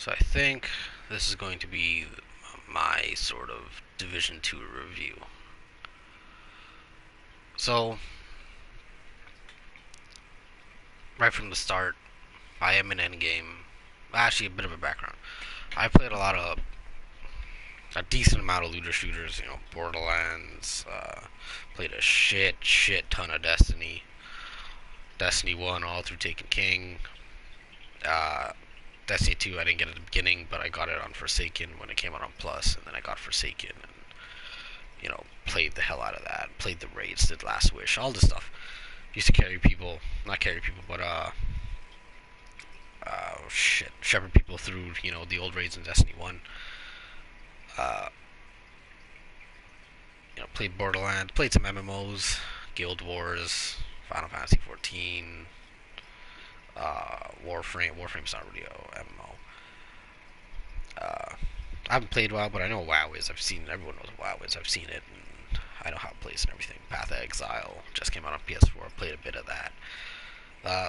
So I think this is going to be my sort of Division 2 review. So, right from the start, I am in Endgame. Actually, a bit of a background. I played a decent amount of looter shooters, Borderlands, played a shit ton of Destiny. Destiny 1 all through Taken King. Uh, Destiny 2 I didn't get at the beginning, but I got it on Forsaken when it came out on Plus, and then I got Forsaken and played the hell out of that. Played the raids, did Last Wish, all this stuff. Used to carry people, not carry people, but shepherd people through the old raids in Destiny 1. Uh, played Borderlands, played some MMOs, Guild Wars, Final Fantasy 14, Warframe. Warframe's not really a MMO. I haven't played WoW, but I know what WoW is. Everyone knows what WoW is. I've seen it, and I know how it plays and everything. Path of Exile just came out on PS4. Played a bit of that. Uh,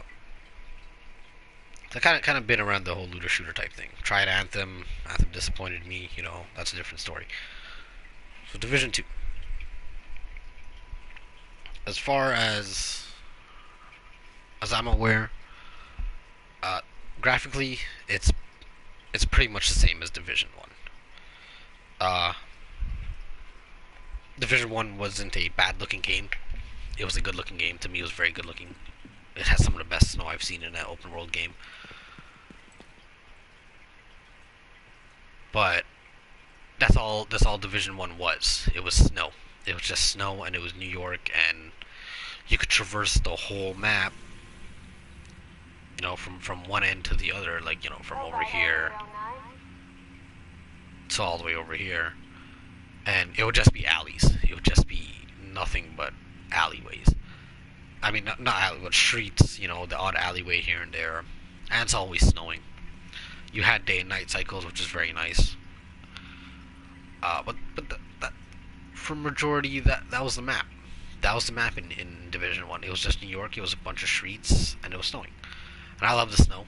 I kind of been around the whole looter shooter type thing. Tried Anthem. Anthem disappointed me. That's a different story. So Division 2. As far as I'm aware, uh, graphically, it's pretty much the same as Division 1. Uh, Division 1 wasn't a bad looking game. It was a good looking game. To me, it was very good looking. It has some of the best snow I've seen in an open world game. But that's all Division 1 was. It was snow. It was just snow, and it was New York, and you could traverse the whole map, from one end to the other, like, from over here to all the way over here. And it would just be alleys. It would just be nothing but alleyways. I mean, not alley, but streets, the odd alleyway here and there. And it's always snowing. You had day and night cycles, which is very nice. But for majority, that was the map. That was the map in Division 1. It was just New York, it was a bunch of streets, and it was snowing. And I love the snow.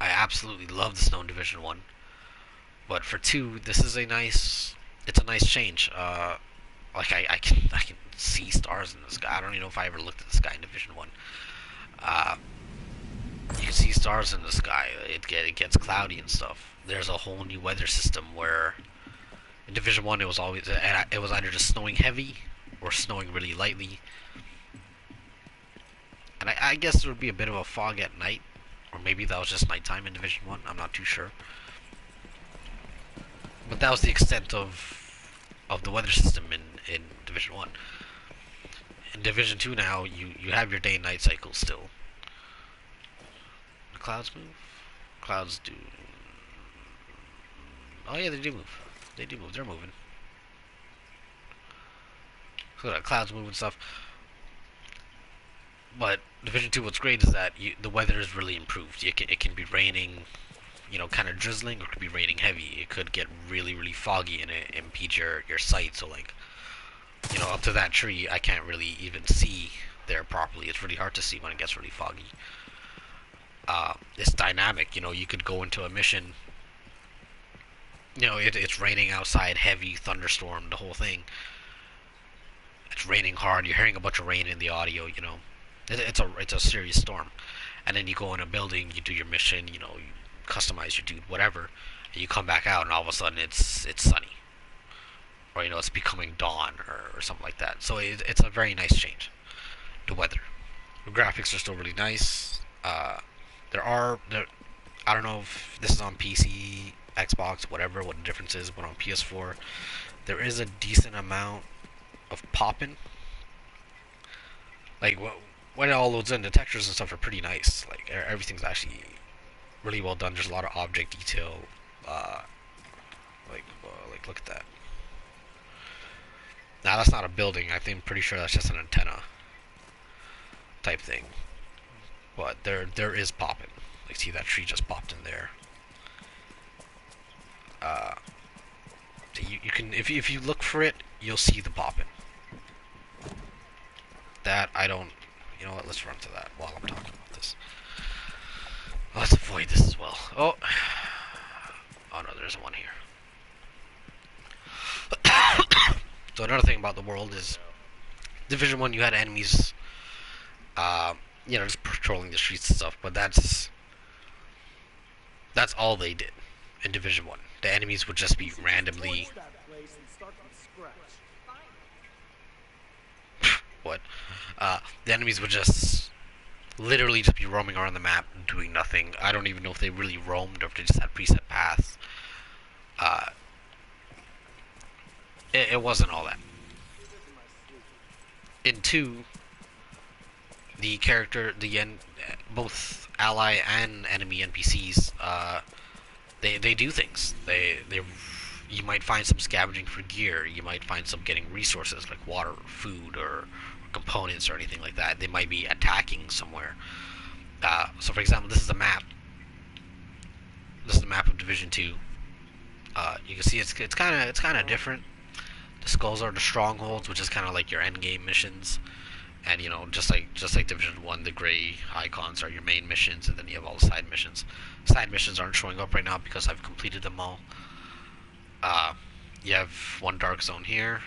I absolutely love the snow in Division 1. But for 2, it's a nice change. Like I can see stars in the sky. I don't even know if I ever looked at the sky in Division 1. Uh, you can see stars in the sky. It gets cloudy and stuff. There's a whole new weather system where in Division 1 it was either just snowing heavy or snowing really lightly. And I guess there would be a bit of a fog at night, or maybe that was just nighttime in Division 1. I'm not too sure. But that was the extent of the weather system in Division 1. In Division 2 now, you have your day and night cycle still. The clouds move? Clouds do. Oh yeah, they do move. They do move. They're moving. So the clouds move and stuff. But Division 2, what's great is that the weather is really improved. It can be raining, kind of drizzling, or it could be raining heavy. It could get really, really foggy and it impede your sight. So, like, up to that tree, I can't really even see there properly. It's really hard to see when it gets really foggy. It's dynamic. You could go into a mission. It's raining outside, heavy thunderstorm, the whole thing. It's raining hard. You're hearing a bunch of rain in the audio. It's a serious storm. And then you go in a building, you do your mission, you customize your dude, whatever, and you come back out, and all of a sudden it's sunny, or it's becoming dawn, or something like that. So it's a very nice change. The weather, the graphics are still really nice. There, I don't know if this is on PC, Xbox, whatever, what the difference is, but on PS4, there is a decent amount of popping. Like when it all loads in, the textures and stuff are pretty nice. Like everything's actually really well done. There's a lot of object detail. Uh, like look at that. Now that's not a building. I'm pretty sure that's just an antenna type thing. But there is popping. Like, see, that tree just popped in there. Uh, you can, if you look for it, you'll see the popping. That I don't. You know what? Let's run to that while I'm talking about this. Oh, avoid this as well. Oh, oh no, there's one here. So another thing about the world is Division One. You had enemies, uh, just patrolling the streets and stuff. But that's all they did in Division One. The enemies would just be randomly what? The enemies would just literally just be roaming around the map doing nothing. I don't even know if they really roamed or if they just had preset paths. Uh, it wasn't all that. In two, the character, both ally and enemy NPCs, they do things. You might find some scavenging for gear. You might find some getting resources like water, food, or components or anything like that. They might be attacking somewhere. So, for example, this is a map. This is the map of Division Two. You can see it's kind of different. The skulls are the strongholds, which is kind of like your end game missions, and just like Division One, the gray icons are your main missions, and then you have all the side missions. Side missions aren't showing up right now because I've completed them all. You have one dark zone here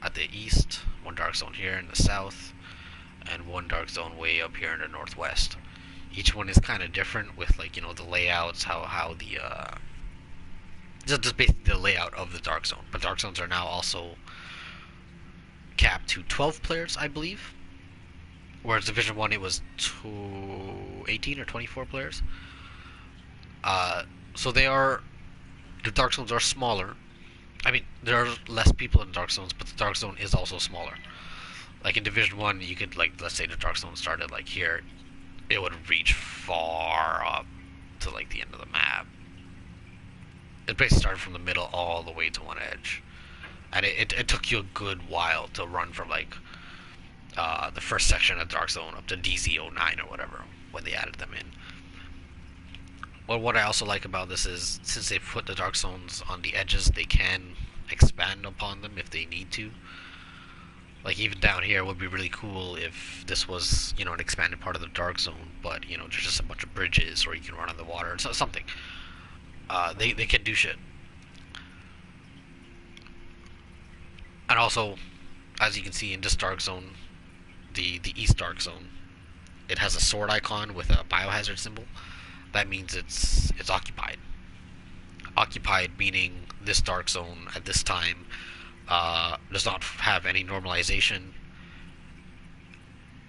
at the east, one dark zone here in the south, and one dark zone way up here in the northwest. Each one is kind of different with the layouts, how the just basically the layout of the dark zone. But dark zones are now also capped to 12 players, I believe. Whereas Division 1 it was 18 or 24 players. So the dark zones are smaller. I mean, there are less people in dark zones, but the dark zone is also smaller. Like in Division 1, you could, let's say the dark zone started here, it would reach far up to the end of the map. It basically started from the middle all the way to one edge. And it took you a good while to run from the first section of Dark Zone up to DZ09 or whatever when they added them in. Well, what I also like about this is since they put the Dark Zones on the edges, they can expand upon them if they need to. Like even down here, it would be really cool if this was an expanded part of the Dark Zone, but there's just a bunch of bridges or you can run on the water or something. They can do shit. And also, as you can see in this Dark Zone, the East Dark Zone, it has a sword icon with a biohazard symbol. That means it's occupied. Occupied meaning this Dark Zone at this time does not have any normalization.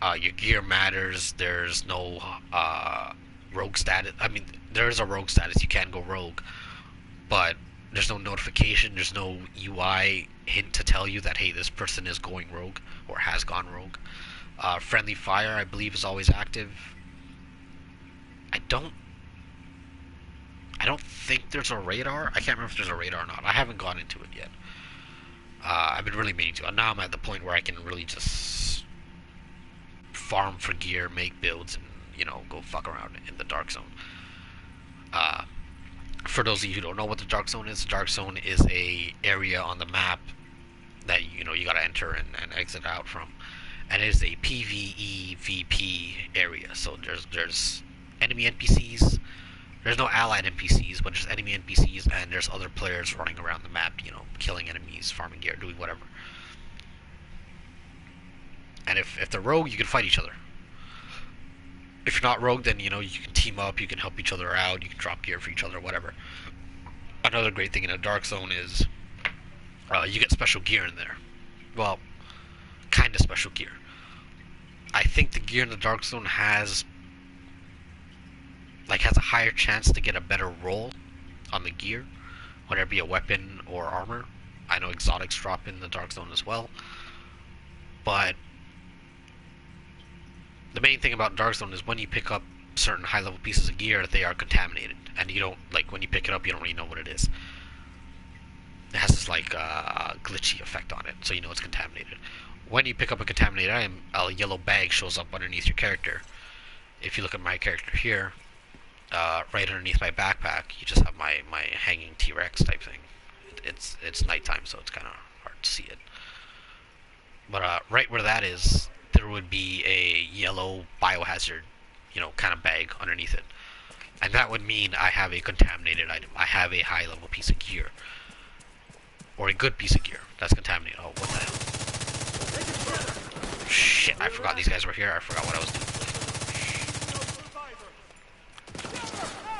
Your gear matters. There's no rogue status. I mean, there is a rogue status. You can go rogue, but there's no notification. There's no UI hint to tell you that hey, this person is going rogue or has gone rogue. Friendly fire, I believe, is always active. I don't think there's a radar. I can't remember if there's a radar or not. I haven't gone into it yet. I've been really meaning to. And now I'm at the point where I can really just farm for gear, make builds, and go fuck around in the Dark Zone. For those of you who don't know what the Dark Zone is, the Dark Zone is a area on the map that you gotta enter and exit out from, and it is a PvE VP area. So there's enemy NPCs. There's no allied NPCs, but there's enemy NPCs, and there's other players running around the map, killing enemies, farming gear, doing whatever. And if they're rogue, you can fight each other. If you're not rogue, then you can team up, you can help each other out, you can drop gear for each other, whatever. Another great thing in a Dark Zone is you get special gear in there. Well, kind of special gear. I think the gear in the Dark Zone has a higher chance to get a better roll on the gear, whether it be a weapon or armor. I know exotics drop in the Dark Zone as well, but the main thing about Dark Zone is when you pick up certain high-level pieces of gear, they are contaminated, and you don't when you pick it up, you don't really know what it is. It has this glitchy effect on it, so it's contaminated. When you pick up a contaminated item, a yellow bag shows up underneath your character. If you look at my character here, right underneath my backpack, you just have my hanging T-Rex type thing. It's nighttime, so it's kind of hard to see it. But right where that is, there would be a yellow biohazard, kind of bag underneath it. And that would mean I have a contaminated item. I have a high level piece of gear. Or a good piece of gear that's contaminated. Oh, what the hell? Shit, I forgot these guys were here. I forgot what I was doing.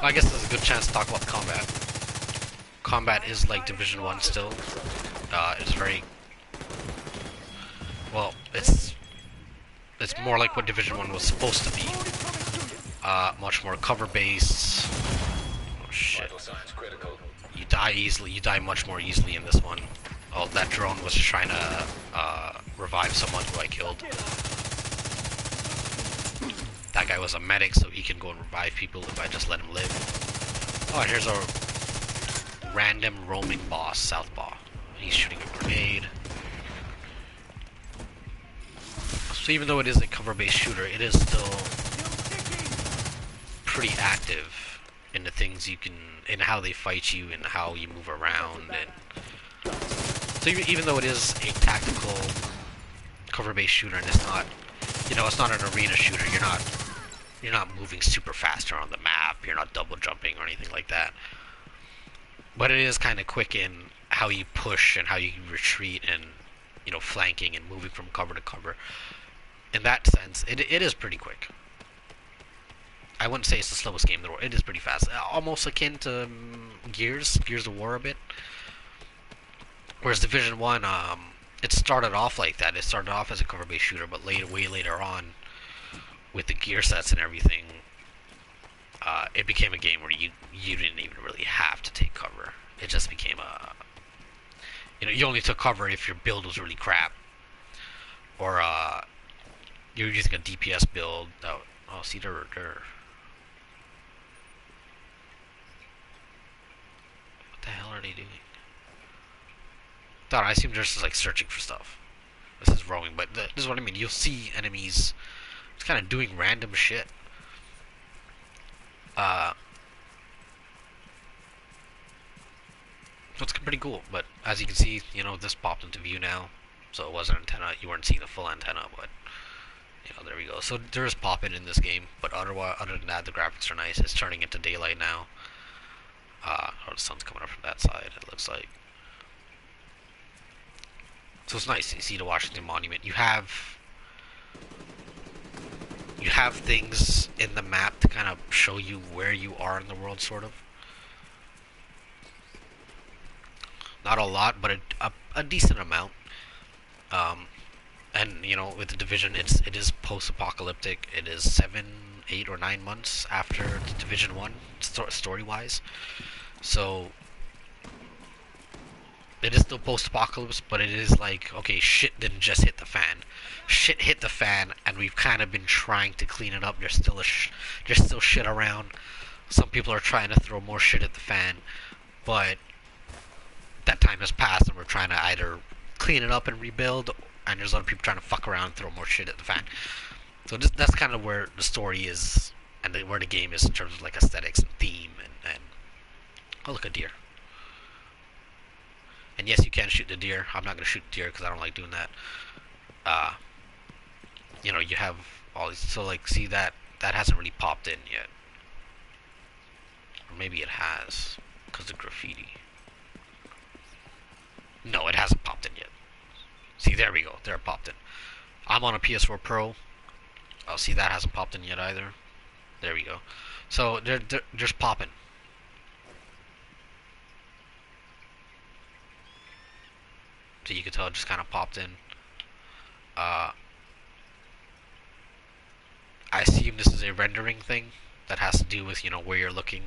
Well, I guess there's a good chance to talk about the combat. Combat is like Division 1 still. It's very... Well, it's more like what Division 1 was supposed to be. Much more cover-based. Oh shit. You die easily, you die much more easily in this one. Oh, that drone was just trying to revive someone who I killed. That guy was a medic, so he can go and revive people if I just let him live. Oh, here's a random roaming boss, Southpaw. He's shooting a grenade. So even though it is a cover-based shooter, it is still pretty active in the things you can, in how they fight you and how you move around. And so even though it is a tactical cover-based shooter, and it's not, you know, it's not an arena shooter. You're not moving super fast around the map. You're not double jumping or anything like that. But it is kind of quick in how you push and how you retreat and, you know, flanking and moving from cover to cover. In that sense, it is pretty quick. I wouldn't say it's the slowest game in the world. It is pretty fast. Almost akin to Gears of War a bit. Whereas Division 1, it started off like that. It started off as a cover-based shooter, but way later on, with the gear sets and everything, it became a game where you didn't even really have to take cover. It just became a... You know, you only took cover if your build was really crap. Or, you were using a DPS build. Oh, see, they're... What the hell are they doing? I assume they're just like searching for stuff. This is rowing, but this is what I mean. You'll see enemies just kind of doing random shit. So it's pretty cool. But as you can see, you know, this popped into view now. So it was an antenna. You weren't seeing the full antenna, but you know, there we go. So there is popping in this game, but other than that, the graphics are nice. It's turning into daylight now. Oh, the sun's coming up from that side. It looks like. So it's nice. You see the Washington Monument. You have things in the map to kind of show you where you are in the world, sort of. Not a lot, but a decent amount. And you know, with the Division, it is post-apocalyptic. It is 7, 8, or 9 months after the Division 1, story-wise. So it is still post-apocalypse, but it is like, okay, shit didn't just hit the fan. Shit hit the fan, and we've kind of been trying to clean it up. There's still shit around. Some people are trying to throw more shit at the fan, but that time has passed, and we're trying to either clean it up and rebuild, and there's other people trying to fuck around and throw more shit at the fan. So that's kind of where the story is, and where the game is in terms of like aesthetics and theme, and oh, look, a deer. And yes, you can shoot the deer. I'm not going to shoot the deer because I don't like doing that. You know, you have all these... So, like, see, that hasn't really popped in yet. Or maybe it has, because of graffiti. No, it hasn't popped in yet. See, there we go. There it popped in. I'm on a PS4 Pro. Oh, see, that hasn't popped in yet either. There we go. So, they're just popping. So you can tell it just kind of popped in. I assume this is a rendering thing that has to do with, you know, where you're looking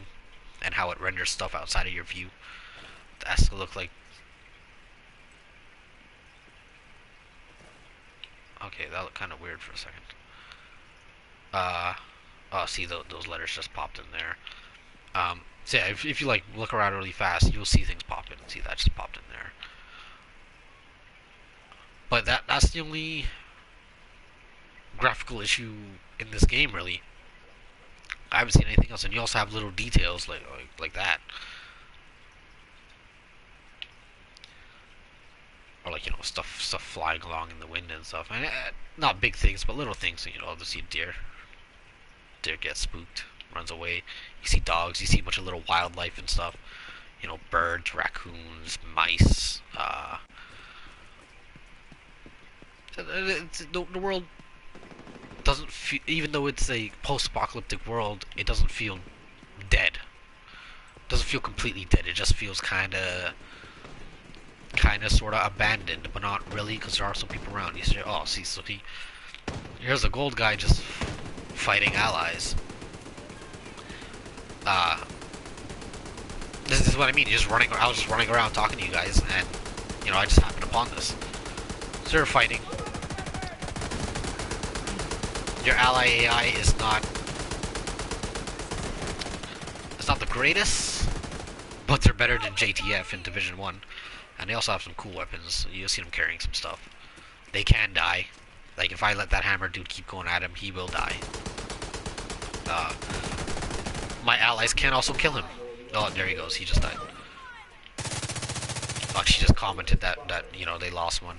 and how it renders stuff outside of your view. It has to look like... Okay, that looked kind of weird for a second. Oh, see, those letters just popped in there. So yeah, if you like look around really fast, you'll see things pop in. See, that just popped in there. But that's the only graphical issue in this game, really. I haven't seen anything else, and you also have little details like that, or like, you know, stuff flying along in the wind and stuff. And not big things, but little things. You know, to see deer get spooked. runs away. You see dogs, you see a bunch of little wildlife and stuff. You know, birds, raccoons, mice. The world doesn't feel, even though it's a post-apocalyptic world, it doesn't feel dead. It doesn't feel completely dead. It just feels kind of, sort of abandoned, but not really, because there are some people around. You say, oh, see, so here's a gold guy just fighting allies. This is what I mean. I was just running around talking to you guys, and I just happened upon this. So they're fighting. Your ally AI is not. It's not the greatest, but they're better than JTF in Division 1. And they also have some cool weapons. You'll see them carrying some stuff. They can die. Like, if I let that hammer dude keep going at him, he will die. My allies can also kill him. Oh, there he goes. He just died. Oh, she just commented that they lost one.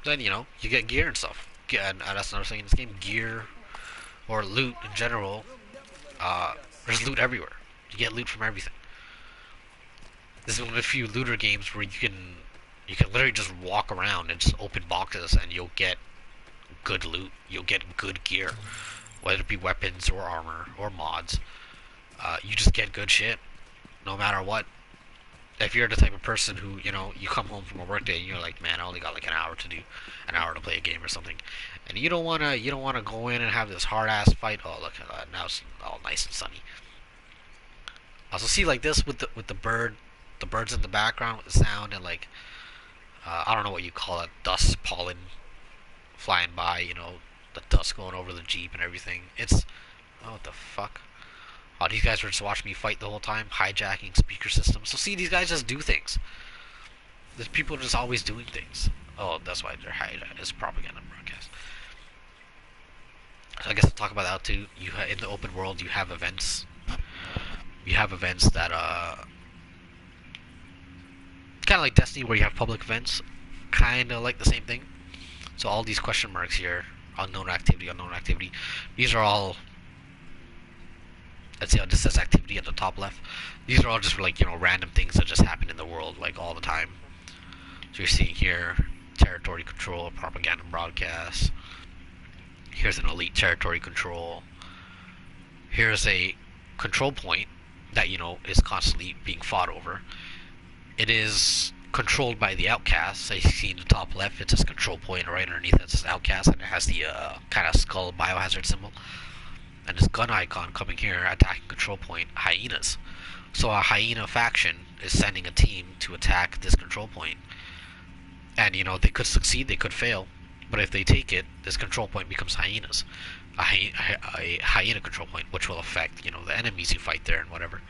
Then, you get gear and stuff. And that's another thing in this game. Gear, or loot in general. There's loot everywhere. You get loot from everything. This is one of the few looter games where you can literally just walk around and just open boxes and you'll get good loot. You'll get good gear, whether it be weapons or armor or mods. You just get good shit, no matter what. If you're the type of person who, you come home from a work day and you're like, man, I only got like an hour to play a game or something, and you don't wanna go in and have this hard ass fight. Oh, look at that! Now it's all nice and sunny. Also, see, like this with the birds in the background with the sound and like, I don't know what you call it, dust, pollen flying by. The dust going over the Jeep and everything. It's, oh, what the fuck. Oh, these guys were just watching me fight the whole time, hijacking speaker systems. So see, these guys just do things. There's people just always doing things. Oh, that's why they're hijacking. It's propaganda broadcast. So I guess I'll talk about that too. In the open world, you have events. You have events that kind of like Destiny, where you have public events. Kind of like the same thing. So all these question marks here, unknown activity. These are all. Let's see how this says activity at the top left. These are all just like, random things that just happen in the world, like all the time. So you're seeing here, territory control, propaganda broadcast. Here's an elite territory control. Here's a control point that, is constantly being fought over. It is controlled by the outcasts. So you see in the top left, it says control point. Right underneath it says outcast, and it has the kind of skull biohazard symbol. And this gun icon coming here, attacking control point, hyenas. So a hyena faction is sending a team to attack this control point. And, they could succeed, they could fail. But if they take it, this control point becomes hyenas. A hyena control point, which will affect, the enemies you fight there and whatever.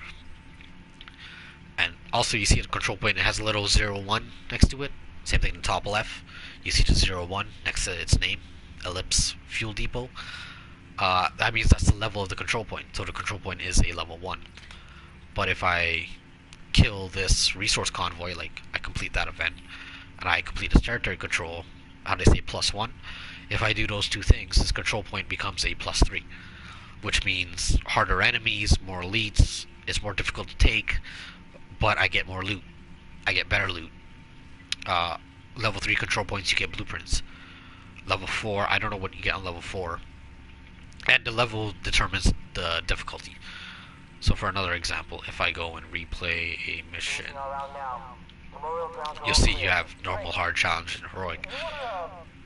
And also you see the control point, it has a little 01 next to it. Same thing in the top left. You see the 01 next to its name, Ellipse Fuel Depot. That means that's the level of the control point. So the control point is a level 1. But if I kill this resource convoy, like I complete that event, and I complete this territory control, how do they say, +1? If I do those two things, this control point becomes a +3. Which means harder enemies, more elites, it's more difficult to take, but I get more loot. I get better loot. Level 3 control points, you get blueprints. Level 4, I don't know what you get on level 4. And the level determines the difficulty. So for another example, if I go and replay a mission, you'll see you have normal, hard, challenge, and heroic.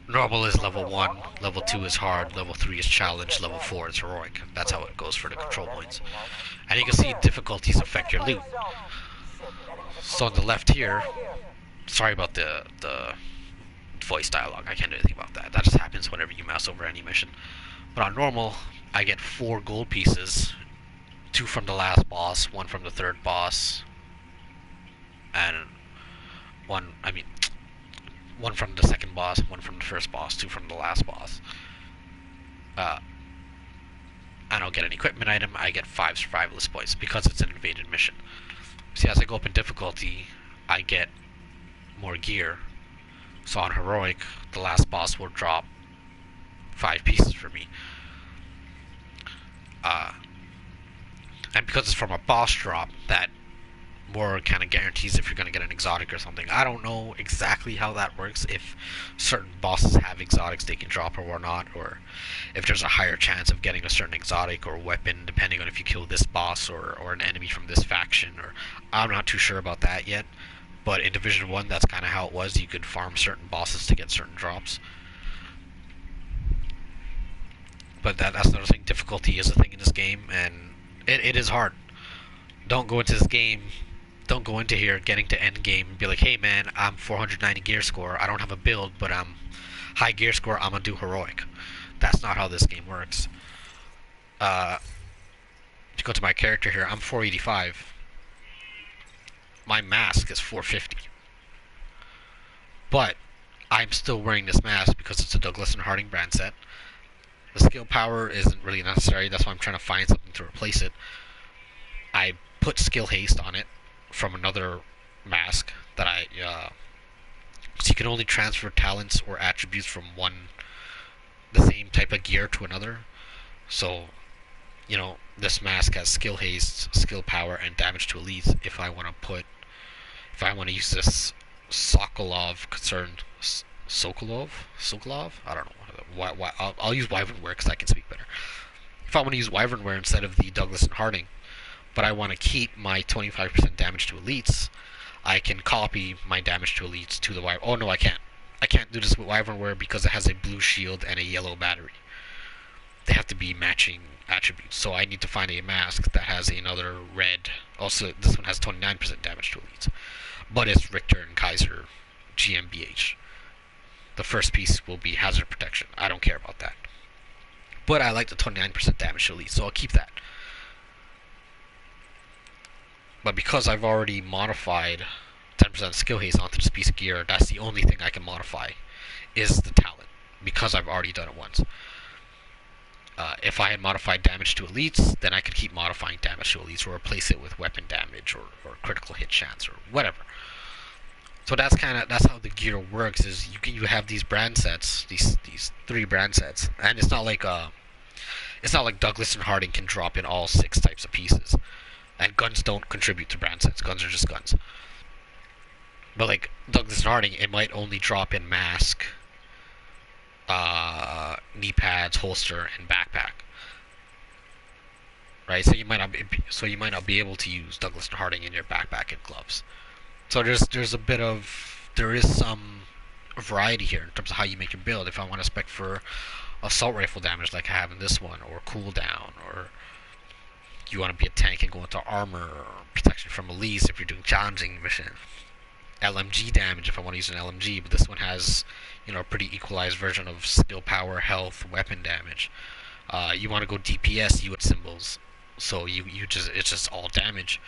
Normal is level 1, level 2 is hard, level 3 is challenge, level 4 is heroic. That's how it goes for the control points. And you can see difficulties affect your loot. So on the left here, sorry about the voice dialogue, I can't do anything about that. That just happens whenever you mouse over any mission. But on normal, I get 4 gold pieces, 2 from the last boss, 1 from the third boss, and 1 from the second boss, 1 from the first boss, 2 from the last boss. I don't get an equipment item, I get 5 survivalist points because it's an invaded mission. See, as I go up in difficulty, I get more gear. So on heroic, the last boss will drop 5 pieces for me. Uh, and because it's from a boss drop, that more kind of guarantees if you're going to get an exotic or something. I don't know exactly how that works, if certain bosses have exotics they can drop or not, or if there's a higher chance of getting a certain exotic or weapon depending on if you kill this boss or an enemy from this faction. Or I'm not too sure about that yet, but in Division 1 that's kind of how it was. You could farm certain bosses to get certain drops. But that's another thing. Difficulty is a thing in this game, and it is hard. Don't go into this game, don't go into here getting to end game and be like, hey man, I'm 490 gear score, I don't have a build, but I'm high gear score, I'm gonna do heroic. That's not how this game works. To go to my character here, I'm 485. My mask is 450. But I'm still wearing this mask because it's a Douglas and Harding brand set. The skill power isn't really necessary, that's why I'm trying to find something to replace it. I put skill haste on it from another mask that so you can only transfer talents or attributes from the same type of gear to another. So, this mask has skill haste, skill power, and damage to elites. If I want to use this Sokolov concerned Sokolov? I don't know. I'll use Wyvernware because I can speak better. If I want to use Wyvernware instead of the Douglas and Harding, but I want to keep my 25% damage to elites, I can copy my damage to elites to the Wyvern. Oh no, I can't. I can't do this with Wyvernware because it has a blue shield and a yellow battery. They have to be matching attributes. So I need to find a mask that has another red. Also, this one has 29% damage to elites, but it's Richter and Kaiser GmbH. The first piece will be hazard protection. I don't care about that. But I like the 29% damage to elites, so I'll keep that. But because I've already modified 10% skill haste onto this piece of gear, that's the only thing I can modify, is the talent, because I've already done it once. If I had modified damage to elites, then I could keep modifying damage to elites or replace it with weapon damage or critical hit chance or whatever. So that's how the gear works. Is you have these brand sets, these 3 brand sets, and it's not like Douglas and Harding can drop in all 6 types of pieces. And guns don't contribute to brand sets. Guns are just guns. But like Douglas and Harding, it might only drop in mask, knee pads, holster, and backpack. Right? So you might not be able to use Douglas and Harding in your backpack and gloves. So there is some variety here in terms of how you make your build. If I want to spec for assault rifle damage like I have in this one, or cooldown, or you want to be a tank and go into armor, or protection from elites if you're doing challenging mission. LMG damage if I want to use an LMG, but this one has, a pretty equalized version of skill power, health, weapon damage. You want to go DPS, you hit symbols, so it's just all damage.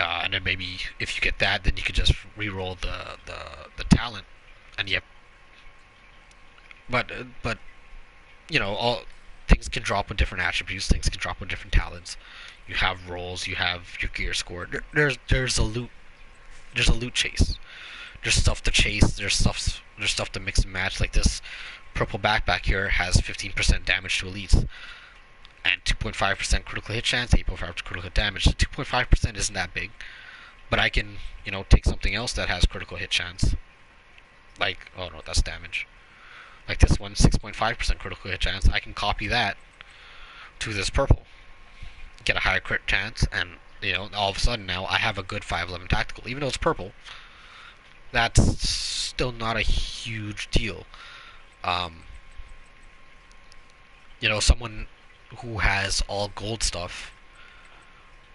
And then maybe if you get that, then you could just re-roll the talent, and but all things can drop with different attributes. Things can drop with different talents. You have rolls. You have your gear score. There's a loot chase. There's stuff to chase. There's stuff to mix and match. Like this purple backpack here has 15% damage to elites and 2.5% critical hit chance, 8.5% critical hit damage. 2.5% isn't that big, but I can take something else that has critical hit chance. Like, oh no, that's damage. Like this one, 6.5% critical hit chance. I can copy that to this purple, get a higher crit chance, and all of a sudden now I have a good 511 tactical. Even though it's purple, that's still not a huge deal. Someone who has all gold stuff,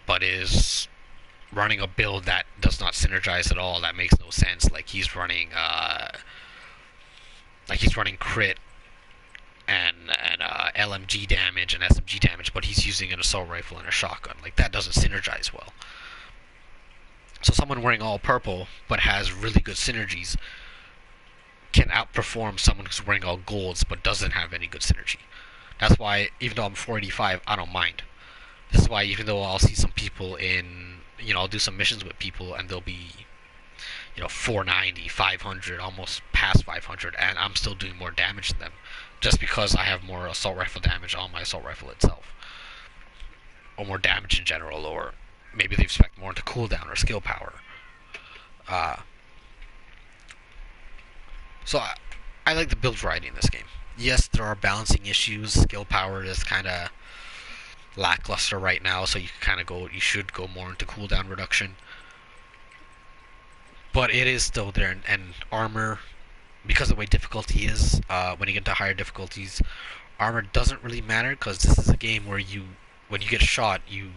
but is running a build that does not synergize at all, that makes no sense. Like he's running crit and LMG damage and SMG damage, but he's using an assault rifle and a shotgun. Like that doesn't synergize well. So someone wearing all purple but has really good synergies can outperform someone who's wearing all golds but doesn't have any good synergy. That's why, even though I'm 485, I don't mind. This is why, even though I'll see some people I'll do some missions with people and they'll be, 490, 500, almost past 500, and I'm still doing more damage than them, just because I have more assault rifle damage on my assault rifle itself, or more damage in general, or maybe they expect more into cooldown or skill power. Uh, so I like the build variety in this game. Yes, there are balancing issues. Skill power is kind of lackluster right now, so you should go more into cooldown reduction. But it is still there, and armor, because of the way difficulty is, when you get to higher difficulties, armor doesn't really matter, because this is a game where when you get shot, you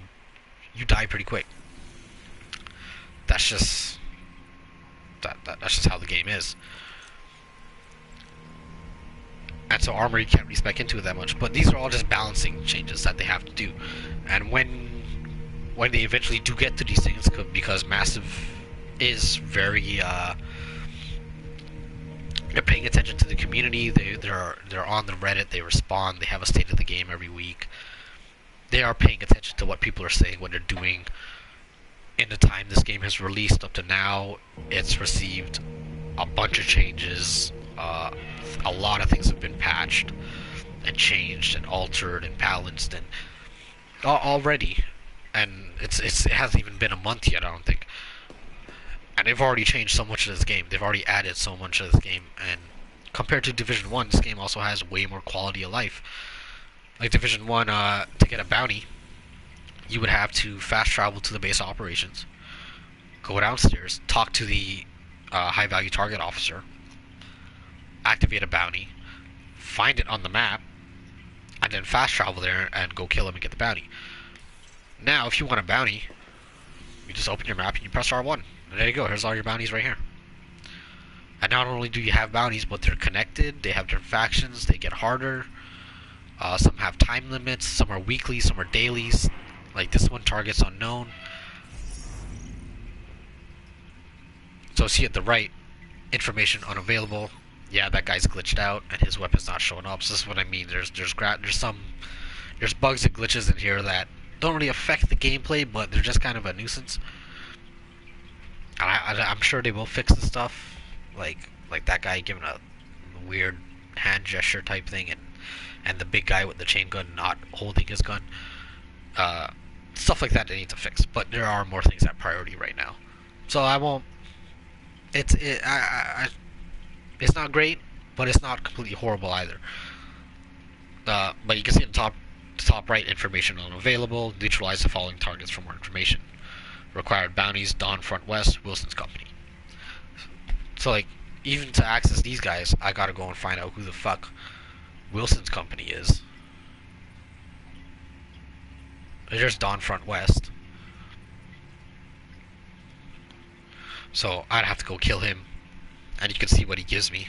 die pretty quick. That's just that's just how the game is. And so armor you can't really spec into it that much. But these are all just balancing changes that they have to do. And when they eventually do get to these things, because Massive is very they're paying attention to the community. They're on the Reddit. They respond. They have a state of the game every week. They are paying attention to what people are saying, what they're doing. In the time this game has released up to now, it's received a bunch of changes. A lot of things have been patched and changed and altered and balanced and already. And it hasn't even been a month yet, I don't think. And they've already changed so much of this game. They've already added so much of this game. And compared to Division 1, this game also has way more quality of life. Like Division 1, to get a bounty, you would have to fast travel to the base operations, go downstairs, talk to the high-value target officer, activate a bounty, find it on the map, and then fast travel there and go kill him and get the bounty. Now, if you want a bounty, you just open your map and you press R1. And there you go, here's all your bounties right here. And not only do you have bounties, but they're connected, they have different factions, they get harder. Some have time limits, some are weekly, some are dailies. Like this one, targets unknown. So see at the right, information unavailable. Yeah, that guy's glitched out and his weapon's not showing up. So this is what I mean. There's bugs and glitches in here that don't really affect the gameplay, but they're just kind of a nuisance. And I'm sure they will fix the stuff, like that guy giving a weird hand gesture type thing, and the big guy with the chain gun not holding his gun. Stuff like that they need to fix. But there are more things at priority right now, so I won't. It's not great, but it's not completely horrible either. But you can see in the top right, information unavailable. Neutralize the following targets for more information. Required bounties: Dawn Front West, Wilson's Company. So like, even to access these guys, I gotta go and find out who the fuck Wilson's Company is. There's Dawn Front West. So I'd have to go kill him, and you can see what he gives me,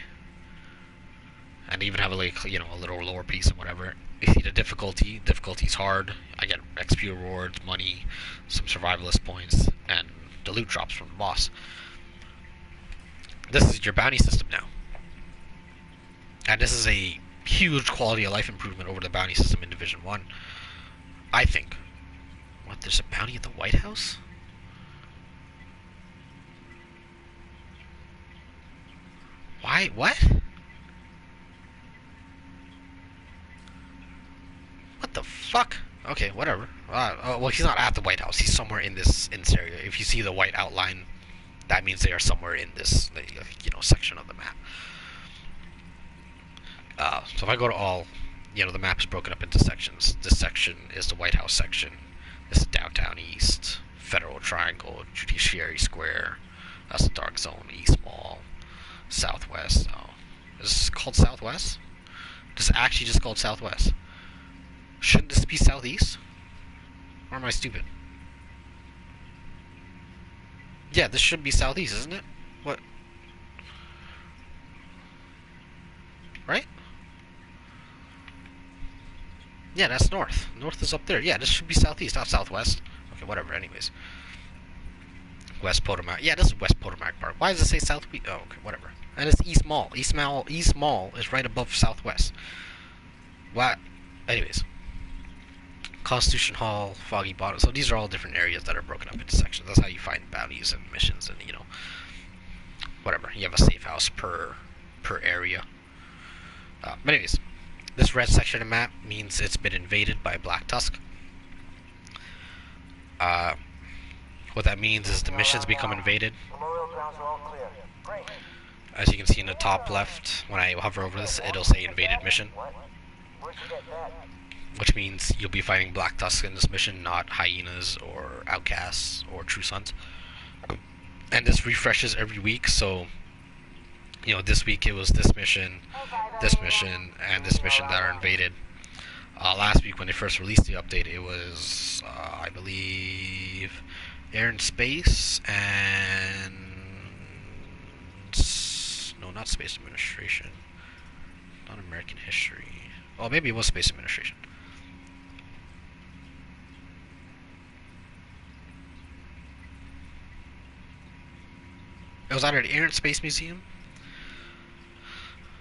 and even have a a little lower piece and whatever. You see the difficulty. Difficulty's hard. I get XP rewards, money, some survivalist points, and the loot drops from the boss. This is your bounty system now, and this is a huge quality of life improvement over the bounty system in Division 1, I think. What? There's a bounty at the White House? Why? What? What the fuck? Okay, whatever. Well, he's not at the White House. He's somewhere in this area. If you see the white outline, that means they are somewhere in this, section of the map. So if I go to all, the map is broken up into sections. This section is the White House section. This is Downtown East, Federal Triangle, Judiciary Square. That's the Dark Zone, East Mall, Southwest. Oh, is this called Southwest? This is actually just called Southwest. Shouldn't this be Southeast? Or am I stupid? Yeah, this should be Southeast, isn't it? What? Right? Yeah, that's North. North is up there. Yeah, this should be Southeast, not Southwest. Okay, whatever, anyways. West Potomac. Yeah, this is West Potomac Park. Why does it say Southwest? Oh, okay, whatever. And it's East Mall. East Mall is right above Southwest. What? Anyways. Constitution Hall, Foggy Bottom. So these are all different areas that are broken up into sections. That's how you find bounties and missions and, whatever. You have a safe house per area. But anyways, this red section of the map means it's been invaded by Black Tusk. What that means is the missions become invaded. As you can see in the top left, when I hover over this, it'll say invaded mission. Which means you'll be fighting Black Tusk in this mission, not hyenas or outcasts or true sons. And this refreshes every week, so you know, this week it was this mission, and this mission that are invaded. Last week when they first released the update, it was, I believe, Air and Space and... no, not Space Administration. Not American History. Oh, maybe it was Space Administration. It was either the Air and Space Museum.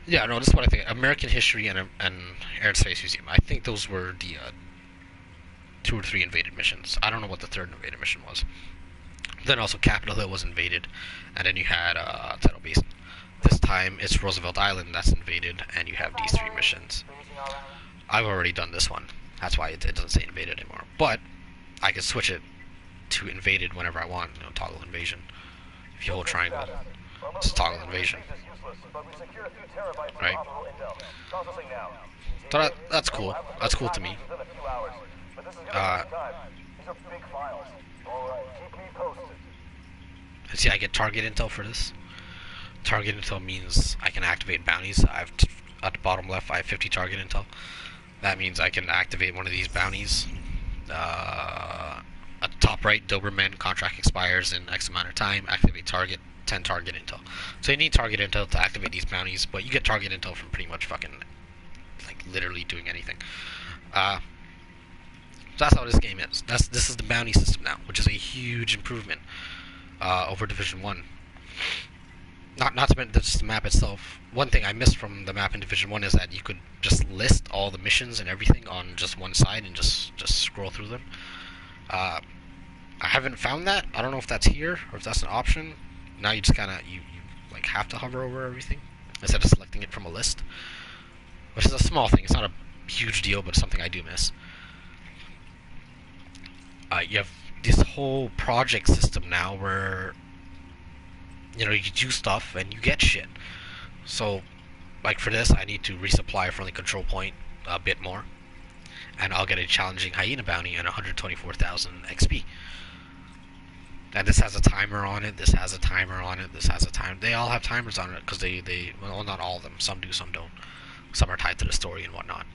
Yeah, no, this is what I think. American History and Air and Space Museum. I think those were the 2 or 3 invaded missions. I don't know what the 3rd invaded mission was. Then also Capitol Hill was invaded, and then you had Tidal Basin. This time it's Roosevelt Island that's invaded, and you have these 3 missions. I've already done this one. That's why it doesn't say invaded anymore. But I can switch it to invaded whenever I want. You know, toggle invasion. If you hold triangle, it's toggle invasion. Right? So that's cool. That's cool to me. See, I get target intel for this. Target intel means I can activate bounties. At the bottom left, I have 50 target intel. That means I can activate one of these bounties. At the top right, Doberman contract expires in X amount of time. Activate target, 10 target intel. So you need target intel to activate these bounties, but you get target intel from pretty much fucking, like, literally doing anything. So that's how this game is. This is the bounty system now, which is a huge improvement over Division 1. Not to mention just the map itself. One thing I missed from the map in Division 1 is that you could just list all the missions and everything on just one side and just scroll through them. I haven't found that. I don't know if that's here or if that's an option. Now you just kind of you like have to hover over everything instead of selecting it from a list, which is a small thing. It's not a huge deal, but it's something I do miss. You have this whole project system now where, you know, you do stuff and you get shit. So, like for this, I need to resupply from the control point a bit more, and I'll get a challenging hyena bounty and 124,000 XP. And this has a timer on it. This has a timer on it. This has a timer. They all have timers on it because well, not all of them. Some do, some don't. Some are tied to the story and whatnot.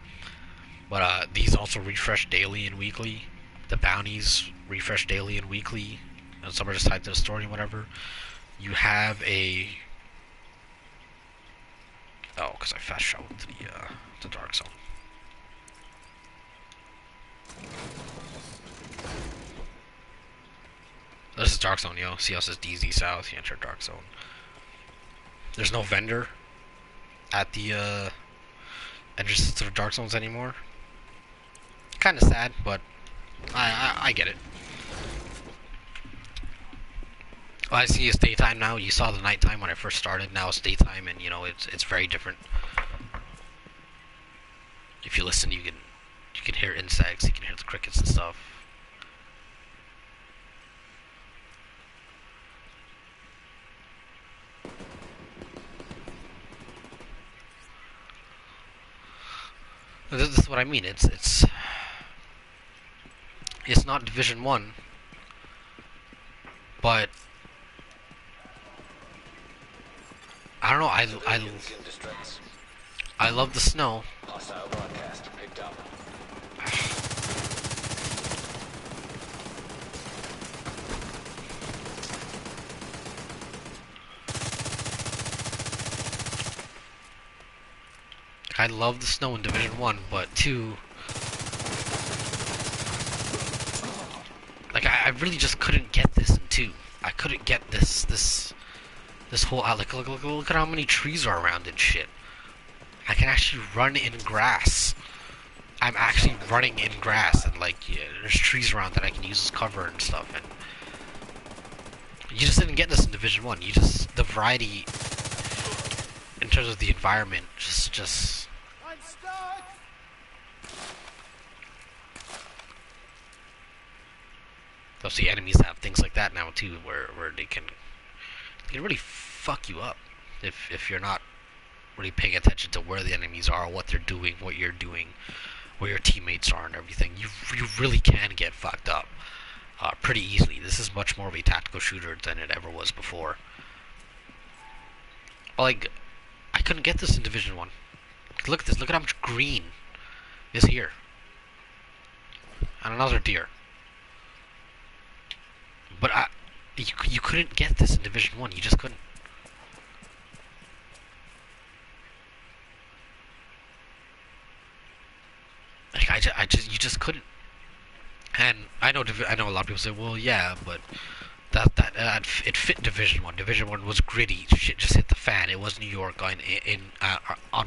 But these also refresh daily and weekly. The bounties refresh daily and weekly, and some are just tied to the story and whatever. You have a... oh, because I fast traveled to the Dark Zone. This is Dark Zone, yo. See how it says DZ South? You enter Dark Zone. There's no vendor at the entrances to the Dark Zones anymore. Kind of sad, but I get it. Well, I see it's daytime now. You saw the nighttime when I first started. Now it's daytime, and you know it's very different. If you listen, you can hear insects. You can hear the crickets and stuff. This is what I mean. It's not Division 1, but I don't know. I love the snow. Hostile broadcast picked up. I love the snow in Division 1, but 2... like, I really just couldn't get this in 2. I couldn't get this whole... like, look at how many trees are around and shit. I can actually run in grass. I'm actually running in grass, and, like, yeah, there's trees around that I can use as cover and stuff, and... You just didn't get this in Division 1. You just, the variety in terms of the environment, just I'm stuck! those the enemies have things like that now too, where they can really fuck you up if you're not really paying attention to where the enemies are, what they're doing, what you're doing, where your teammates are, and everything. You really can get fucked up pretty easily. This is much more of a tactical shooter than it ever was before. Like, I couldn't get this in Division 1. Look at this. Look at how much green is here. And another deer. But you couldn't get this in Division 1. You just couldn't. Like, you just couldn't. And I know a lot of people say, well, yeah, but it fit Division 1. Division 1 was gritty. Shit just hit the fan. It was New York on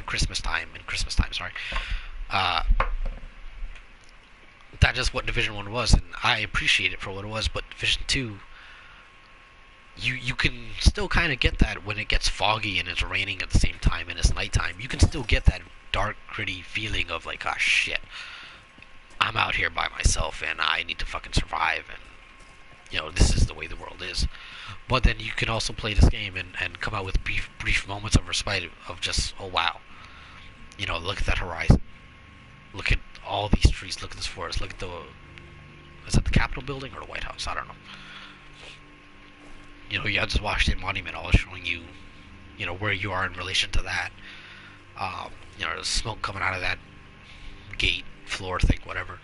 Christmas time. Sorry. That is what Division 1 was, and I appreciate it for what it was. But Division 2, you can still kind of get that when it gets foggy and it's raining at the same time and it's nighttime. You can still get that dark, gritty feeling of like, ah, shit, I'm out here by myself and I need to fucking survive, and you know, this is the way the world is. But then you can also play this game and come out with brief moments of respite of just, oh wow, you know, look at that horizon, look at all these trees, look at this forest, look at is that the Capitol building or the White House? I don't know. You know, you have this Washington Monument all showing you, you know, where you are in relation to that. You know, there's smoke coming out of that gate, floor thing, whatever.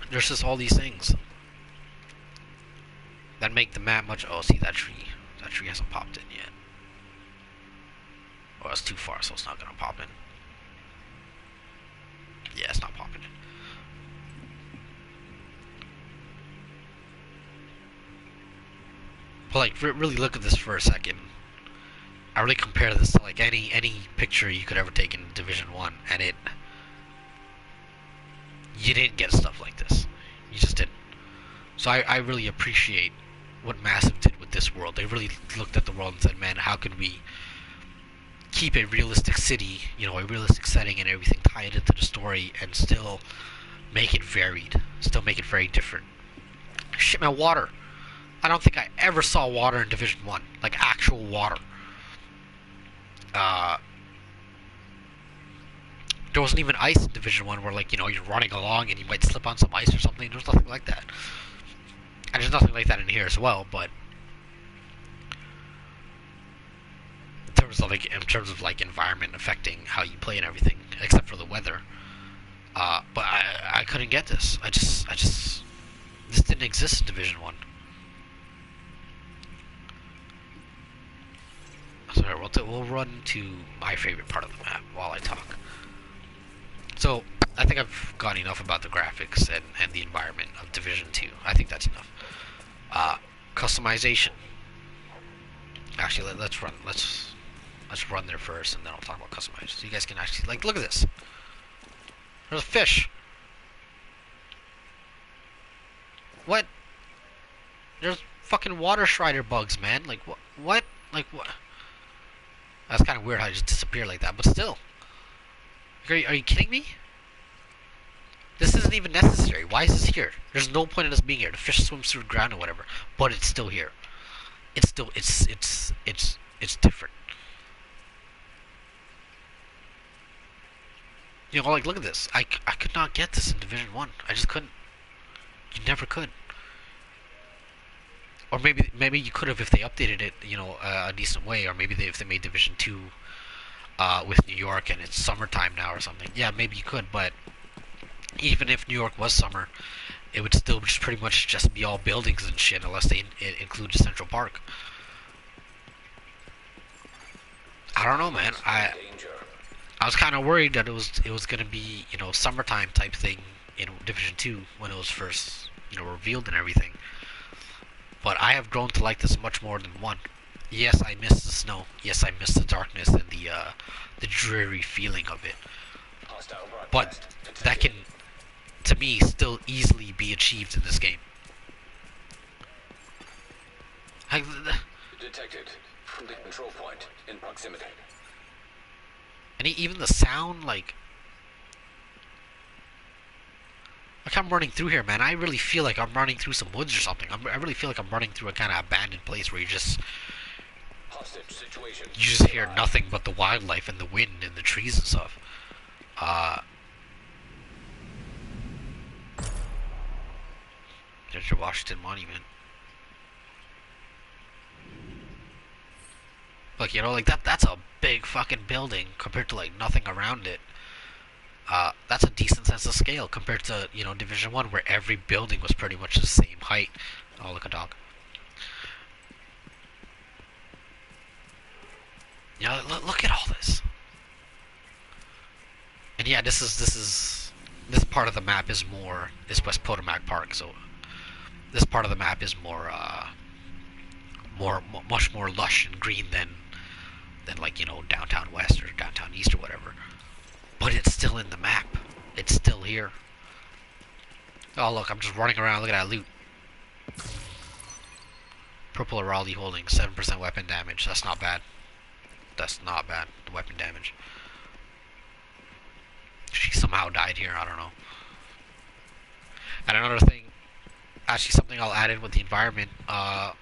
There's just all these things that make the map much. Oh, see that tree? That tree hasn't popped in yet. Oh, it's too far, so it's not gonna pop in. Yeah, it's not popping in. But like, really look at this for a second. I really compare this to like any picture you could ever take in Division 1, and you didn't get stuff like this. You just didn't. So I really appreciate what Massive did with this world. They really looked at the world and said, man, how can we keep a realistic city, you know, a realistic setting and everything, tie it into the story, and still make it varied, still make it very different. Shit, man, water. I don't think I ever saw water in Division 1, like actual water. There wasn't even ice in Division 1 where, like, you know, you're running along and you might slip on some ice or something. There's nothing like that. And there's nothing like that in here as well, but in terms of like environment affecting how you play and everything, except for the weather. But I couldn't get this. This didn't exist in Division 1. So we'll run to my favorite part of the map while I talk. So, I think I've gone enough about the graphics and the environment of Division 2. I think that's enough. Customization. Actually, let's run there first, and then I'll talk about customization. So you guys can actually, like, look at this. There's a fish. What? There's fucking water strider bugs, man. Like, what? Like, what? That's kind of weird how it just disappeared like that, but still. Are you kidding me? This isn't even necessary. Why is this here? There's no point in this being here. The fish swims through the ground or whatever, but it's still here. It's still, it's different. You know, like, look at this. I could not get this in Division 1. I just couldn't. You never could. Or maybe you could have if they updated it, you know, a decent way. Or maybe if they made Division 2 with New York and it's summertime now or something. Yeah, maybe you could, but even if New York was summer, it would still just pretty much just be all buildings and shit unless they include Central Park. I don't know, man. I was kind of worried that it was gonna be, you know, summertime type thing in Division 2 when it was first, you know, revealed and everything. But I have grown to like this much more than 1. Yes, I miss the snow. Yes, I miss the darkness and the dreary feeling of it. But that can, to me, still easily be achieved in this game. I, Detected. From the control point. In proximity. and even the sound, like I'm running through here, man. I really feel like I'm running through some woods or something. I really feel like I'm running through a kind of abandoned place where Hostage situation. you just hear nothing but the wildlife and the wind and the trees and stuff. There's your Washington Monument. Like, like that's a big fucking building compared to like nothing around it. That's a decent sense of scale compared to, Division 1 where every building was pretty much the same height. Oh, look, a dog. Look at all this. And yeah, this part of the map is West Potomac Park, so this part of the map is much more lush and green than like, downtown West or downtown East or whatever. But it's still in the map. It's still here. Oh look, I'm just running around. Look at that loot. Purple Araldi holding 7% weapon damage. That's not bad. That's not bad. The weapon damage. She somehow died here. I don't know. And another thing, actually something I'll add in with the environment. Not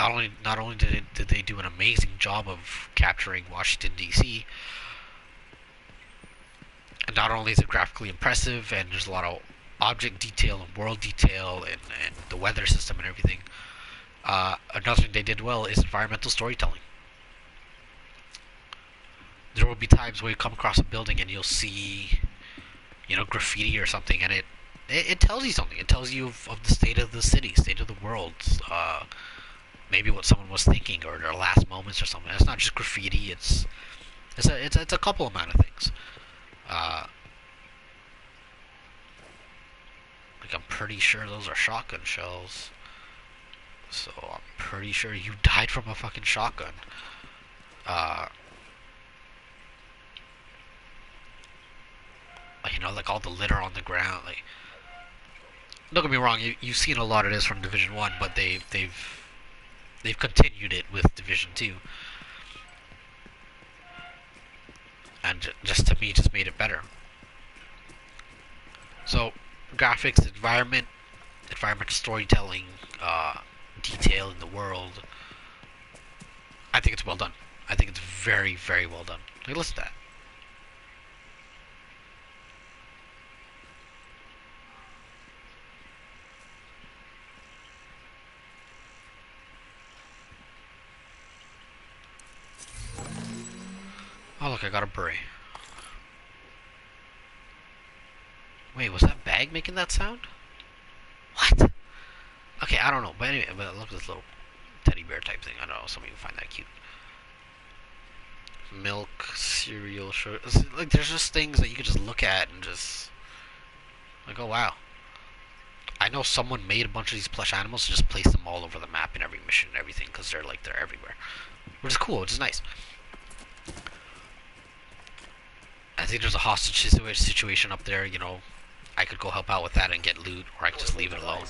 only did they do an amazing job of capturing Washington D.C., and not only is it graphically impressive and there's a lot of object detail and world detail and the weather system and everything, another thing they did well is environmental storytelling. There will be times where you come across a building and you'll see, graffiti or something, and it tells you something. It tells you of the state of the city, state of the world, maybe what someone was thinking or their last moments or something. It's not just graffiti. It's a couple amount of things. Like I'm pretty sure those are shotgun shells. So I'm pretty sure you died from a fucking shotgun. Like all the litter on the ground. Like, don't get me wrong, you've seen a lot of this from Division 1, but they've continued it with Division 2. And just to me, just made it better. So, graphics, environmental storytelling, detail in the world. I think it's well done. I think it's very, very well done. Like, listen to that. Oh look, I got a beret. Wait, was that bag making that sound? What? Okay, I don't know. But anyway, look at this little teddy bear type thing. I don't know. Some of you find that cute. Milk, cereal, sugar. Like, there's just things that you can just look at and just like, oh wow. I know someone made a bunch of these plush animals and just placed them all over the map in every mission and everything because they're everywhere, which is cool. Which is nice. I think there's a hostage situation up there. I could go help out with that and get loot, or I could just leave it alone.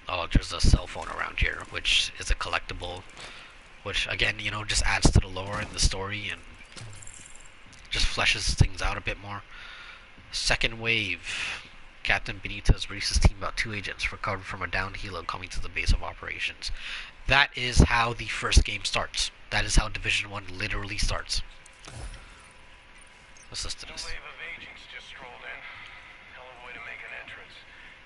Oh, there's a cell phone around here, which is a collectible, which again, just adds to the lore and the story and just fleshes things out a bit more. Second wave. Captain Benitez briefs his team about 2 agents recovered from a downed helo coming to the base of operations. That is how the first game starts. That is how Division 1 literally starts. Let's listen to this. A wave of agents just strolled in. Hell of a way to make an entrance.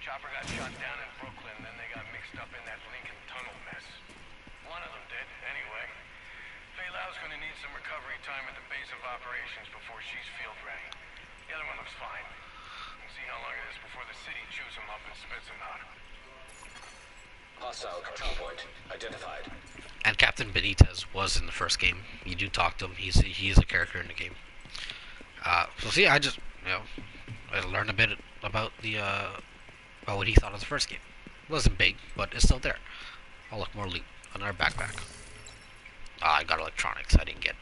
Chopper got shot down in Brooklyn, then they got mixed up in that Lincoln Tunnel mess. One of them did, anyway. Fei Lao's gonna need some recovery time at the base of operations before she's field ready. The other one looks fine. We'll see how long it is before the city chews him up and spits him out. Hostile control point identified. And Captain Benitez was in the first game. You do talk to him. He's a character in the game. So see, I just I learned a bit about about what he thought of the first game. It wasn't big, but it's still there. Oh look, more loot. Another backpack. I got electronics. I didn't get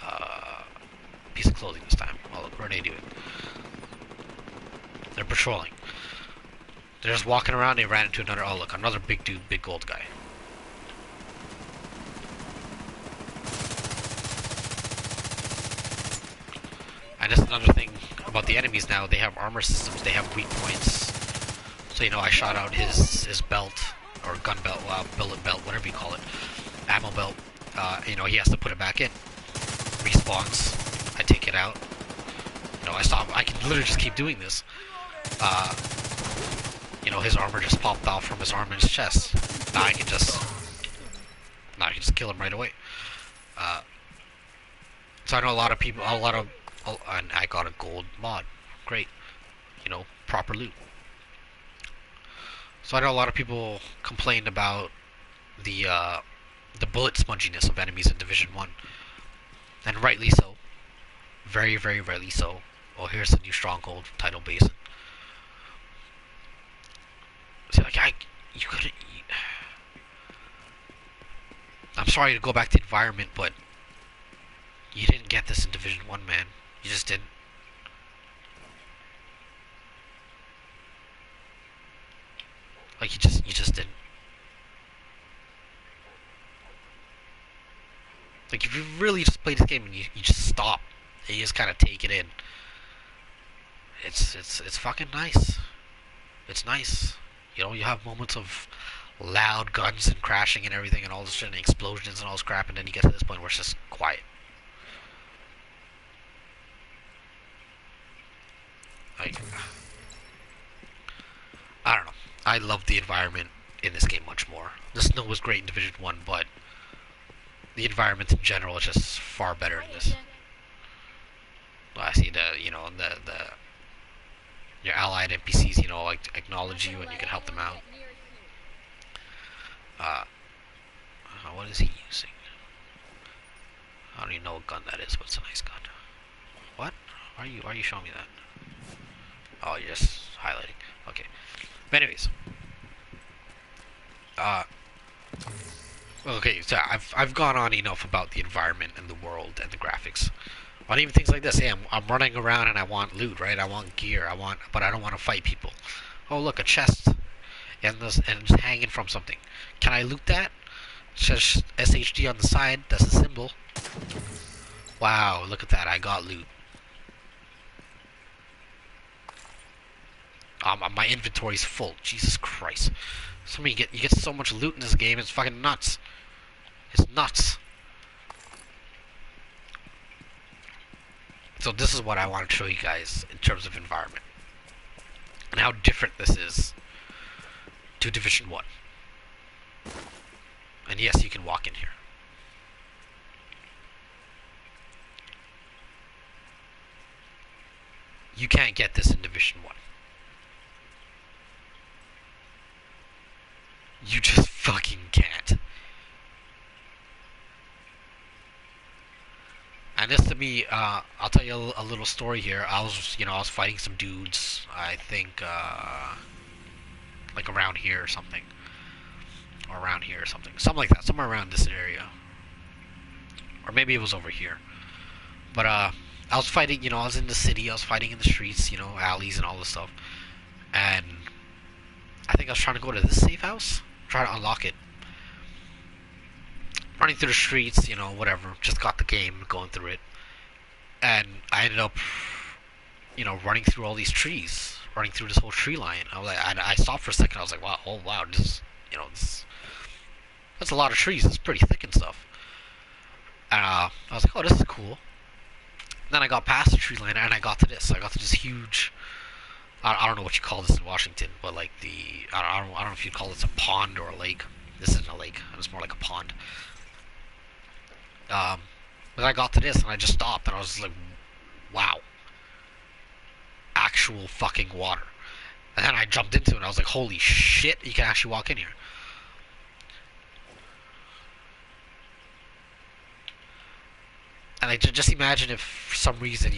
a piece of clothing this time. Oh look, where are they doing? They're patrolling. They're just walking around, they ran into another, oh look, another big dude, big gold guy. And that's another thing about the enemies now, they have armor systems, they have weak points. So, you know, I shot out his belt, or gun belt, bullet belt, whatever you call it, ammo belt. You know, he has to put it back in. Respawns, I take it out. You know, I can literally just keep doing this. You know, his armor just popped off from his arm and his chest. Now I can just kill him right away. So I know a lot of people, and I got a gold mod. Great. You know, proper loot. So I know a lot of people complained about the bullet sponginess of enemies in Division 1. And rightly so. Very, very rightly so. Oh, here's the new stronghold, Tidal Basin. See, like, you couldn't... I'm sorry to go back to the environment, but you didn't get this in Division 1, man. You just didn't. Like, you just didn't. Like, if you really just play this game and you just stop, and you just kind of take it in, it's fucking nice. It's nice. You know, you have moments of loud guns and crashing and everything and all this shit and explosions and all this crap, and then you get to this point where it's just quiet. Like, I don't know. I love the environment in this game much more. The snow was great in Division 1, but the environment in general is just far better in this. I see your allied NPCs, you know, like acknowledge you and you can help them out. What is he using? I don't even know what gun that is, but it's a nice gun. What? Why are you showing me that? Oh, you're just highlighting. Okay. But anyways. Okay, so I've gone on enough about the environment and the world and the graphics. On even things like this, hey, I'm running around and I want loot, right? I want gear, but I don't want to fight people. Oh look, a chest, and just hanging from something. Can I loot that? It says SHD on the side. That's a symbol. Wow, look at that! I got loot. My inventory's full. Jesus Christ! You get so much loot in this game. It's fucking nuts. It's nuts. So this is what I want to show you guys in terms of environment and how different this is to Division 1. And yes, you can walk in here. You can't get this in Division 1. You just fucking can't. And this to me, I'll tell you a little story here. I was fighting some dudes. I think, like around here or something, something like that, somewhere around this area, or maybe it was over here. But I was fighting. I was in the city. I was fighting in the streets. Alleys and all this stuff. And I think I was trying to go to this safe house, try to unlock it. Running through the streets, whatever. Just got the game, going through it, and I ended up, running through all these trees, running through this whole tree line. I stopped for a second. I was like, wow, that's a lot of trees. It's pretty thick and stuff. And I was like, oh, this is cool. And then I got past the tree line and I got to this. I got to this huge. I don't know what you call this in Washington, but like I don't know if you call this a pond or a lake. This isn't a lake. It's more like a pond. But I got to this and I just stopped and I was like, wow. Actual fucking water. And then I jumped into it and I was like, holy shit, you can actually walk in here. And I just imagine if for some reason,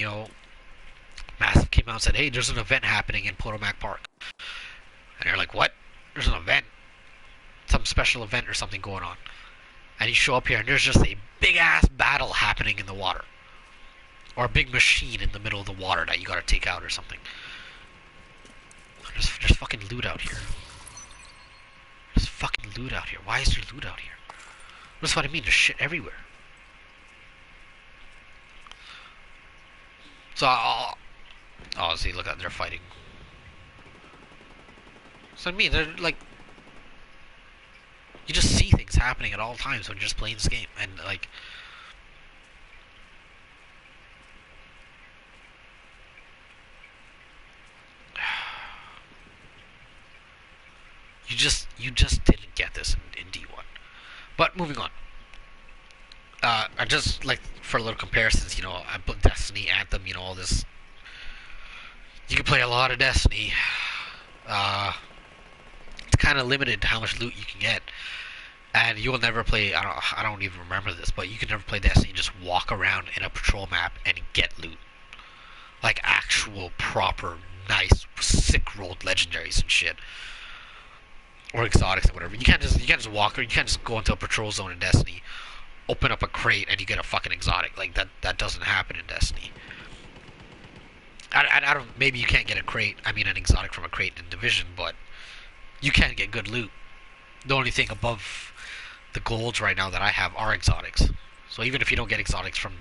Massive came out and said, hey, there's an event happening in Potomac Park. And you're like, what? There's an event? Some special event or something going on. And you show up here and there's just a big-ass battle happening in the water. Or a big machine in the middle of the water that you gotta take out or something. There's fucking loot out here. There's fucking loot out here. Why is there loot out here? That's what I mean. There's shit everywhere. So, oh, see, look at they're fighting. So I mean, they're like, you just see things happening at all times when you're just playing this game, and like, you just didn't get this in D1. But moving on. I just like for a little comparisons, I put Destiny, Anthem, all this. You can play a lot of Destiny. It's kind of limited to how much loot you can get, and you will never play. I don't even remember this, but you can never play Destiny and just walk around in a patrol map and get loot, like actual proper nice sick rolled legendaries and shit, or exotics or whatever. You can't just walk, or you can't just go into a patrol zone in Destiny, open up a crate, and you get a fucking exotic. Like that doesn't happen in Destiny. I don't. Maybe you can't get a crate. I mean, an exotic from a crate in Division, but you can get good loot. The only thing above the golds right now that I have are exotics. So even if you don't get exotics from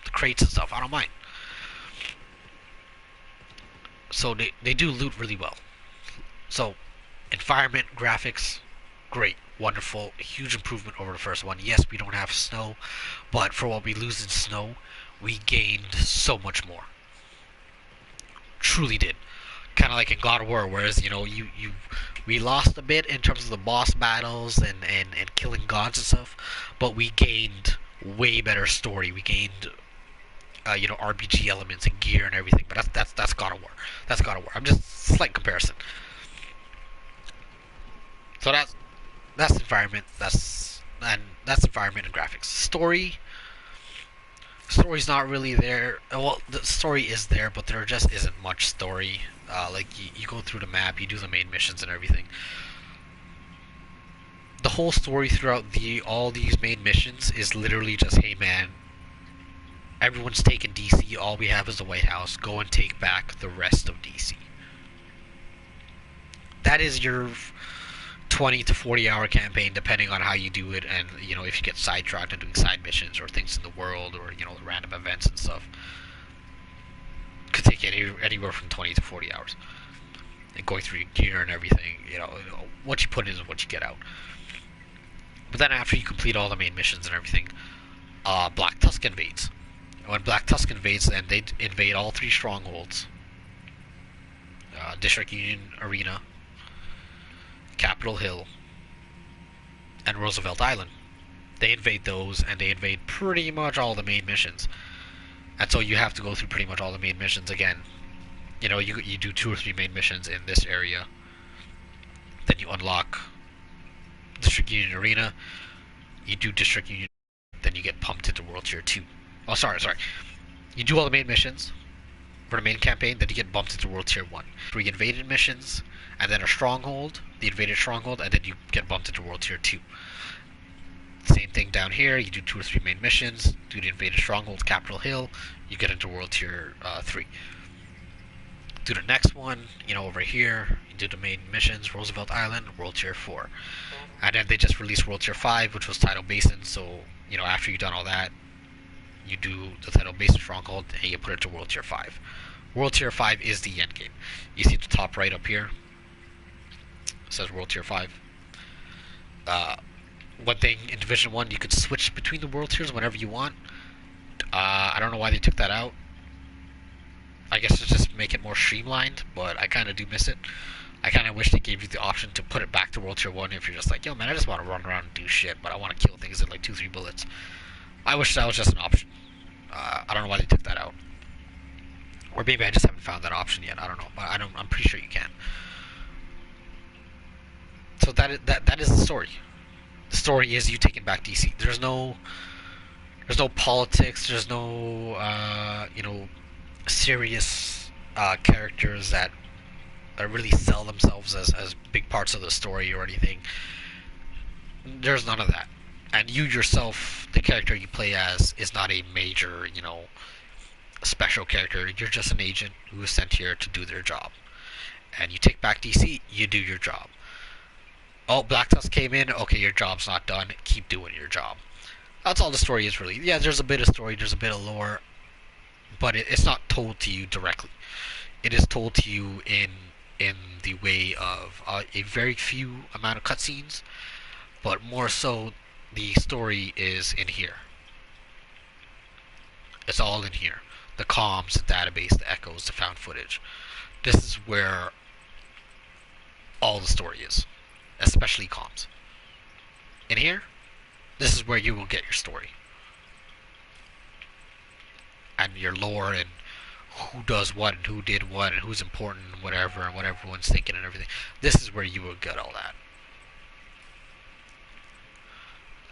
the crates and stuff, I don't mind. So they do loot really well. So environment, graphics, great, wonderful, huge improvement over the first one. Yes, we don't have snow, but for what we lose in snow, we gained so much more. Truly did. Kind of like in God of War, whereas we lost a bit in terms of the boss battles and killing gods and stuff, but we gained way better story. We gained RPG elements and gear and everything. But that's God of War. That's God of War. I'm just slight comparison. So that's environment. That's environment and graphics. Story's not really there. Well, the story is there, but there just isn't much story. Like you go through the map, you do the main missions and everything. The whole story throughout all these main missions is literally just, hey man, everyone's taken DC. All we have is the White House. Go and take back the rest of DC. That is your 20 to 40 hour campaign, depending on how you do it, and if you get sidetracked and doing side missions or things in the world, or random events and stuff. Could take anywhere from 20 to 40 hours, and going through your gear and everything. What you put in is what you get out. But then after you complete all the main missions and everything, Black Tusk invades. When Black Tusk invades, then they invade all 3 strongholds: District Union Arena, Capitol Hill, and Roosevelt Island. They invade those, and they invade pretty much all the main missions. And so you have to go through pretty much all the main missions again. You do 2 or 3 main missions in this area. Then you unlock District Union Arena. You do District Union, then you get pumped into World Tier 2. Oh, sorry. You do all the main missions for the main campaign, then you get bumped into World Tier 1. 3 invaded missions, and then a stronghold, the invaded stronghold, and then you get bumped into World Tier 2. Same thing down here, you do 2 or 3 main missions, do the invaded stronghold, Capitol Hill, you get into World Tier 3. Do the next one, over here, you do the main missions, Roosevelt Island, World Tier 4. And then they just released World Tier 5, which was Tidal Basin, so, after you've done all that, you do the Tidal Basin stronghold, and you put it to World Tier 5. World Tier 5 is the end game. You see at the top right up here, it says World Tier 5. One thing in Division 1, you could switch between the world tiers whenever you want. I don't know why they took that out. I guess it's just make it more streamlined, but I kind of do miss it. I kind of wish they gave you the option to put it back to World Tier 1 if you're just like, yo man, I just want to run around and do shit, but I want to kill things in like 2-3 bullets. I wish that was just an option. I don't know why they took that out. Or maybe I just haven't found that option yet. I don't know, but I'm pretty sure you can. So that is the story. The story is you taking back DC. There's no politics. There's no serious characters that really sell themselves as big parts of the story or anything. There's none of that. And you yourself, the character you play as, is not a major, special character. You're just an agent who is sent here to do their job. and you take back DC, you do your job. Oh, Black Tusk came in, okay, your job's not done, keep doing your job. That's all the story is really. Yeah, there's a bit of story, there's a bit of lore, but it's not told to you directly. It is told to you in the way of a very few amount of cutscenes, but more so the story is in here. It's all in here. The comms, the database, the echoes, the found footage. This is where all the story is, especially comms. In here, this is where you will get your story. And your lore and who does what and who did what and who's important and whatever and what everyone's thinking and everything. This is where you will get all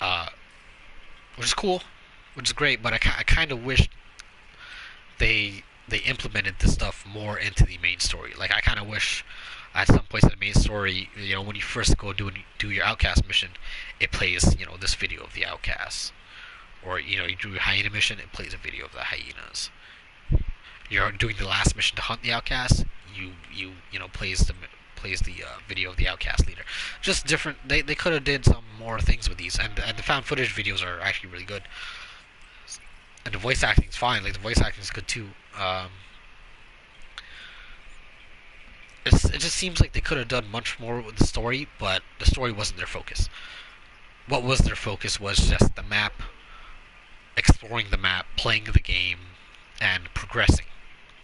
that. Which is cool, which is great, but I kind of wish they implemented this stuff more into the main story. Like, I kind of wish at some points in the main story, when you first go do your Outcast mission, it plays, this video of the Outcasts. Or, you do your hyena mission, it plays a video of the hyenas. You're doing the last mission to hunt the Outcasts, plays the video of the Outcast leader. Just different. They could have did some more things with these, and the found footage videos are actually really good. And the voice acting's fine. Like, the voice acting's good too. It just seems like they could have done much more with the story, but the story wasn't their focus. What was their focus was just the map, exploring the map, playing the game, and progressing.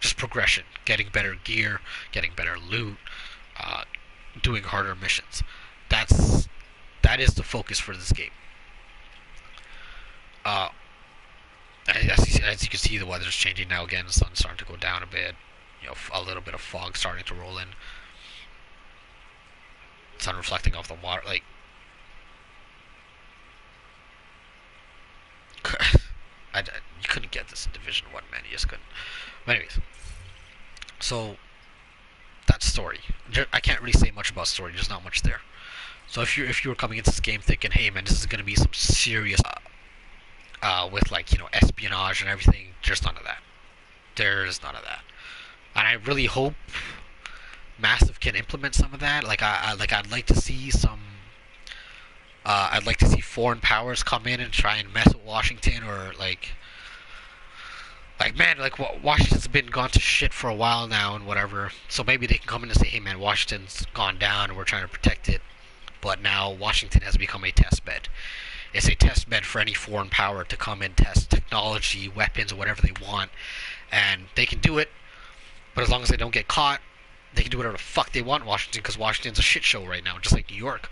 Just progression. Getting better gear, getting better loot, doing harder missions. That is the focus for this game. As you can see, the weather's changing now again. The sun's starting to go down a bit. A little bit of fog starting to roll in. Sun reflecting off the water. Like, you couldn't get this in Division 1, man. You just couldn't. But anyways, so that's story. I can't really say much about story. There's not much there. So if you were coming into this game thinking, hey man, this is gonna be some serious, with espionage and everything, there's none of that. There's none of that. And I really hope Massive can implement some of that. I'd like to see some. I'd like to see foreign powers come in and try and mess with Washington, or Washington's been gone to shit for a while now and whatever. So maybe they can come in and say, hey man, Washington's gone down and we're trying to protect it. But now Washington has become a test bed. It's a test bed for any foreign power to come and test technology, weapons, whatever they want. And they can do it, but as long as they don't get caught, they can do whatever the fuck they want in Washington, because Washington's a shit show right now, just like New York.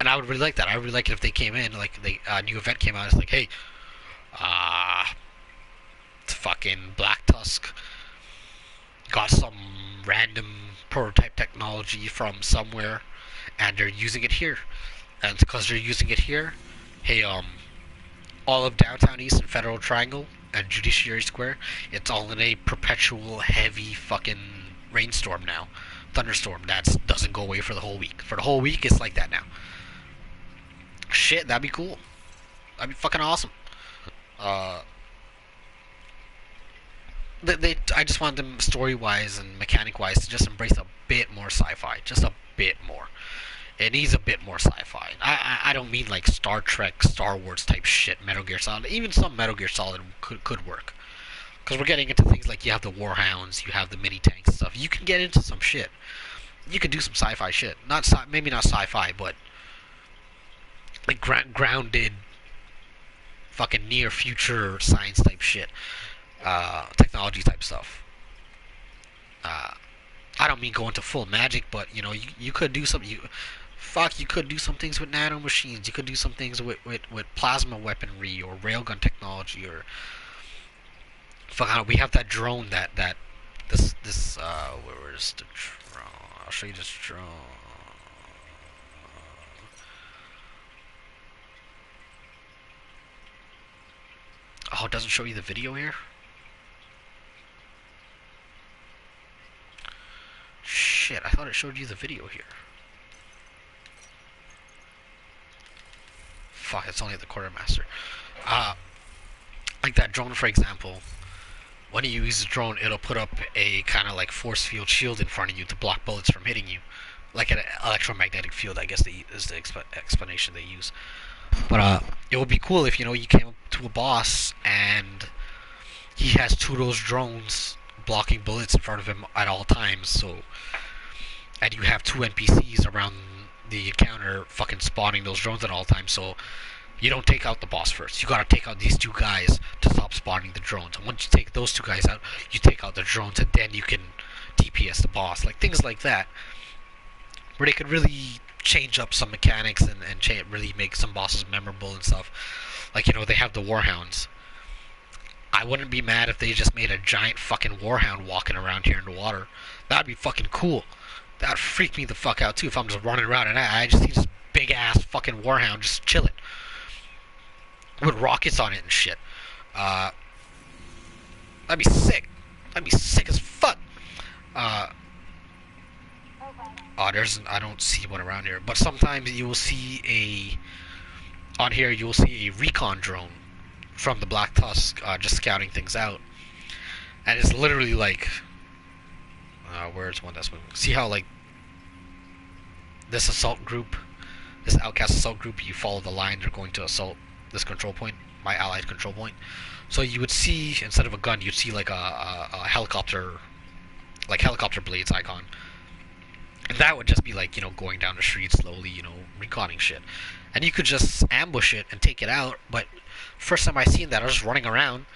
And I would really like that. I would really like it if they came in, like, a new event came out, it's like, hey, fucking Black Tusk got some random prototype technology from somewhere, and they're using it here. And because they're using it here, hey, all of Downtown East and Federal Triangle and Judiciary Square, it's all in a perpetual heavy fucking rainstorm now. Thunderstorm that doesn't go away for the whole week. For the whole week, it's like that now. Shit, that'd be cool. That'd be fucking awesome. I just want them story-wise and mechanic-wise to just embrace a bit more sci-fi. Just a bit more. It needs a bit more sci-fi. I don't mean like Star Trek, Star Wars type shit, Metal Gear Solid. Even some Metal Gear Solid could work. Because we're getting into things like you have the Warhounds, you have the mini-tanks and stuff. You can get into some shit. You could do some sci-fi shit. Maybe not sci-fi, but like grounded, fucking near-future science type shit. Technology type stuff. I don't mean going to full magic, but you could do some. You could do some things with nano machines. You could do some things with plasma weaponry or railgun technology, or we have that drone that this where is the drone? I'll show you this drone. Oh, it doesn't show you the video here? Shit, I thought it showed you the video here. Fuck, it's only at the quartermaster. Like that drone, for example, when you use the drone, it'll put up a kind of like force field shield in front of you to block bullets from hitting you, like an electromagnetic field. I guess is the explanation they use. But it would be cool if you came up to a boss and he has two of those drones blocking bullets in front of him at all times. So, and you have two NPCs around the encounter, fucking spawning those drones at all times. So you don't take out the boss first. You gotta take out these two guys to stop spawning the drones. And once you take those two guys out, you take out the drones, and then you can DPS the boss. Like things like that, where they could really change up some mechanics and really make some bosses memorable and stuff. Like they have the Warhounds. I wouldn't be mad if they just made a giant fucking Warhound walking around here in the water. That'd be fucking cool. That'd freak me the fuck out too if I'm just running around and I just see this big ass fucking Warhound just chilling with rockets on it and shit. That'd be sick. That'd be sick as fuck. I don't see one around here, but sometimes you will see on here you will see a recon drone from the Black Tusk just scouting things out, and it's literally like, where's one that's moving? See how like this assault group, this outcast assault group, you follow the line, they're going to assault this control point, my allied control point. So you would see, instead of a gun, you'd see like a helicopter, like helicopter blades icon. And that would just be like, going down the street slowly, reconning shit. And you could just ambush it and take it out, but first time I seen that, I was just running around,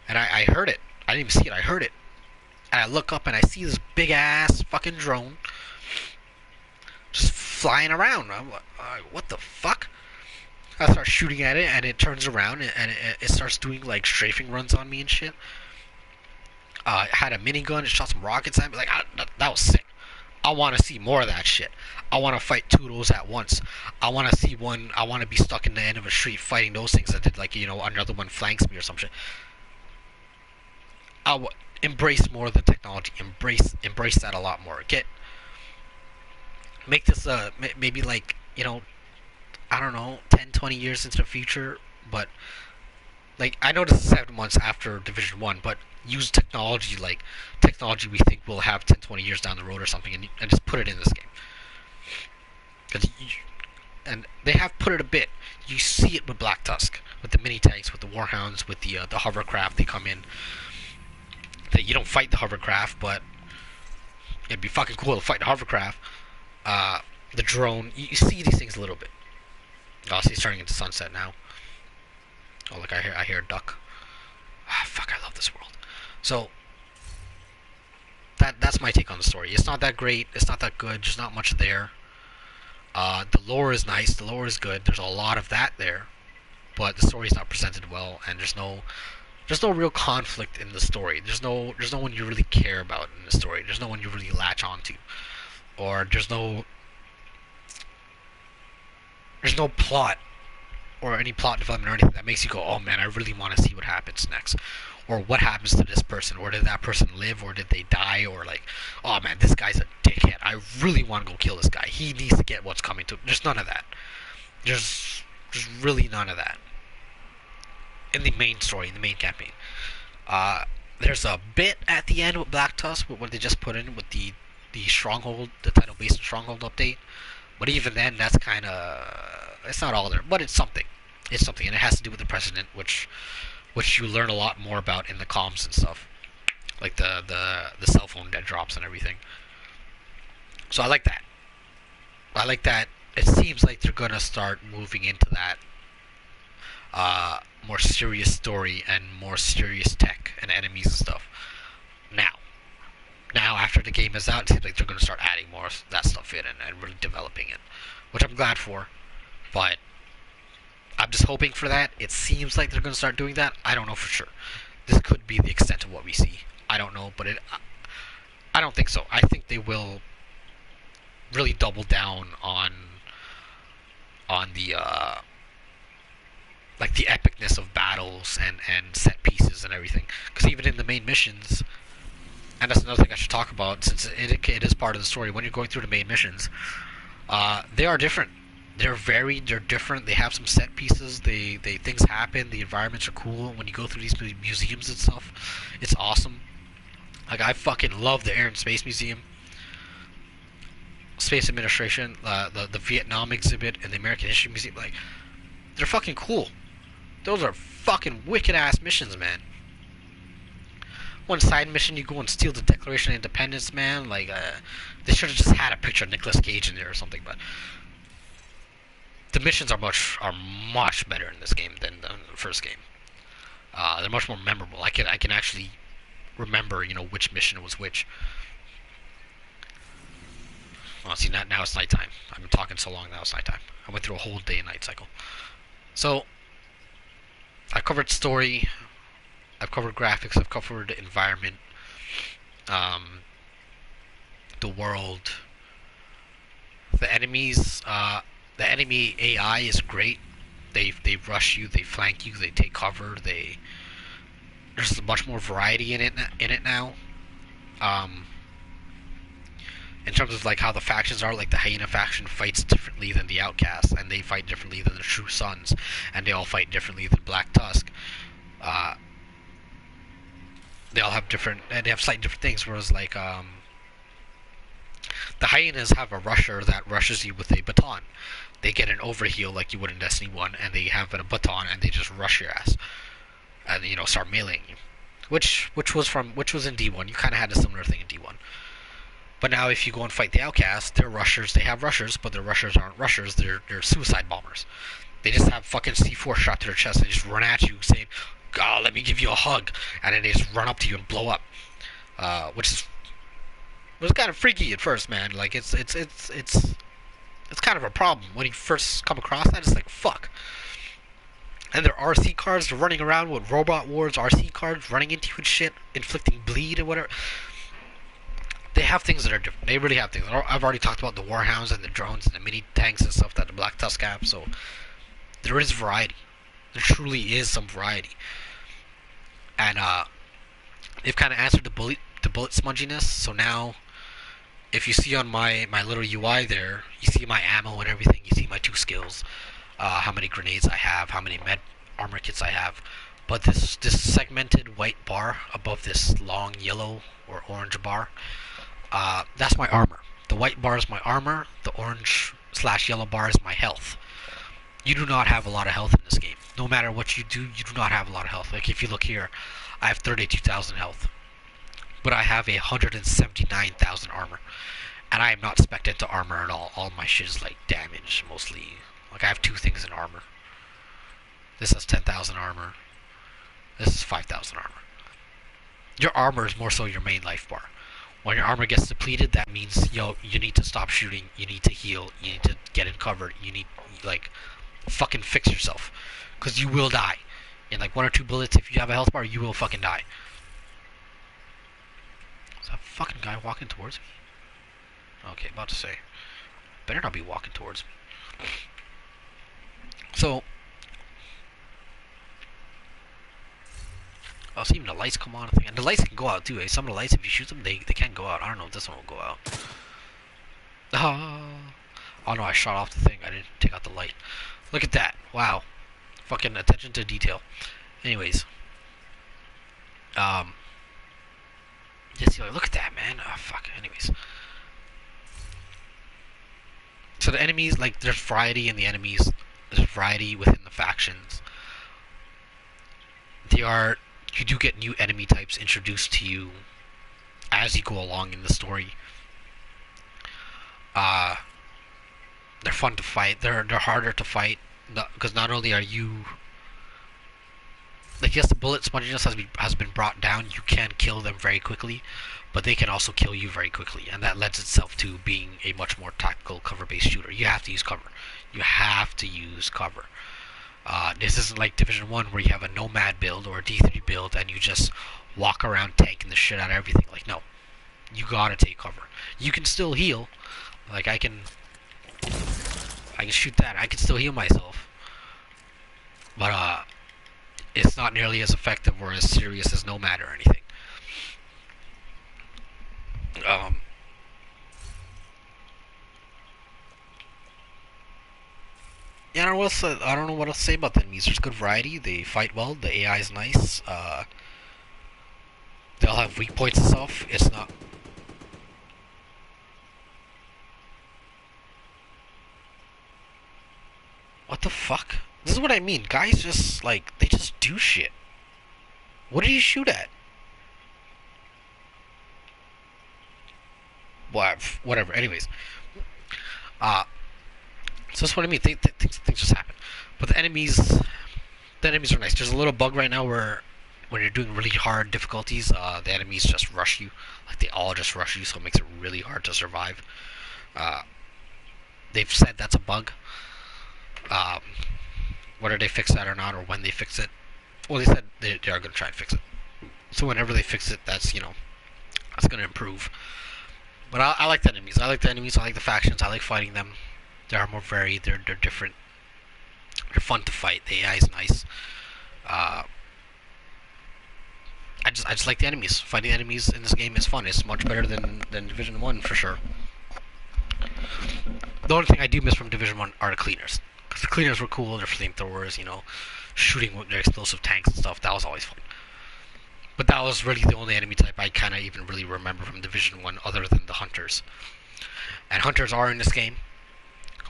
and I heard it. I didn't even see it, I heard it. And I look up and I see this big ass fucking drone just flying around. I'm like, what the fuck? I start shooting at it, and it turns around, and it starts doing like strafing runs on me and shit. It had a minigun, it shot some rockets at me. Like, that was sick. I want to see more of that shit. I want to fight two of those at once. I want to see one. I want to be stuck in the end of a street fighting those things that did, like, another one flanks me or some shit. Embrace more of the technology. Embrace that a lot more. Make this maybe like, I don't know, 10, 20 years into the future, but like, I know this is 7 months after Division 1, but use technology we think we'll have 10, 20 years down the road or something, and just put it in this game. And they have put it a bit. You see it with Black Tusk, with the mini tanks, with the Warhounds, with the hovercraft. They come in. You don't fight the hovercraft, but it'd be fucking cool to fight the hovercraft. The drone. You see these things a little bit. Oh, see, it's turning into sunset now. Oh, look, I hear a duck. Fuck, I love this world. So that's my take on the story. It's not that great. It's not that good. There's not much there. The lore is nice. The lore is good. There's a lot of that there, but the story is not presented well, and there's no real conflict in the story. There's no one you really care about in the story. There's no one you really latch onto, or there's no plot or any plot development or anything that makes you go, oh man, I really want to see what happens next. Or what happens to this person, or did that person live, or did they die, or like, oh man, this guy's a dickhead. I really want to go kill this guy. He needs to get what's coming to him. There's none of that. There's really none of that in the main story, in the main campaign. There's a bit at the end with Black Tusk, with what they just put in with the Stronghold, the Tidal Basin Stronghold update. But even then, that's kind of, it's not all there, but it's something. It's something, and it has to do with the President, which you learn a lot more about in the comms and stuff, like the cell phone that drops and everything. So I like that. It seems like they're gonna start moving into that more serious story and more serious tech and enemies and stuff. Now after the game is out, it seems like they're gonna start adding more of that stuff in and really developing it, which I'm glad for. But I'm just hoping for that. It seems like they're going to start doing that. I don't know for sure. This could be the extent of what we see. I don't know, but I don't think so. I think they will really double down on the like the epicness of battles and set pieces and everything. Because even in the main missions, and that's another thing I should talk about, since it is part of the story. When you're going through the main missions, they are different. They're varied. They're different. They have some set pieces. They things happen. The environments are cool. When you go through these museums and stuff, it's awesome. Like I fucking love the Air and Space Museum, Space Administration, the Vietnam exhibit, and the American History Museum. Like they're fucking cool. Those are fucking wicked ass missions, man. One side mission, you go and steal the Declaration of Independence, man. Like they should have just had a picture of Nicolas Cage in there or something, but the missions are much better in this game than the first game. They're much more memorable. I can actually remember, which mission was which. Well, see, now it's nighttime. I've been talking so long, now it's nighttime. I went through a whole day and night cycle. So, I covered story, I've covered graphics, I've covered environment, um, the world, the enemies. The enemy AI is great. They rush you, they flank you, they take cover. There's much more variety in it now. Um, in terms of like how the factions are, like the Hyena faction fights differently than the Outcasts, and they fight differently than the True Sons, and they all fight differently than Black Tusk. Uh, they all have they have slightly different things. Whereas like the Hyenas have a rusher that rushes you with a baton. They get an overheal like you would in Destiny 1, and they have a baton and they just rush your ass and start meleeing you. Which was in D1. You kind of had a similar thing in D1. But now if you go and fight the Outcasts, they're rushers. They have rushers, but their rushers aren't rushers. They're suicide bombers. They just have fucking C4 shot to their chest and just run at you saying, "God, let me give you a hug," and then they just run up to you and blow up. Which was kind of freaky at first, man. Like it's kind of a problem when you first come across that. It's like fuck. And their RC cards, they're running around with Robot Wars RC cards, running into you and shit, inflicting bleed or whatever. They have things that are different. They really have things. I've already talked about the Warhounds and the drones and the mini tanks and stuff that the Black Tusk have. So there is variety. There truly is some variety. And they've kind of answered the bullet sponginess. So now, if you see on my little UI there, you see my ammo and everything. You see my 2 skills, how many grenades I have, how many med armor kits I have. But this segmented white bar above this long yellow or orange bar, that's my armor. The white bar is my armor. The orange/yellow bar is my health. You do not have a lot of health in this game. No matter what you do, you do not have a lot of health. Like if you look here, I have 32,000 health, but I have 179,000 armor, and I am not spec'd into armor at all. All my shit is like damage mostly. Like I have 2 things in armor. This has 10,000 armor. This is 5,000 armor. Your armor is more so your main life bar. When your armor gets depleted, that means you need to stop shooting. You need to heal. You need to get in cover. You need fucking fix yourself, because you will die. In like 1 or 2 bullets, if you have a health bar, you will fucking die. Is that fucking guy walking towards me? Okay, about to say. Better not be walking towards me. So, oh, so even the lights come on, I think. And the lights can go out too, eh? Some of the lights, if you shoot them, they can go out. I don't know if this one will go out. Oh no, I shot off the thing. I didn't take out the light. Look at that. Wow. Fucking attention to detail. Anyways. Just look at that, man. Oh, fuck. Anyways. So the enemies, like, there's variety in the enemies. There's variety within the factions. You do get new enemy types introduced to you as you go along in the story. They're fun to fight. They're harder to fight, because not only are you, like, yes, the bullet sponginess has been brought down. You can kill them very quickly, but they can also kill you very quickly, and that lends itself to being a much more tactical cover-based shooter. You have to use cover. You have to use cover. This isn't like Division 1 where you have a Nomad build or a D3 build and you just walk around tanking the shit out of everything. Like, no. You gotta take cover. You can still heal. Like, I can shoot that. I can still heal myself. But, it's not nearly as effective or as serious as Nomad or anything. Yeah, I don't know what else to say about the enemies. There's good variety. They fight well. The AI is nice. They all have weak points and stuff. It's not. What the fuck? This is what I mean. Guys just like they just do shit. What did he shoot at? Whatever. Anyways, uh, so that's what I mean. Things just happen. But the enemies are nice. There's a little bug right now where when you're doing really hard difficulties, the enemies just rush you. Like they all just rush you, so it makes it really hard to survive. Uh, they've said that's a bug. Um, whether they fix that or not, or when they fix it, well, they said they are going to try and fix it. So whenever they fix it, that's that's going to improve. But I like the enemies. I like the enemies. I like the factions. I like fighting them. They are more varied. They're different. They're fun to fight. The AI is nice. Uh, I just like the enemies. Fighting enemies in this game is fun. It's much better than Division One for sure. The only thing I do miss from Division One are the cleaners. Because the cleaners were cool. Their flamethrowers, shooting with their explosive tanks and stuff. That was always fun. But that was really the only enemy type I kind of even really remember from Division One, other than the hunters. And hunters are in this game,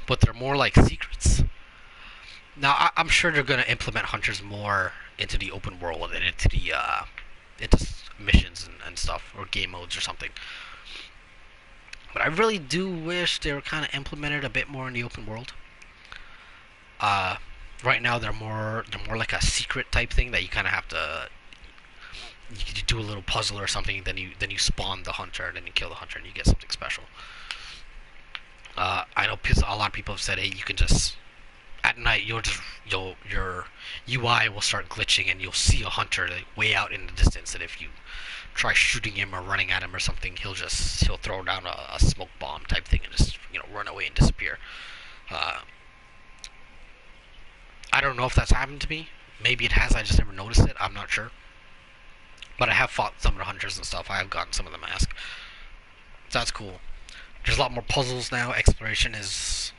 but they're more like secrets. Now I'm sure they're gonna implement hunters more into the open world and into the into missions and stuff or game modes or something. But I really do wish they were kind of implemented a bit more in the open world. Uh, right now they're more like a secret type thing that you kind of have to you do a little puzzle or something, then you spawn the hunter, and then you kill the hunter, and you get something special. I know a lot of people have said, hey, you can just at night your UI will start glitching, and you'll see a hunter like, way out in the distance, and if you try shooting him or running at him or something, he'll throw down a smoke bomb type thing and just run away and disappear. Uh, I don't know if that's happened to me. Maybe it has. I just never noticed it. I'm not sure. But I have fought some of the hunters and stuff. I have gotten some of the mask. So that's cool. There's a lot more puzzles now. Exploration is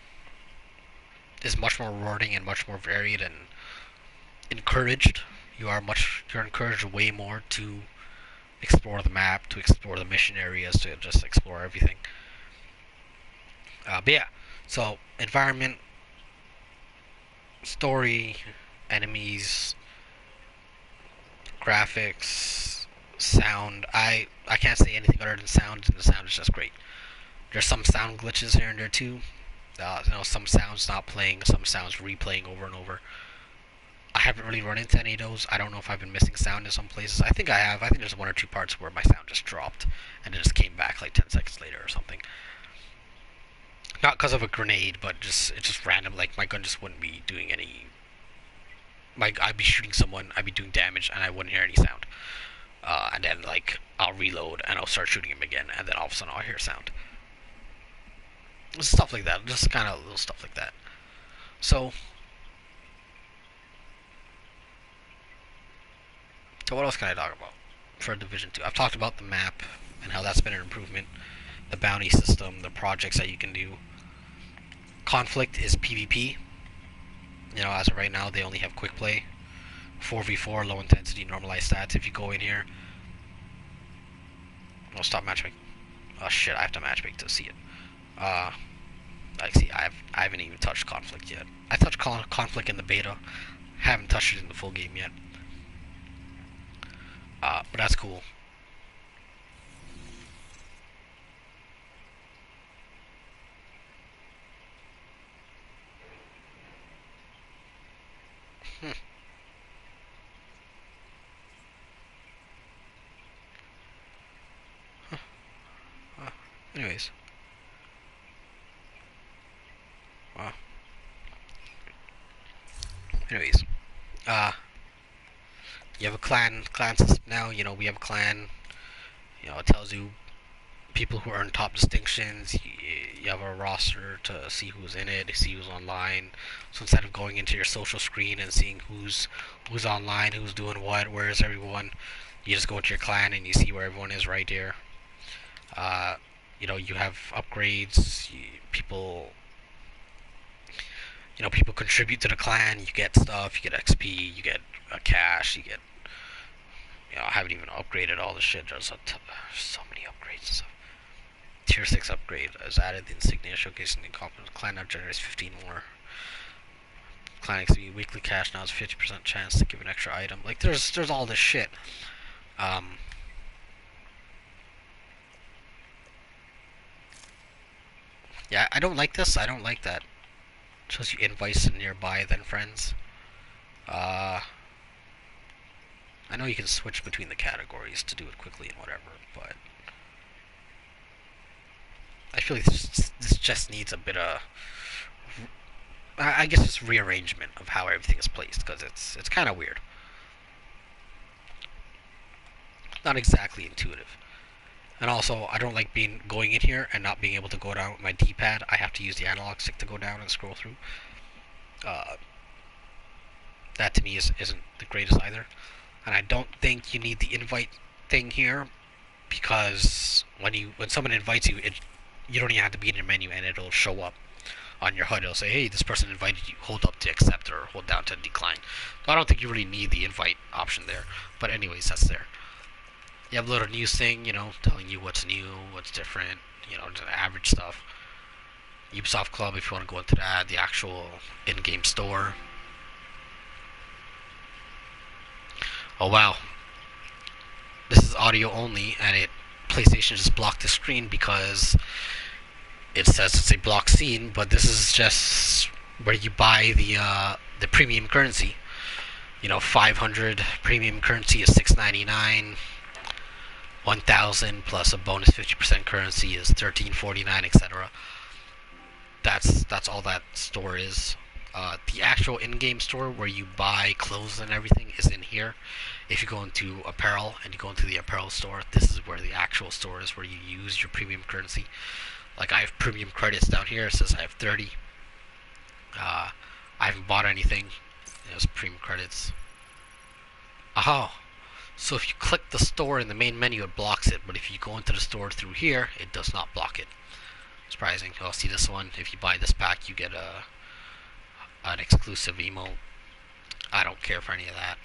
much more rewarding and much more varied and encouraged. You're encouraged way more to explore the map, to explore the mission areas, to just explore everything. But yeah, so environment, story, enemies, graphics, sound. I can't say anything other than sound, and the sound is just great. There's some sound glitches here and there too. Some sounds not playing, some sounds replaying over and over. I haven't really run into any of those. I don't know if I've been missing sound in some places. I think I have. I think there's one or two parts where my sound just dropped and it just came back like 10 seconds later or something. Not because of a grenade, but it's just random. Like my gun just wouldn't be doing any. Like I'd be shooting someone, I'd be doing damage, and I wouldn't hear any sound. And then like I'll reload and I'll start shooting him again, and then all of a sudden I'll hear sound. Stuff like that, just kind of little stuff like that. So, what else can I talk about for Division 2? I've talked about the map and how that's been an improvement, the bounty system, the projects that you can do. Conflict is PvP. As of right now, they only have quick play, 4v4, low intensity, normalized stats. If you go in here, I'll stop matchmaking. Oh shit, I have to matchmake to see it. Like, see, I haven't even touched conflict yet. I touched conflict in the beta, haven't touched it in the full game yet. But that's cool. Hmm. Anyways, uh, anyways, uh, you have a clan system now. We have a clan. It tells you people who earn top distinctions. You have a roster to see who's in it, to see who's online. So instead of going into your social screen and seeing who's online, who's doing what, where is everyone, you just go into your clan and you see where everyone is right there. You have upgrades. People You know, people contribute to the clan. You get stuff. You get XP. You get cash. You get. You know, I haven't even upgraded all the shit. So many upgrades. Tier 6 upgrade is added. The insignia showcasing the accomplishment. Clan now generates 15 more. Clan XP weekly cash now has 50% chance to give an extra item. Like there's all this shit. Um, yeah, I don't like this. I don't like that. It shows you invites nearby then friends. Uh, I know you can switch between the categories to do it quickly and whatever, but I feel like this just needs a bit of, I guess, just rearrangement of how everything is placed because it's kind of weird. Not exactly intuitive. And also, I don't like going in here and not being able to go down with my D-pad. I have to use the analog stick to go down and scroll through. Uh, that to me isn't the greatest either. And I don't think you need the invite thing here because when someone invites you, you don't even have to be in your menu and it'll show up on your HUD. It'll say, hey, this person invited you. Hold up to accept or hold down to decline. So I don't think you really need the invite option there. But anyways, that's there. You have a little news thing, you know, telling you what's new, what's different, you know, the average stuff. Ubisoft Club, if you want to go into that, the actual in-game store. Oh wow, this is audio only, and PlayStation just blocked the screen because it says it's a block scene, but this is just where you buy the premium currency. You know, 500 premium currency is $6.99. 1,000 plus a bonus 50% currency is $13.49, etc. That's all that store is. The actual in-game store where you buy clothes and everything is in here. If you go into apparel and you go into the apparel store, this is where the actual store is, where you use your premium currency. Like I have premium credits down here. It says I have 30. I haven't bought anything. There's premium credits. Oh, so if you click the store in the main menu, it blocks it. But if you go into the store through here, it does not block it. Surprising. Oh, see this one. If you buy this pack, you get an exclusive emote. I don't care for any of that.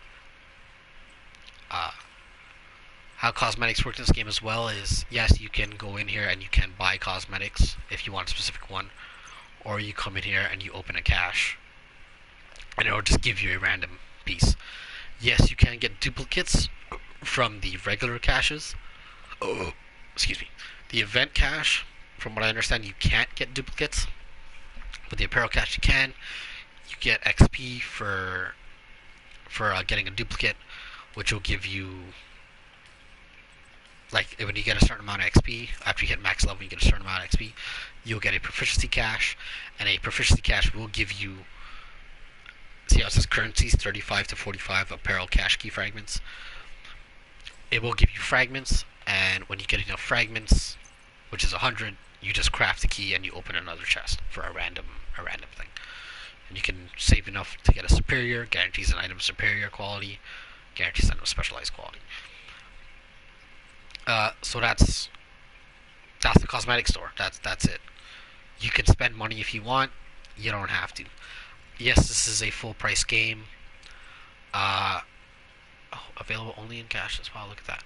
How cosmetics work in this game as well is, yes, you can go in here and you can buy cosmetics if you want a specific one, or you come in here and you open a cache, and it'll just give you a random piece. Yes, you can get duplicates from the regular caches. Oh, excuse me. The event cache, from what I understand, you can't get duplicates, but the apparel cache you can. You get XP for getting a duplicate, which will give you, like, when you get a certain amount of XP, after you hit max level, you get a certain amount of XP, you'll get a proficiency cache, and a proficiency cache will give you, see how it says currencies, 35 to 45 apparel cache key fragments. It will give you fragments, and when you get enough fragments, which is 100, you just craft the key and you open another chest for a random thing. And you can save enough to get a superior, guarantees an item superior quality, guarantees an item specialized quality. So that's the cosmetic store. That's it. You can spend money if you want. You don't have to. Yes, this is a full price game. Available only in cash as well. Look at that.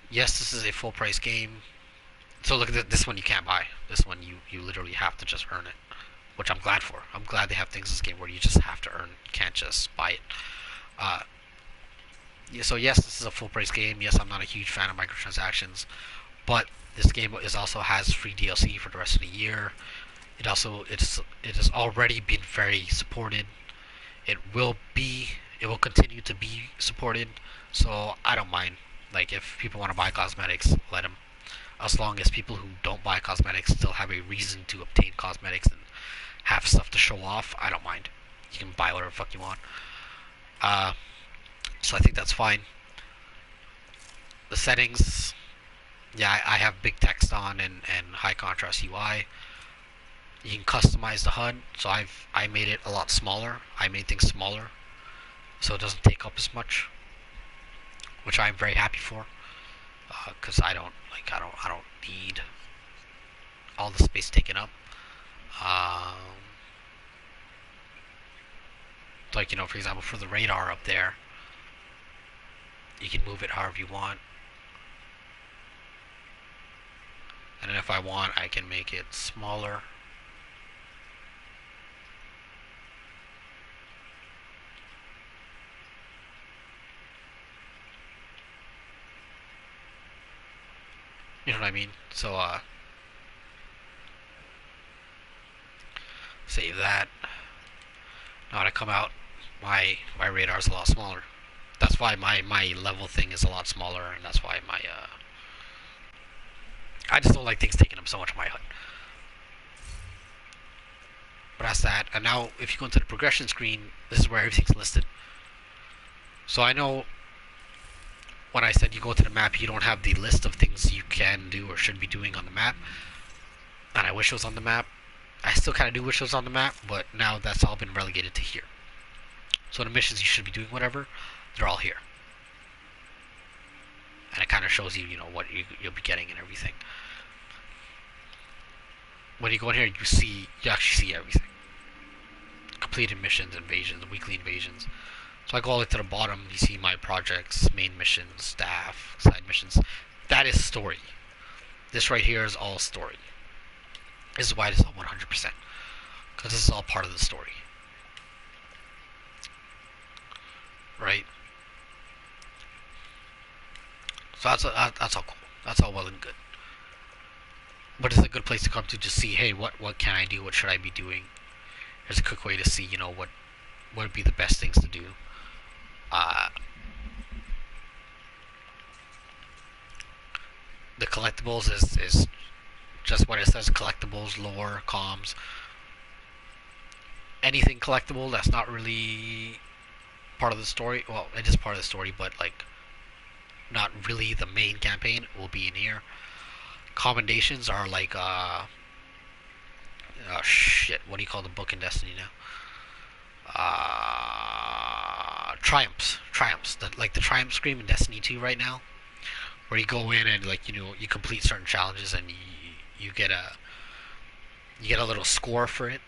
Yes, this is a full price game. So look at this one. You can't buy. This one you literally have to just earn it, which I'm glad for. I'm glad they have things in this game where you just have to earn. You can't just buy it. Yeah, so yes, this is a full price game. Yes, I'm not a huge fan of microtransactions, but this game also has free DLC for the rest of the year. It has already been very supported. It will continue to be supported. So I don't mind. Like if people want to buy cosmetics, let them. As long as people who don't buy cosmetics still have a reason to obtain cosmetics and have stuff to show off, I don't mind. You can buy whatever the fuck you want. So I think that's fine. The settings, yeah, I have big text on and high contrast UI. You can customize the HUD, so I made it a lot smaller. I made things smaller, so it doesn't take up as much, which I'm very happy for, because I don't need all the space taken up. Like, for example, for the radar up there, you can move it however you want. And then if I want, I can make it smaller. You know what I mean? So, save that. Now when I come out, my radar's a lot smaller. That's why my level thing is a lot smaller, and that's why I just don't like things taking up so much of my HUD. But that's that. And now, if you go into the progression screen, this is where everything's listed. So I know when I said you go to the map, you don't have the list of things you can do or should be doing on the map. And I wish it was on the map. I still kind of do wish it was on the map, but now that's all been relegated to here. So the missions you should be doing, whatever, they're all here. And it kind of shows you, what you'll be getting and everything. When you go in here, you actually see everything. Completed missions, invasions, weekly invasions. So I go all the way to the bottom, you see my projects, main missions, staff, side missions. That is story. This right here is all story. This is why it is all 100%. Because this is all part of the story. Right? So that's all cool. That's all well and good. But it's a good place to come to just see, hey, what can I do? What should I be doing? There's a quick way to see, what would be the best things to do. The collectibles is just what it says, collectibles, lore, comms. Anything collectible that's not really part of the story, well, it is part of the story, but like not really the main campaign, will be in here. Commendations are like shit, what do you call the book in Destiny now? Triumphs. Like the triumph screen in Destiny 2 right now, where you go in and you complete certain challenges and you get a little score for it.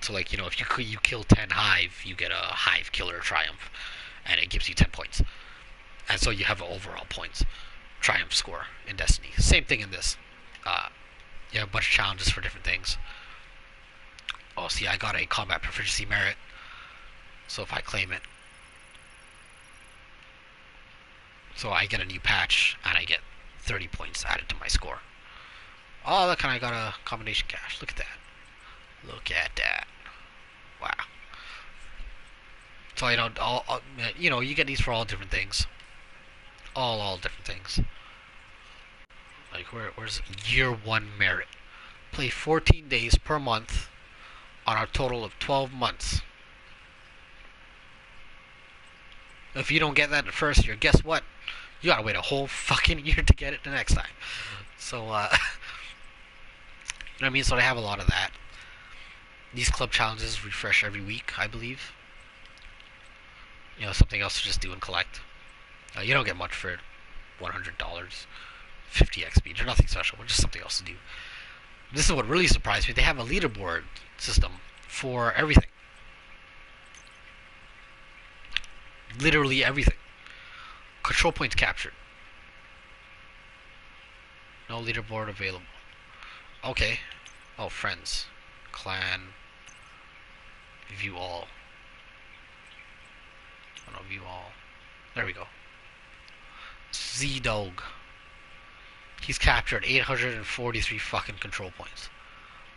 So if you kill 10 hive, you get a hive killer triumph, and it gives you 10 points. And so you have an overall points triumph score in Destiny. Same thing in this. You have a bunch of challenges for different things. Oh, see, I got a combat proficiency merit. So if I claim it, so I get a new patch and I get 30 points added to my score. Oh, look, and I got a combination cache. Look at that. Look at that. Wow. So you get these for all different things. All different things. Like where's year 1 merit? Play 14 days per month on a total of 12 months. If you don't get that the first year, guess what? You gotta wait a whole fucking year to get it the next time. So, you know what I mean? So they have a lot of that. These club challenges refresh every week, I believe. Something else to just do and collect. You don't get much for it. $100, 50 XP. They're nothing special, but just something else to do. This is what really surprised me. They have a leaderboard system for everything. Literally everything. Control points captured. No leaderboard available. Okay. Oh, friends. Clan. View all. Oh no, view all. There we go. Z-Dog. He's captured 843 fucking control points.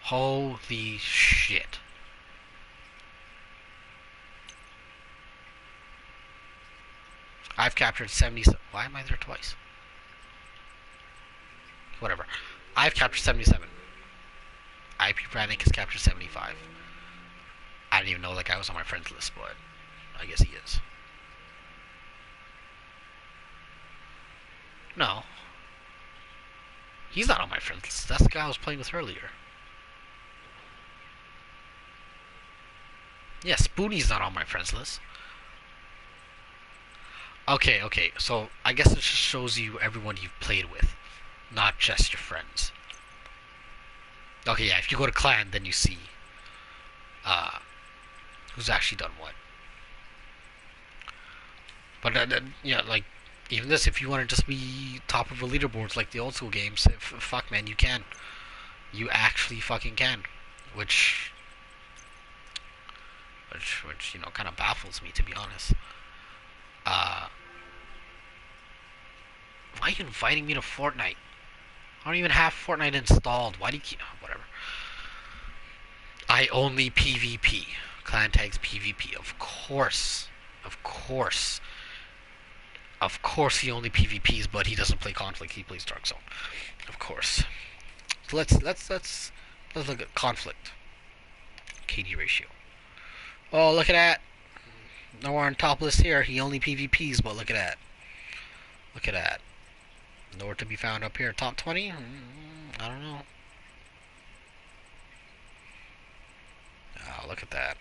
Holy shit. I've captured 70. Why am I there twice? Whatever. I've captured 77. IP Brannick has captured 75. I didn't even know that guy was on my friends list, but I guess he is. No. He's not on my friends list. That's the guy I was playing with earlier. Yeah, Spoonie's not on my friends list. Okay, so I guess it just shows you everyone you've played with, not just your friends. Okay, yeah, if you go to clan, then you see who's actually done what. But yeah, like even this, if you want to just be top of the leaderboards like the old school games, fuck man, you can. You actually fucking can, which which you know kind of baffles me to be honest. Uh, why are you inviting me to Fortnite? I don't even have Fortnite installed. Why do you keep whatever? I only PvP. Clan tags PvP. Of course, of course. He only PvPs, but he doesn't play conflict. He plays Dark Zone. Of course. So let's look at conflict. KD ratio. Oh, look at that. Nowhere on top list here. He only PvPs, but look at that. Look at that. Nowhere to be found up here. Top 20? I don't know. Oh, look at that.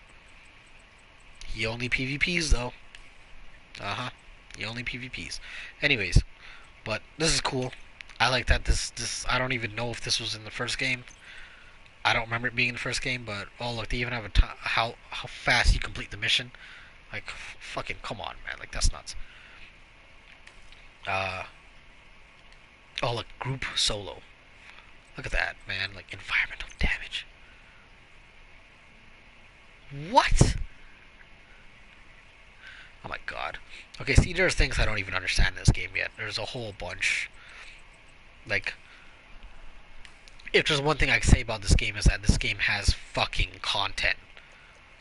He only PvPs though. Uh-huh. He only PvPs. Anyways, but this is cool. I like that this I don't even know if this was in the first game. I don't remember it being in the first game, but oh look, they even have how fast you complete the mission. Like fucking come on, man. Like that's nuts. Uh oh look, group solo. Look at that, man. Like environmental damage. What? Oh my god. Okay, see, there's things I don't even understand in this game yet. There's a whole bunch. Like, if there's one thing I can say about this game is that this game has fucking content.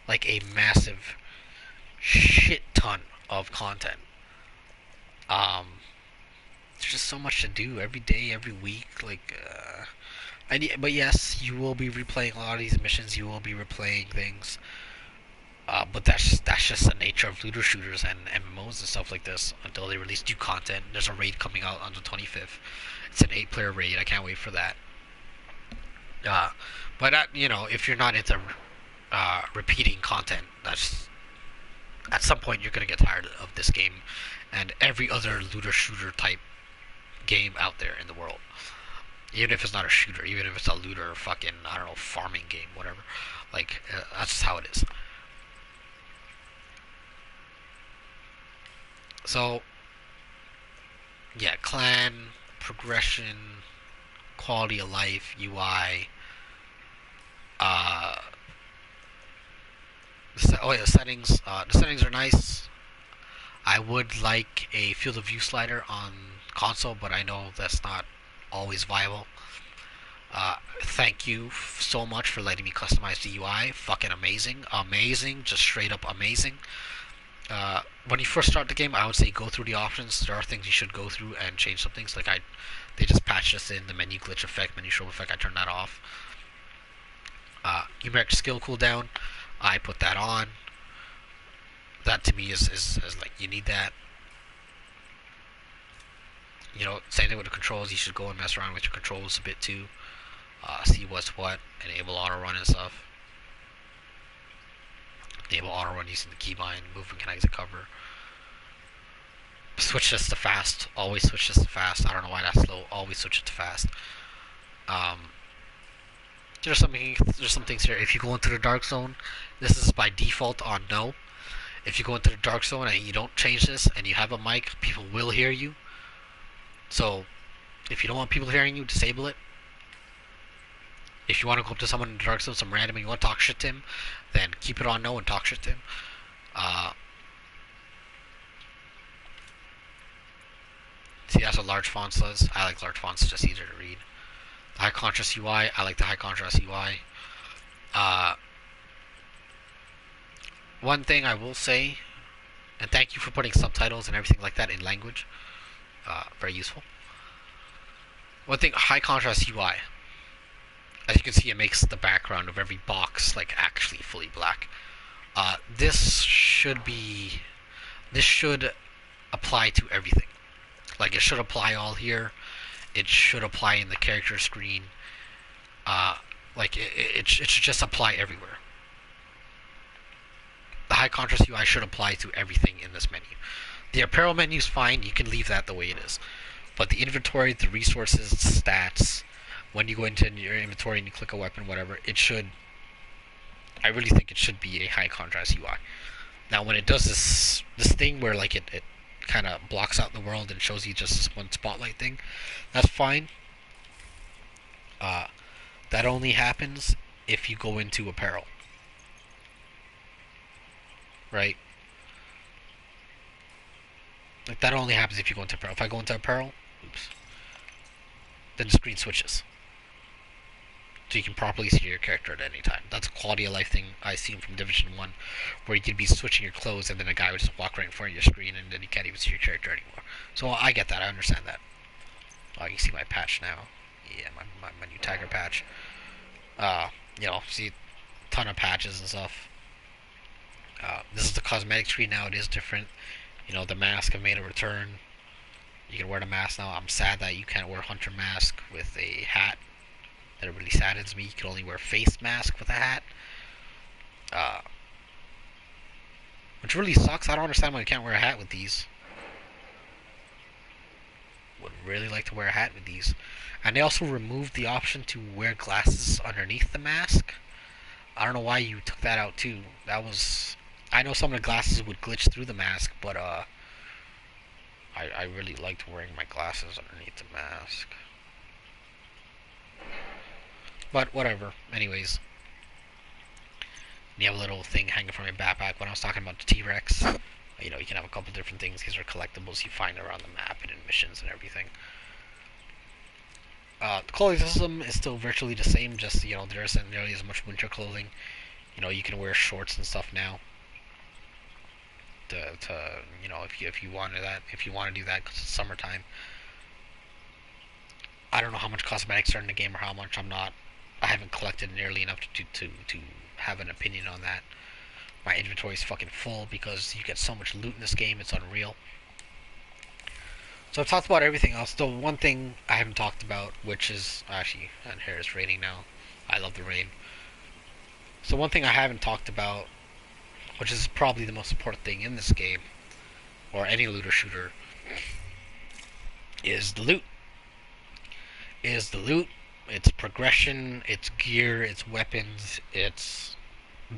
Like a massive shit ton of content. Um, there's just so much to do every day, every week. Like, but yes, you will be replaying a lot of these missions. You will be replaying things. But that's just the nature of looter shooters and MMOs and stuff like this until they release new content. There's a raid coming out on the 25th. It's an 8-player raid. I can't wait for that. Uh, but you know, if you're not into repeating content, that's at some point you're gonna get tired of this game and every other looter shooter type game out there in the world. Even if it's not a shooter, even if it's a looter fucking I don't know farming game, whatever. Like that's just how it is. So yeah, clan progression, quality of life, UI. Uh, oh yeah, the settings. The settings are nice. I would like a field of view slider on console, but I know that's not always viable. Thank you so much for letting me customize the UI. Fucking amazing, amazing, just straight up amazing. When you first start the game, I would say go through the options. There are things you should go through and change some things. Like they just patched this in the menu glitch effect, menu show effect. I turned that off. Numeric skill cooldown, I put that on. That to me is like you need that. You know, same thing with the controls. You should go and mess around with your controls a bit too. See what's what. Enable auto run and stuff. Enable auto run using the keybind. Movement can exit cover. Switch this to fast. Always switch this to fast. I don't know why that's slow. Always switch it to fast. There's some things here. If you go into the dark zone, this is by default on no. If you go into the dark zone and you don't change this and you have a mic, people will hear you. So if you don't want people hearing you, disable it. If you want to go up to someone in the dark zone, some random, and you want to talk shit to him, then keep it on no and talk shit to him. See, that's what large fonts does. I like large fonts, it's just easier to read. The high contrast UI, I like the high contrast UI. One thing I will say, and thank you for putting subtitles and everything like that in language. Very useful. One thing, high contrast UI. As you can see, it makes the background of every box like actually fully black. This should apply to everything. Like it should apply all here. It should apply in the character screen. Like it should just apply everywhere. The high contrast UI should apply to everything in this menu. The apparel menu is fine. You can leave that the way it is. But the inventory, the resources, stats, when you go into your inventory and you click a weapon, whatever, it should. I really think it should be a high contrast UI. Now, when it does this thing where like it kind of blocks out the world and shows you just this one spotlight thing. That's fine. Uh, that only happens if you go into apparel, right? Like that only happens if you go into apparel. If I go into apparel, oops, then the screen switches, so you can properly see your character at any time. That's a quality of life thing I seen from Division 1, where you could be switching your clothes and then a guy would just walk right in front of your screen and then you can't even see your character anymore. So I get that, I understand that. Oh, you see my patch now. Yeah, my new Tiger patch. See a ton of patches and stuff. This is the cosmetic tree now, it is different. The mask have made a return. You can wear the mask now. I'm sad that you can't wear Hunter mask with a hat. That really saddens me. You can only wear face mask with a hat. Which really sucks. I don't understand why you can't wear a hat with these. Would really like to wear a hat with these. And they also removed the option to wear glasses underneath the mask. I don't know why you took that out too. I know some of the glasses would glitch through the mask, but I really liked wearing my glasses underneath the mask. But whatever. Anyways, you have a little thing hanging from your backpack. When I was talking about the T-Rex, you can have a couple different things. These are collectibles you find around the map and in missions and everything. The clothing system is still virtually the same. Just there isn't nearly as much winter clothing. You can wear shorts and stuff now. If you want to do that because it's summertime. I don't know how much cosmetics are in the game or how much. I haven't collected nearly enough to have an opinion on that. My inventory is fucking full because you get so much loot in this game, it's unreal. So I've talked about everything else. The one thing I haven't talked about, which is actually, and here it's raining now. I love the rain. So one thing I haven't talked about, which is probably the most important thing in this game, or any looter shooter, is the loot. Its progression, its gear, its weapons, its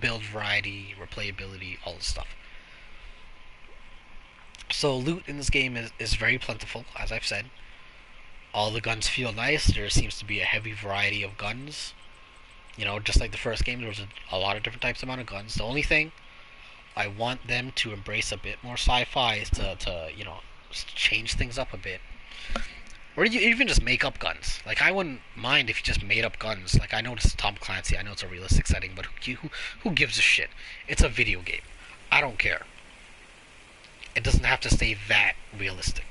build variety, replayability, all this stuff. So loot in this game is very plentiful, as I've said. All the guns feel nice. There seems to be a heavy variety of guns. Just like the first game, there was a lot of different types of guns. The only thing I want them to embrace a bit more sci-fi is to change things up a bit. Or you even just make up guns. Like, I wouldn't mind if you just made up guns. Like, I know this is Tom Clancy, I know it's a realistic setting, but who gives a shit? It's a video game. I don't care. It doesn't have to stay that realistic.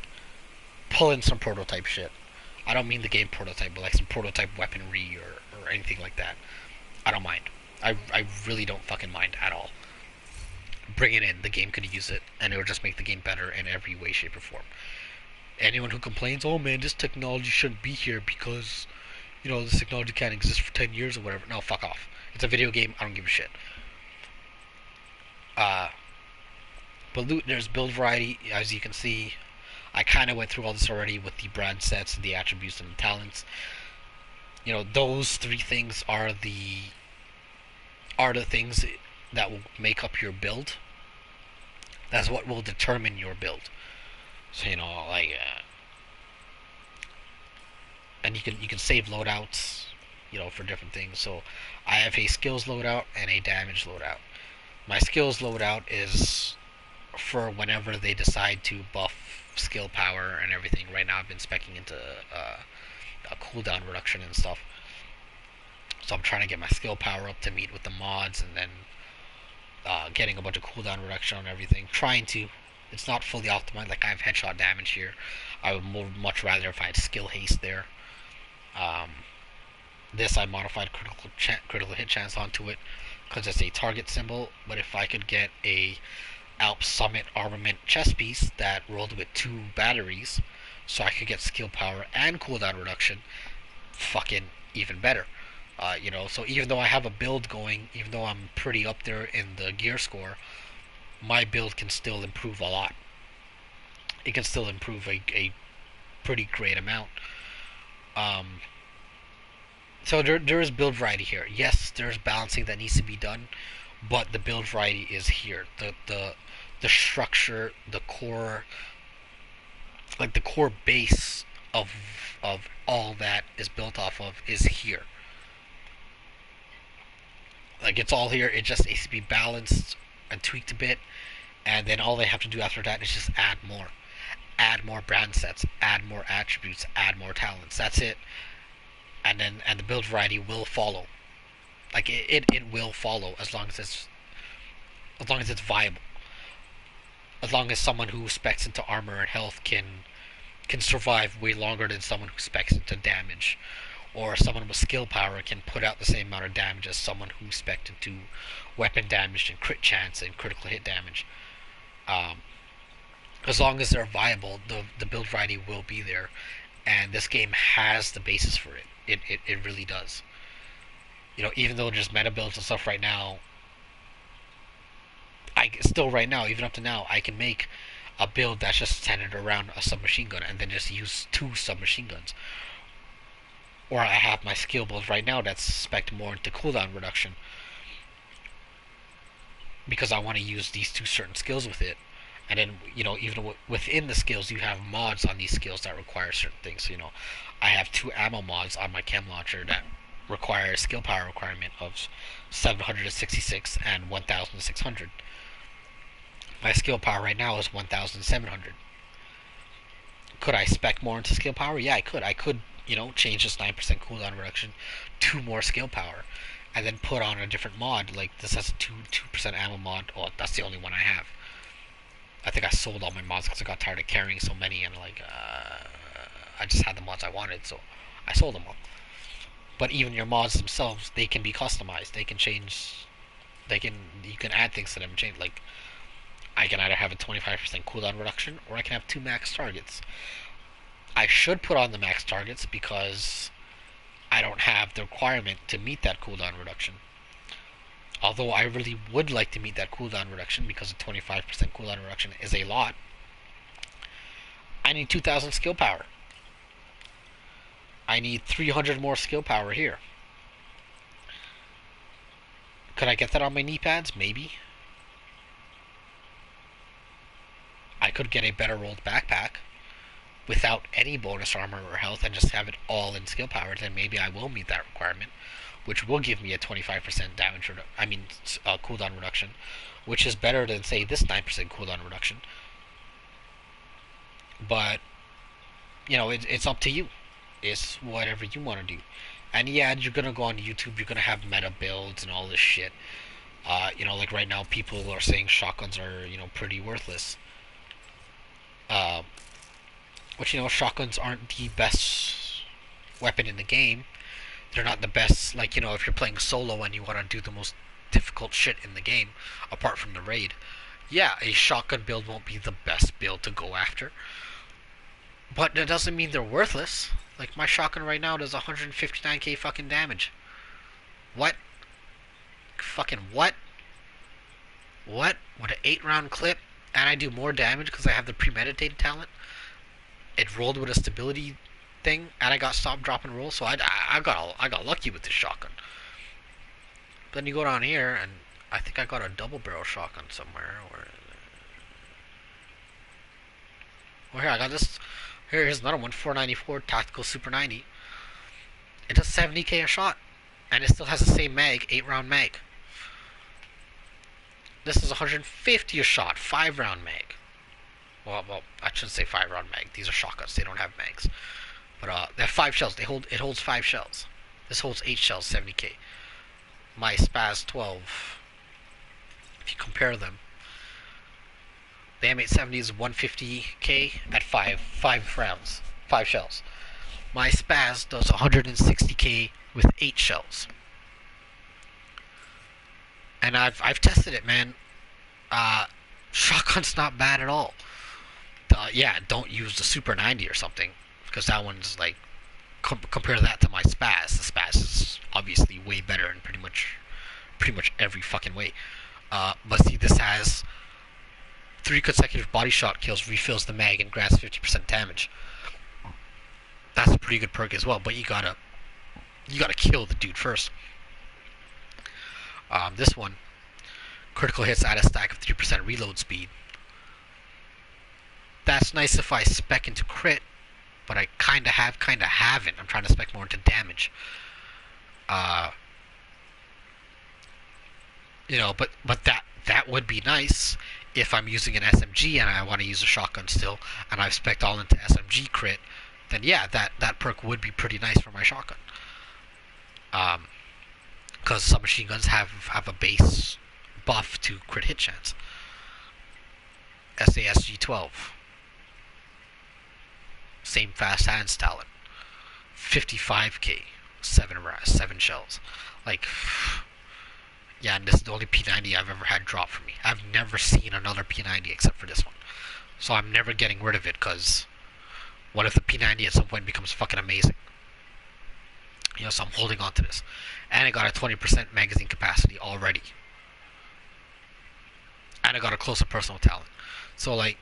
Pull in some prototype shit. I don't mean the game prototype, but like some prototype weaponry or anything like that. I don't mind. I really don't fucking mind at all. Bring it in. The game could use it, and it would just make the game better in every way, shape, or form. Anyone who complains, oh man, this technology shouldn't be here because, this technology can't exist for 10 years or whatever. No, fuck off. It's a video game. I don't give a shit. But loot, there's build variety, as you can see. I kind of went through all this already with the brand sets and the attributes and the talents. Those three things are the things that will make up your build. That's what will determine your build. So and you can save loadouts, for different things. So I have a skills loadout and a damage loadout. My skills loadout is for whenever they decide to buff skill power and everything. Right now I've been speccing into a cooldown reduction and stuff. So I'm trying to get my skill power up to meet with the mods, and then getting a bunch of cooldown reduction on everything. It's not fully optimized. Like, I have headshot damage here. I would much rather if I had skill haste there. This I modified critical hit chance onto it because it's a target symbol. But if I could get a Alps Summit armament chest piece that rolled with 2 batteries, so I could get skill power and cooldown reduction, fucking even better. So even though I have a build going, even though I'm pretty up there in the gear score, my build can still improve a lot. It can still improve a pretty great amount. So there is build variety here. Yes, there's balancing that needs to be done, but the build variety is here. The structure, the core, like the core base of all that is built off of is here. Like it's all here. It just needs to be balanced and tweaked a bit, and then all they have to do after that is just add more brand sets, add more attributes, add more talents. That's it. And the build variety will follow. Like it will follow as long as it's viable. As long as someone who specs into armor and health can survive way longer than someone who specs into damage, or someone with skill power can put out the same amount of damage as someone who specced into weapon damage and crit chance and critical hit damage. Um, as long as they're viable, the build variety will be there, and this game has the basis for it. It really does. You know, even though there's meta builds and stuff right now, I still right now, even up to now, I can make a build that's just centered around a submachine gun and then just use 2 submachine guns. Or I have my skill build right now that's spec more into cooldown reduction because I want to use these 2 certain skills with it. And then, you know, even within the skills, you have mods on these skills that require certain things. So, you know, I have 2 ammo mods on my chem launcher that require a skill power requirement of 766 and 1600. My skill power right now is 1700. Could I spec more into skill power? Yeah, I could. I could, you know, change this 9% cooldown reduction to more skill power, and then put on a different mod. Like this has a 2% ammo mod. Oh, that's the only one I have. I think I sold all my mods because I got tired of carrying so many, and like I just had the mods I wanted, so I sold them all. But even your mods themselves, they can be customized. They can change. You can add things to them and change. Like I can either have a 25% cooldown reduction, or I can have 2 max targets. I should put on the max targets because I don't have the requirement to meet that cooldown reduction. Although I really would like to meet that cooldown reduction because a 25% cooldown reduction is a lot. I need 2000 skill power. I need 300 more skill power here. Could I get that on my knee pads? Maybe. I could get a better rolled backpack without any bonus armor or health and just have it all in skill power. Then maybe I will meet that requirement, which will give me a 25% cooldown reduction, which is better than say this 9% cooldown reduction. But you know, it's up to you. It's whatever you want to do. And yeah, you're gonna go on YouTube. You're gonna have meta builds and all this shit. You know, like right now, people are saying shotguns are, you know, pretty worthless. Uh, which, you know, shotguns aren't the best weapon in the game. They're not the best, like, you know, if you're playing solo and you want to do the most difficult shit in the game, apart from the raid, yeah, a shotgun build won't be the best build to go after. But that doesn't mean they're worthless. Like, my shotgun right now does 159k fucking damage. What? Fucking what? What? With an 8-round clip? And I do more damage because I have the premeditated talent? It rolled with a stability thing, and I got stop, drop, and roll, so I got lucky with this shotgun. But then you go down here, and I think I got a double barrel shotgun somewhere. Or here, I got this. Here's another one, 494 Tactical Super 90. It does 70k a shot, and it still has the same mag, 8-round mag. This is 150 a shot, 5-round mag. Well, I shouldn't say 5-round mag. These are shotguns. They don't have mags. But they have 5 shells. It holds 5 shells. This holds 8 shells, 70k. My Spaz 12. If you compare them, the M870 is 150k at 5 rounds, 5 shells. My Spaz does 160k with 8 shells. And I've tested it, man. Shotgun's not bad at all. Yeah, don't use the Super 90 or something, because that one's like, compare that to my Spaz. The Spaz is obviously way better in pretty much every fucking way. But see, this has 3 consecutive body shot kills, refills the mag, and grants 50% damage. That's a pretty good perk as well. But you gotta kill the dude first. This one, critical hits add a stack of 3% reload speed. yeah, it's nice if I spec into crit, but I kinda haven't. I'm trying to spec more into damage. Uh, but that would be nice if I'm using an SMG and I want to use a shotgun still, and I've spec'd all into SMG crit. Then yeah, that perk would be pretty nice for my shotgun. Because submachine guns have a base buff to crit hit chance. SASG-12. Same fast hands talent. 55k. 7 shells. Like, yeah, and this is the only P90 I've ever had drop for me. I've never seen another P90 except for this one. So I'm never getting rid of it, because what if the P90 at some point becomes fucking amazing? So I'm holding on to this. And I got a 20% magazine capacity already. And I got a closer personal talent. So, like,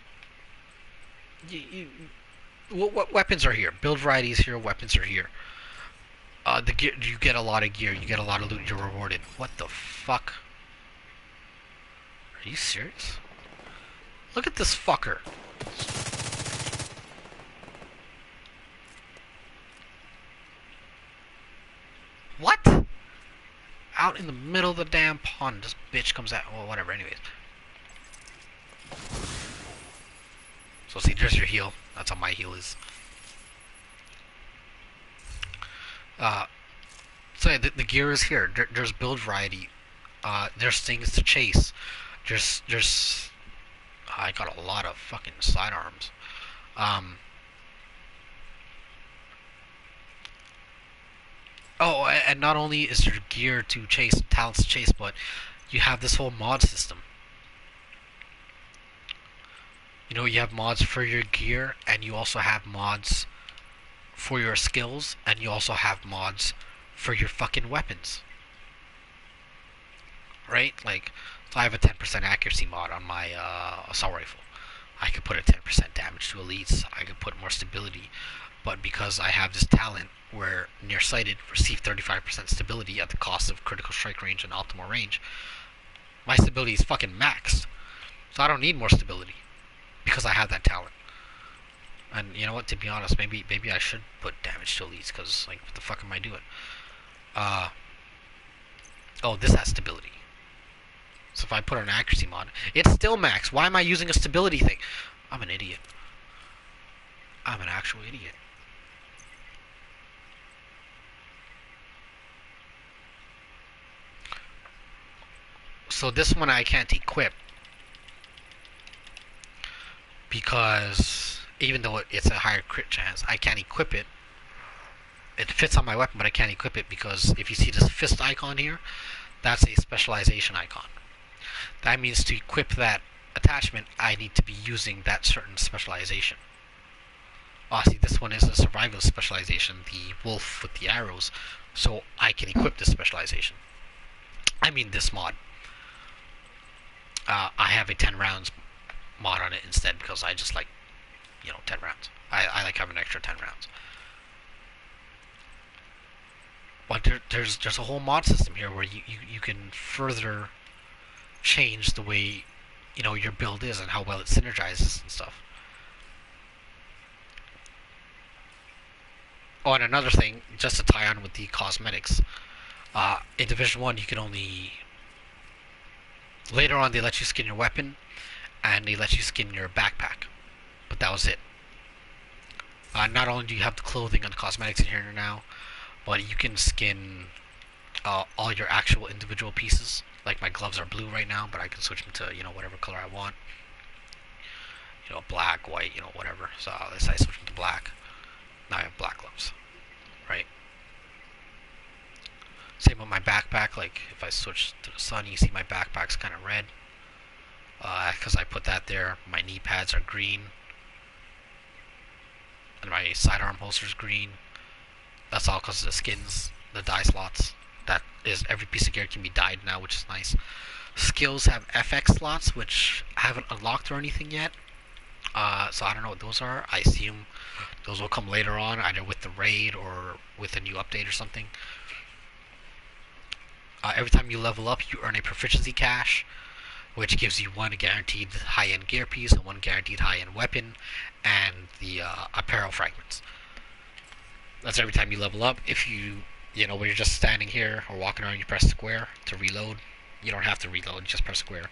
what weapons are here? Build variety is here, weapons are here. The gear, you get a lot of gear, you get a lot of loot, you're rewarded. What the fuck? Are you serious? Look at this fucker. What? Out in the middle of the damn pond, this bitch comes out. Well, whatever, anyways. So see, there's your heal. That's how my heal is. So yeah, the gear is here. There's build variety. There's things to chase. There's I got a lot of fucking sidearms. Oh, and not only is there gear to chase, talents to chase, but you have this whole mod system. You have mods for your gear, and you also have mods for your skills, and you also have mods for your fucking weapons. Right? Like, so I have a 10% accuracy mod on my assault rifle. I could put a 10% damage to elites. I could put more stability. But because I have this talent where nearsighted receive 35% stability at the cost of critical strike range and optimal range, my stability is fucking maxed. So I don't need more stability because I have that talent. And you know what? To be honest, maybe I should put damage to elites, because like, what the fuck am I doing? Oh, this has stability. So if I put an accuracy mod, it's still max. Why am I using a stability thing? I'm an idiot. I'm an actual idiot. So this one I can't equip, because even though it's a higher crit chance, I can't equip it. It fits on my weapon, but I can't equip it because if you see this fist icon here, that's a specialization icon. That means to equip that attachment, I need to be using that certain specialization. Oh, see, this one is a survival specialization, the wolf with the arrows, so I can equip this specialization. I mean this mod. I have a 10 rounds mod on it instead, because I just like, 10 rounds. I like having an extra 10 rounds. But there's a whole mod system here where you can further change the way, your build is and how well it synergizes and stuff. Oh, and another thing, just to tie on with the cosmetics, in Division 1 you can only... Later on they let you skin your weapon, and they let you skin your backpack. But that was it. Not only do you have the clothing and the cosmetics in here now, but you can skin all your actual individual pieces. Like my gloves are blue right now, but I can switch them to, whatever color I want. Black, white, whatever. So I switch them to black. Now I have black gloves, right? Same with my backpack. Like if I switch to the sun, you see my backpack's kind of red, because I put that there. My knee pads are green, and my sidearm holster's green. That's all because of the skins, the dye slots. That is, every piece of gear can be dyed now, which is nice. Skills have FX slots, which I haven't unlocked or anything yet. So I don't know what those are. I assume those will come later on, either with the raid or with a new update or something. Every time you level up, you earn a proficiency cache. which gives you one guaranteed high-end gear piece and one guaranteed high-end weapon, and the apparel fragments. That's every time you level up. If when you're just standing here or walking around, you press square to reload. You don't have to reload, you just press square.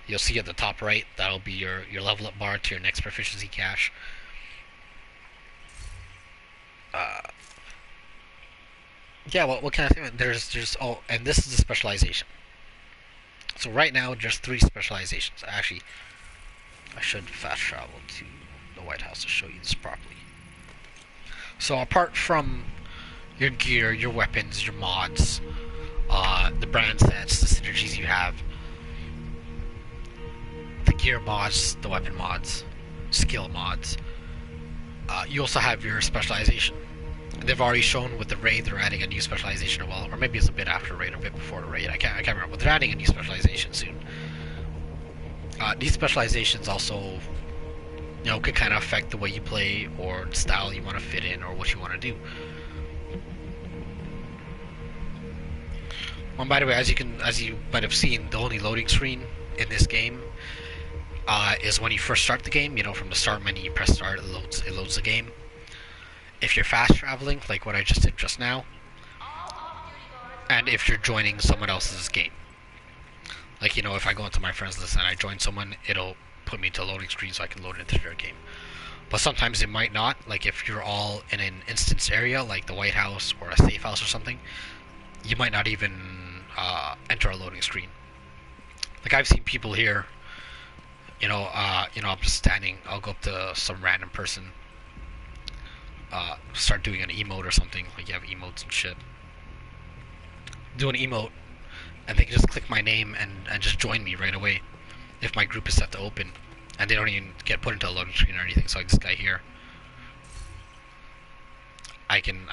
You'll see at the top right, that'll be your level up bar to your next proficiency cache. Yeah, well, what kind of thing? And this is a specialization. So right now, there's 3 specializations. Actually, I should fast travel to the White House to show you this properly. So apart from your gear, your weapons, your mods, the brand sets, the synergies you have, the gear mods, the weapon mods, skill mods, you also have your specialization. They've already shown with the raid they're adding a new specialization as well, or maybe it's a bit after raid or a bit before the raid. I can't remember, but they're adding a new specialization soon. These specializations also, could kind of affect the way you play or the style you want to fit in or what you want to do. And by the way, as you might have seen, the only loading screen in this game is when you first start the game. From the start menu, you press start, it loads the game. If you're fast traveling, like what I just did just now, and if you're joining someone else's game. Like, if I go into my friends list and I join someone, it'll put me to a loading screen so I can load into their game. But sometimes it might not. Like, if you're all in an instance area, like the White House or a safe house or something, you might not even enter a loading screen. Like, I've seen people here, I'm just standing, I'll go up to some random person, start doing an emote or something, like you have emotes and shit. Do an emote, and they can just click my name and just join me right away if my group is set to open, and they don't even get put into a loading screen or anything. So like this guy here, I can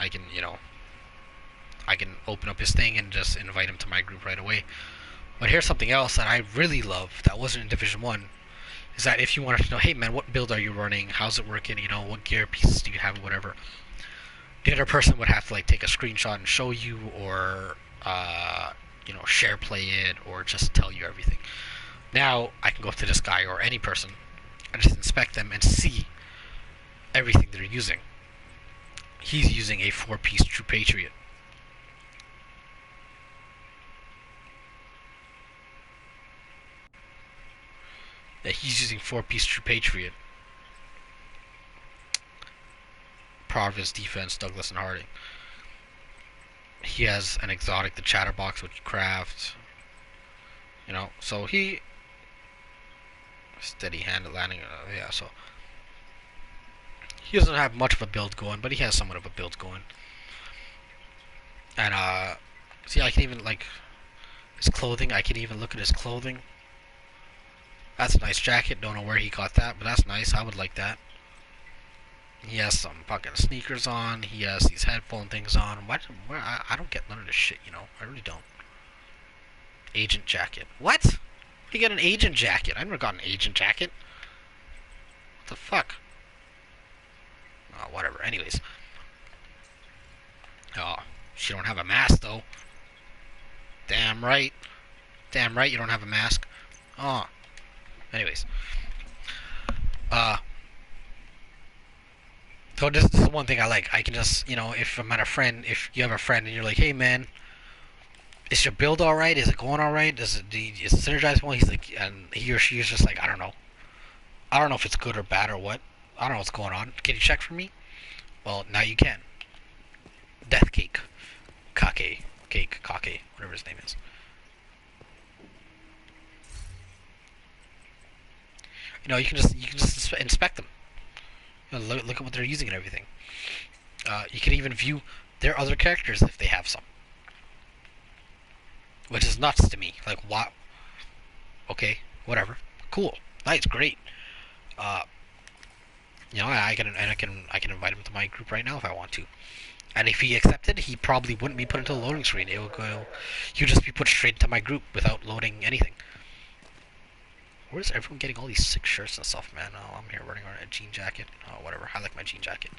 open up his thing and just invite him to my group right away. But here's something else that I really love that wasn't in Division 1, is that if you wanted to know, hey man, what build are you running, how's it working, what gear pieces do you have, whatever, the other person would have to like take a screenshot and show you, or share play it, or just tell you everything. Now I can go up to this guy or any person and just inspect them and see everything they're using. He's using a 4-piece True Patriot. Yeah, he's using 4-piece True Patriot. Providence, Defense, Douglas, and Harding. He has an exotic, the Chatterbox, which craft. So he steady-handed landing. So he doesn't have much of a build going, but he has somewhat of a build going. And see, I can even his clothing. I can even look at his clothing. That's a nice jacket. Don't know where he got that, but that's nice. I would like that. He has some fucking sneakers on. He has these headphone things on. I don't get none of this shit, I really don't. Agent jacket. What? You get an agent jacket? I never got an agent jacket. What the fuck? Oh, whatever. Anyways. Oh, she don't have a mask, though. Damn right. Damn right you don't have a mask. Oh. Anyways. So this is one thing I like. I can just, if I'm at if you have a friend and you're like, hey man, is your build alright? Is it going alright? Is it synergized well? He's like, and he or she is just like, I don't know. I don't know if it's good or bad or what. I don't know what's going on. Can you check for me? Well, now you can. Death Cake. Kake, whatever his name is. You can just inspect them. Look at what they're using and everything. You can even view their other characters if they have some, which is nuts to me. Like, what? Okay, whatever. Cool, nice, great. I can invite him to my group right now if I want to. And if he accepted, he probably wouldn't be put into the loading screen. He would just be put straight into my group without loading anything. Where's everyone getting all these sick shirts and stuff, man? Oh, I'm here running around in a jean jacket. Oh, whatever. I like my jean jacket.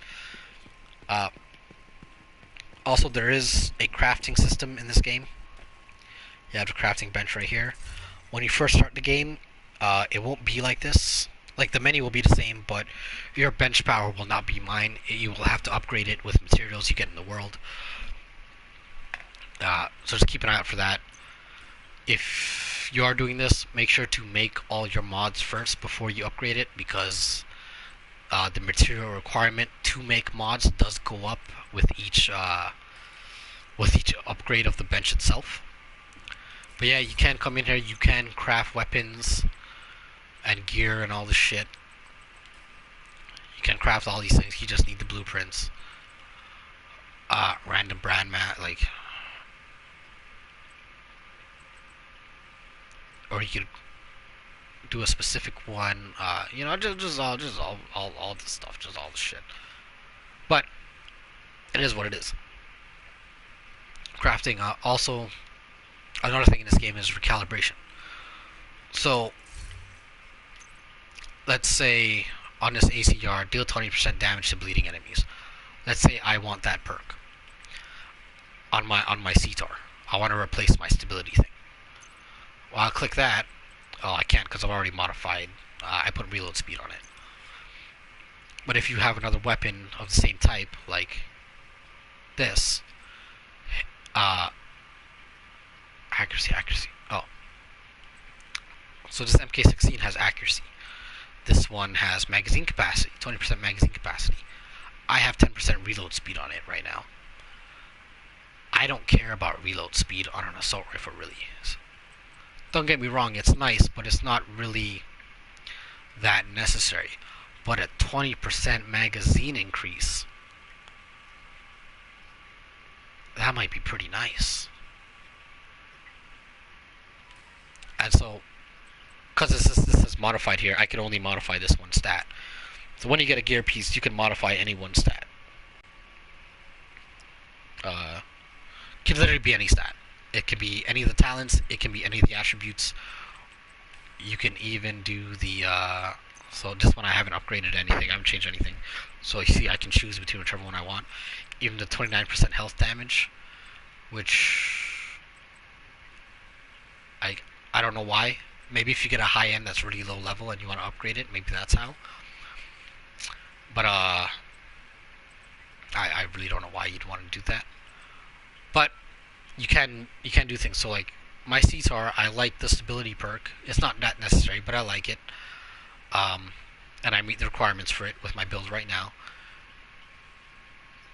Also, there is a crafting system in this game. You have a crafting bench right here. when you first start the game, it won't be like this. Like, the menu will be the same, but your bench power will not be mine. You will have to upgrade it with materials you get in the world. So just keep an eye out for that. If you are doing this, make sure to make all your mods first before you upgrade it, because the material requirement to make mods does go up with each upgrade of the bench itself. But yeah, you can come in here, you can craft weapons and gear and all this shit. You can craft all these things, you just need the blueprints. Random brand mat, like, or you could do a specific one, just all the stuff, just all the shit. But it is what it is. Crafting, also, another thing in this game is recalibration. So, let's say on this ACR, deal 20% damage to bleeding enemies. Let's say I want that perk on my CTAR. I want to replace my stability thing. Well, I'll click that. Oh, I can't because I've already modified. I put reload speed on it. But if you have another weapon of the same type, like this, accuracy. Oh, so this MK16 has accuracy. This one has magazine capacity, 20% magazine capacity. I have 10% reload speed on it right now. I don't care about reload speed on an assault rifle, really. Don't get me wrong, it's nice, but it's not really that necessary. But a 20% magazine increase, that might be pretty nice. And so, because this is modified here, I can only modify this one stat. So when you get a gear piece, you can modify any one stat. Can literally be any stat. It can be any of the talents, it can be any of the attributes. You can even do the, so this one I haven't upgraded anything, I haven't changed anything. So you see I can choose between whichever one I want. Even the 29% health damage, which I don't know why. Maybe if you get a high end that's really low level and you want to upgrade it, maybe that's how. But I really don't know why you'd want to do that. But you can do things. So like my CTAR, I like the stability perk. It's not that necessary, but I like it. And I meet the requirements for it with my build right now.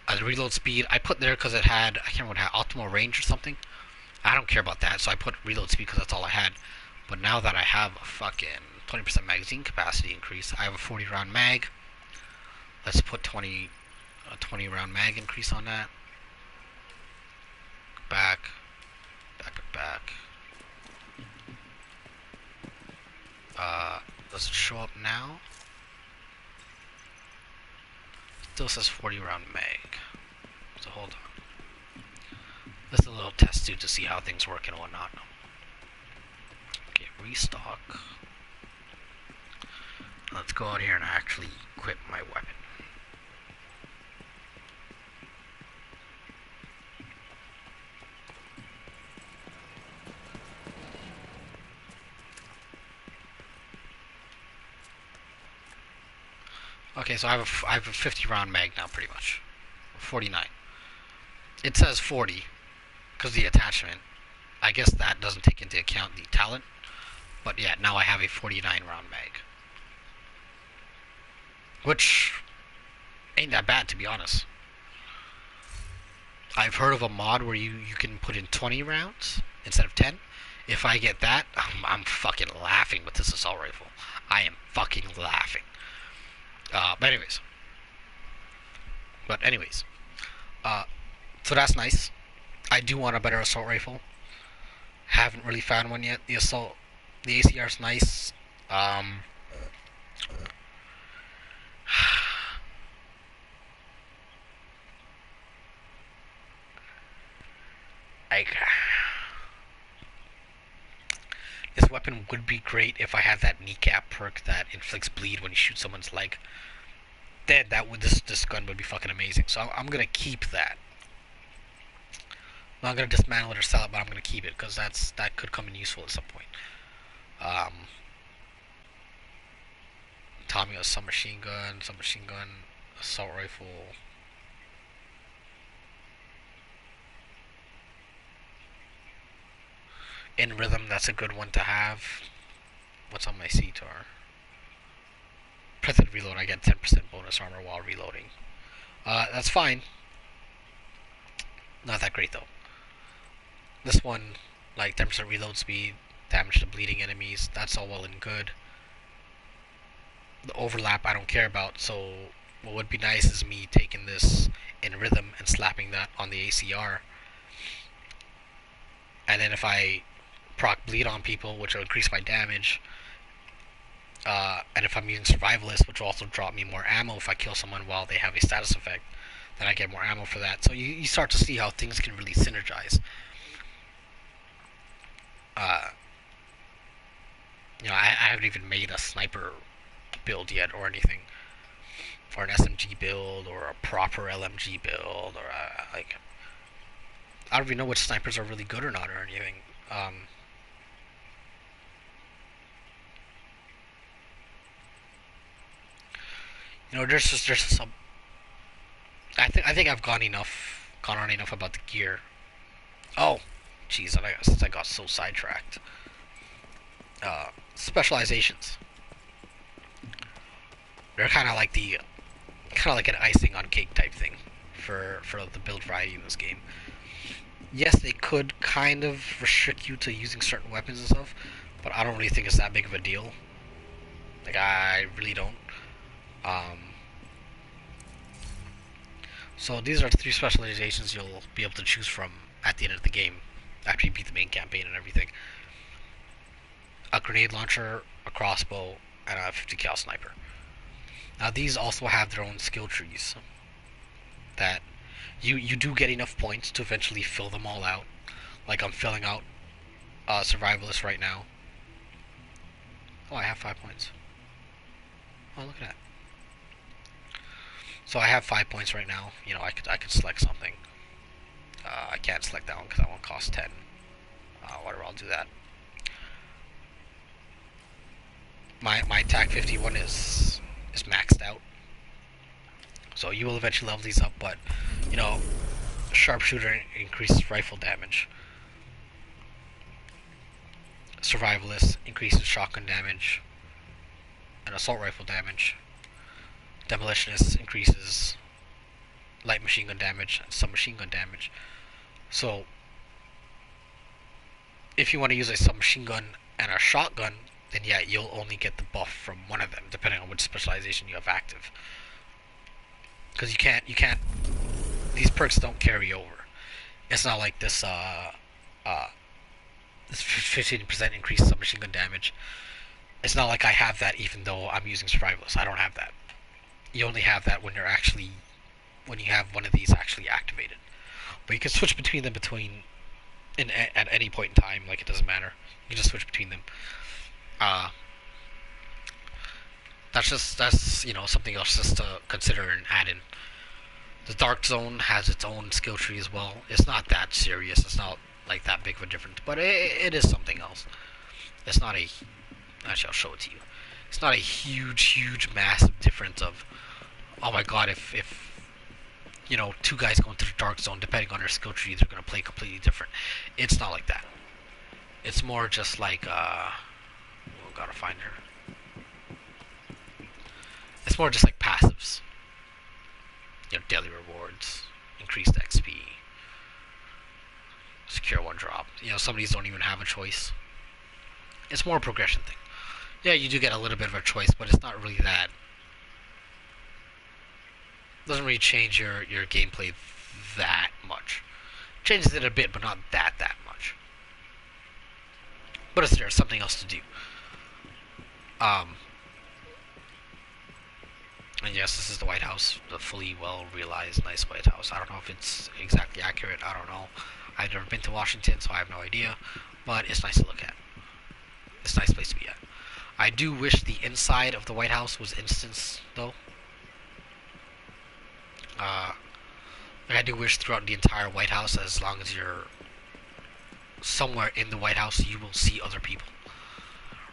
The reload speed, I put there because it had, I can't remember what it had, optimal range or something. I don't care about that, so I put reload speed because that's all I had. But now that I have a fucking 20% magazine capacity increase, I have a 40 round mag. Let's put a 20 round mag increase on that. Back. Does it show up now? Still says 40 round mag. So hold on. Let's do a little test too to see how things work and whatnot. Okay, restock. Let's go out here and actually equip my weapon. Okay, so I have a 50 round mag now, pretty much. 49. It says 40 because the attachment. I guess that doesn't take into account the talent. But yeah, now I have a 49 round mag, which ain't that bad, to be honest. I've heard of a mod where you can put in 20 rounds instead of 10. If I get that, I'm fucking laughing with this assault rifle. I am fucking laughing. But anyways, so that's nice. I do want a better assault rifle. Haven't really found one yet. The ACR's nice. This weapon would be great if I had that kneecap perk that inflicts bleed when you shoot someone's leg. Then this gun would be fucking amazing. So I'm gonna keep that. I'm not gonna dismantle it or sell it, but I'm gonna keep it because that could come in useful at some point. Um, Tommy has submachine gun, assault rifle. In rhythm, that's a good one to have. What's on my CTAR? Present reload, I get 10% bonus armor while reloading. That's fine. Not that great though. This one, like 10% reload speed, damage to bleeding enemies, that's all well and good. The overlap I don't care about, so what would be nice is me taking this in rhythm and slapping that on the ACR. And then if I proc bleed on people, which will increase my damage, and if I'm using survivalist, which will also drop me more ammo if I kill someone while they have a status effect, then I get more ammo for that. So you start to see how things can really synergize. Uh, I haven't even made a sniper build yet or anything, or an SMG build or a proper LMG build or like I don't even know which snipers are really good or not or anything. There's some. I think I've gone on enough about the gear. Oh, jeez, since I got so sidetracked. Specializations. They're kind of like an icing on cake type thing for the build variety in this game. Yes, they could kind of restrict you to using certain weapons and stuff, but I don't really think it's that big of a deal. Like I really don't. Um, so these are the three specializations you'll be able to choose from at the end of the game after you beat the main campaign and everything. A grenade launcher, a crossbow, and a 50 cal sniper. Now these also have their own skill trees that you do get enough points to eventually fill them all out. Like I'm filling out survivalist right now. Oh, I have 5 points. Oh, look at that. So I have 5 points right now. I could select something. I can't select that one because that one costs 10. Whatever, I'll do that. My TAC 51 is maxed out. So you will eventually level these up, but sharpshooter increases rifle damage. Survivalist increases shotgun damage and assault rifle damage. Demolitionist increases light machine gun damage and submachine gun damage. So if you want to use a submachine gun and a shotgun, then yeah, you'll only get the buff from one of them, depending on which specialization you have active. Because you can't. These perks don't carry over. It's not like this. This 15% increase submachine gun damage. It's not like I have that, even though I'm using survivalist. I don't have that. You only have that when you have one of these actually activated. But you can switch between them at any point in time. Like it doesn't matter. You can just switch between them. Uh, that's something else just to consider and add in. The Dark Zone has its own skill tree as well. It's not that serious. It's not like that big of a difference, but it is something else. It's not a. Actually, I'll show it to you. It's not a huge, massive difference of. Oh my God! If two guys go into the Dark Zone, depending on their skill tree, they're gonna play completely different. It's not like that. It's more just like gotta find her. It's more just like passives. Daily rewards, increased XP, secure one drop. Some of these don't even have a choice. It's more a progression thing. Yeah, you do get a little bit of a choice, but it's not really that. It doesn't really change your gameplay that much. It changes it a bit, but not that much. But there's something else to do. And yes, this is the White House, the fully well-realized, nice White House. I don't know if it's exactly accurate. I don't know. I've never been to Washington, so I have no idea. But it's nice to look at. It's a nice place to be at. I do wish the inside of the White House was instance, though. I do wish throughout the entire White House, as long as you're somewhere in the White House, you will see other people.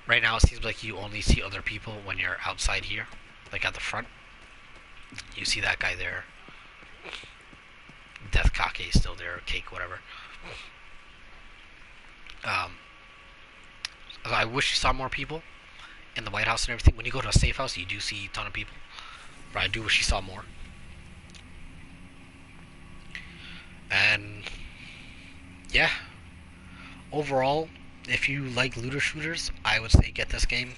Right now, it seems like you only see other people when you're outside here, like at the front. You see that guy there. Death Kake is still there, Cake, whatever. Um, I wish you saw more people in the White House and everything. When you go to a safe house, you do see a ton of people. But I do wish you saw more. And yeah, overall, if you like looter shooters, I would say get this game.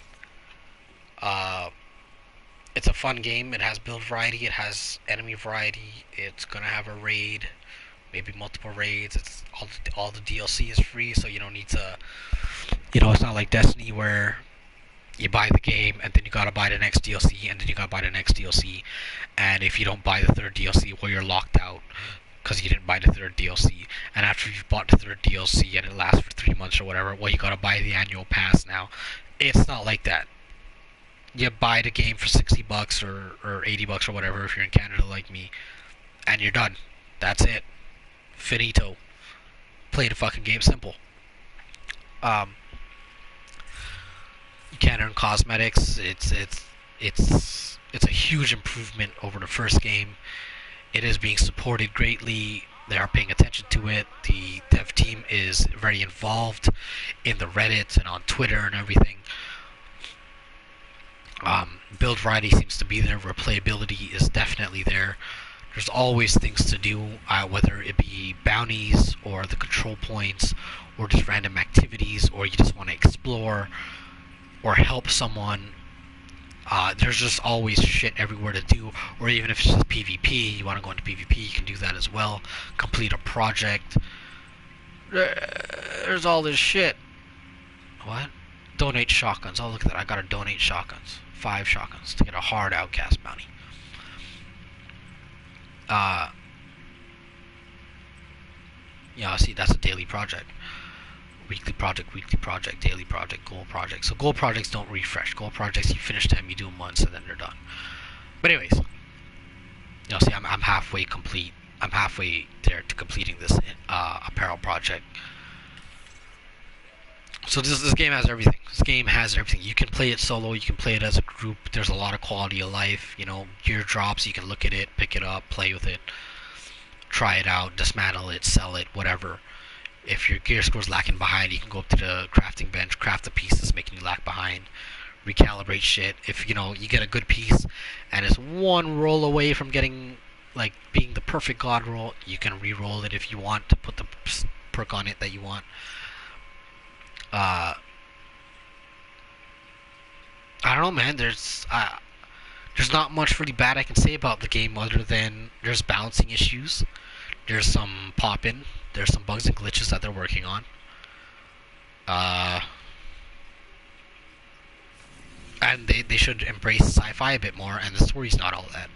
Uh, it's a fun game. It has build variety. It has enemy variety. It's gonna have a raid, maybe multiple raids. It's all the DLC is free, so you don't need to. It's not like Destiny where you buy the game and then you gotta buy the next DLC and then you gotta buy the next DLC, and if you don't buy the third DLC, well, you're locked out because you didn't buy the third DLC. And after you've bought the third DLC and it lasts for 3 months or whatever, well, you gotta buy the annual pass now. It's not like that. You buy the game for $60 or $80 or whatever if you're in Canada like me, and you're done. That's it. Finito. Play the fucking game simple. You can't earn cosmetics. It's a huge improvement over the first game. It is being supported greatly. They are paying attention to it. The dev team is very involved in the Reddit and on Twitter and everything. Build variety seems to be there. Replayability is definitely there. There's always things to do, whether it be bounties or the control points or just random activities, or you just want to explore or help someone. There's just always shit everywhere to do. Or even if it's just PvP, you want to go into PvP, you can do that as well. Complete a project. There's all this shit. What? Donate shotguns. Oh, look at that. I gotta donate shotguns. 5 shotguns to get a hard outcast bounty. See, that's a daily project. Weekly project, daily project, goal project. So goal projects don't refresh. Goal projects, you finish them, you do them once, and then they're done. But anyways, see, I'm halfway complete. I'm halfway there to completing this apparel project. So this game has everything. This game has everything. You can play it solo. You can play it as a group. There's a lot of quality of life. Gear drops. You can look at it, pick it up, play with it, try it out, dismantle it, sell it, whatever. If your gear score's lacking behind, you can go up to the crafting bench, craft the pieces making you lag behind, recalibrate shit. If you get a good piece and it's one roll away from getting being the perfect god roll, you can re-roll it if you want to put the perk on it that you want. I don't know, man. There's not much really bad I can say about the game other than there's balancing issues. There's some pop-in. There's some bugs and glitches that they're working on. And they should embrace sci-fi a bit more, and the story's not all that.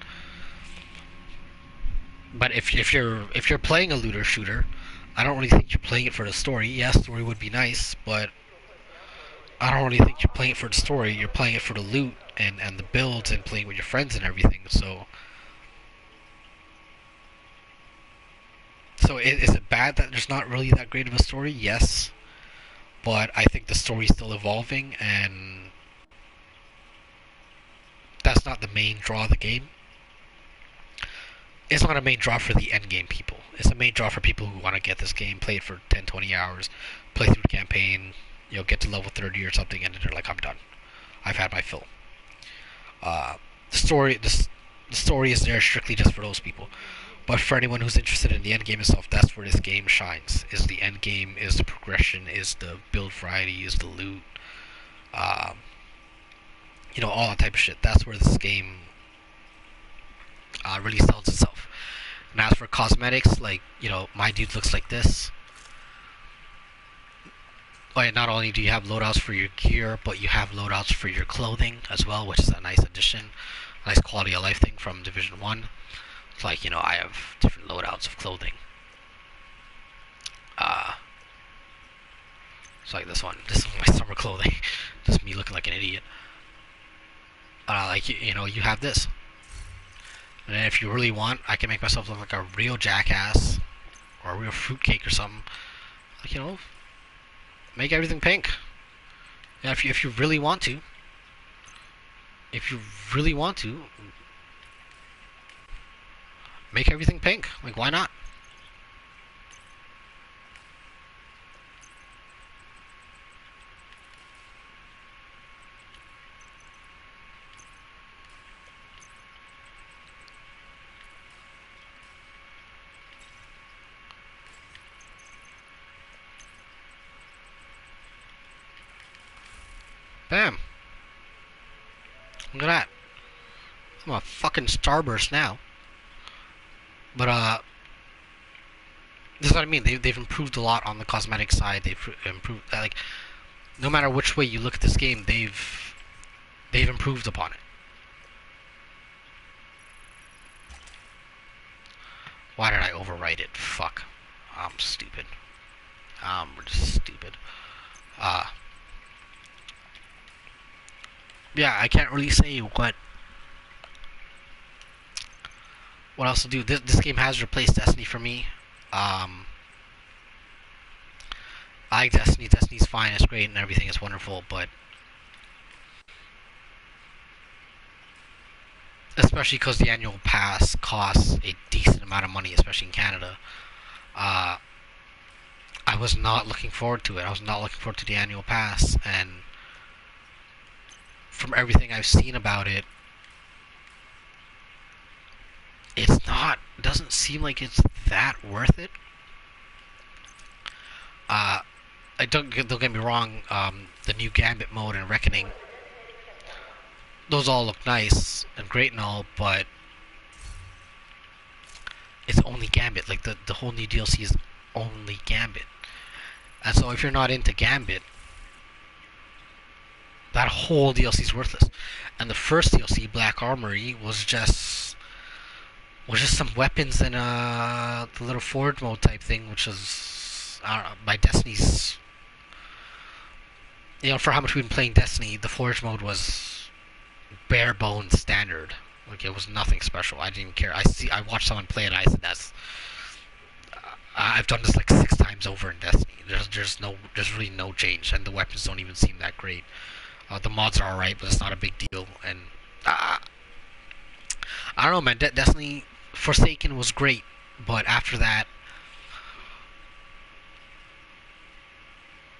But if you're playing a looter shooter, I don't really think you're playing it for the story. Yes, the story would be nice, but I don't really think you're playing it for the story. You're playing it for the loot and the builds and playing with your friends and everything. So is it bad that there's not really that great of a story? Yes, but I think the story's still evolving, and that's not the main draw of the game. It's not a main draw for the end game people. It's a main draw for people who want to get this game, play it for 10, 20 hours, play through the campaign, get to level 30 or something, and then they're like, I'm done. I've had my fill. The story is there strictly just for those people. But for anyone who's interested in the end game itself, that's where this game shines. Is the end game, is the progression, is the build variety, is the loot, all that type of shit. That's where this game really sells itself. And as for cosmetics, my dude looks like this. Not only do you have loadouts for your gear, but you have loadouts for your clothing as well, which is a nice addition, a nice quality of life thing from Division 1. It's I have different loadouts of clothing. It's like this one. This is my summer clothing. Just me looking like an idiot. You have this. And then if you really want, I can make myself look like a real jackass or a real fruitcake or something. Make everything pink. Yeah, if you really want to, if you really want to, make everything pink. Like, why not? Bam. Look at that. I'm a fucking starburst now. But, this is what I mean. They've improved a lot on the cosmetic side. They've improved, like, no matter which way you look at this game, they've improved upon it. Why did I overwrite it? Fuck. I'm stupid. We're just stupid. Yeah, I can't really say what else to do. This game has replaced Destiny for me. I like Destiny. Destiny's fine. It's great and everything is wonderful, but especially because the annual pass costs a decent amount of money, especially in Canada. I was not looking forward to it. I was not looking forward to the annual pass, and from everything I've seen about it, doesn't seem like it's that worth it. Don't get me wrong, the new Gambit mode and Reckoning, those all look nice and great and all, but it's only Gambit. Like, the whole new DLC is only Gambit. And so if you're not into Gambit, that whole DLC is worthless. And the first DLC, Black Armory, was just some weapons and the little forge mode type thing, which is, I don't know, by Destiny's. You know, for how much we've been playing Destiny, the forge mode was bare bones standard. Like, it was nothing special. I didn't even care. I watched someone play it, and I said, I've done this like 6 times over in Destiny. There's really no change, and the weapons don't even seem that great. The mods are alright, but it's not a big deal. And I don't know, man. Destiny Forsaken was great, but after that,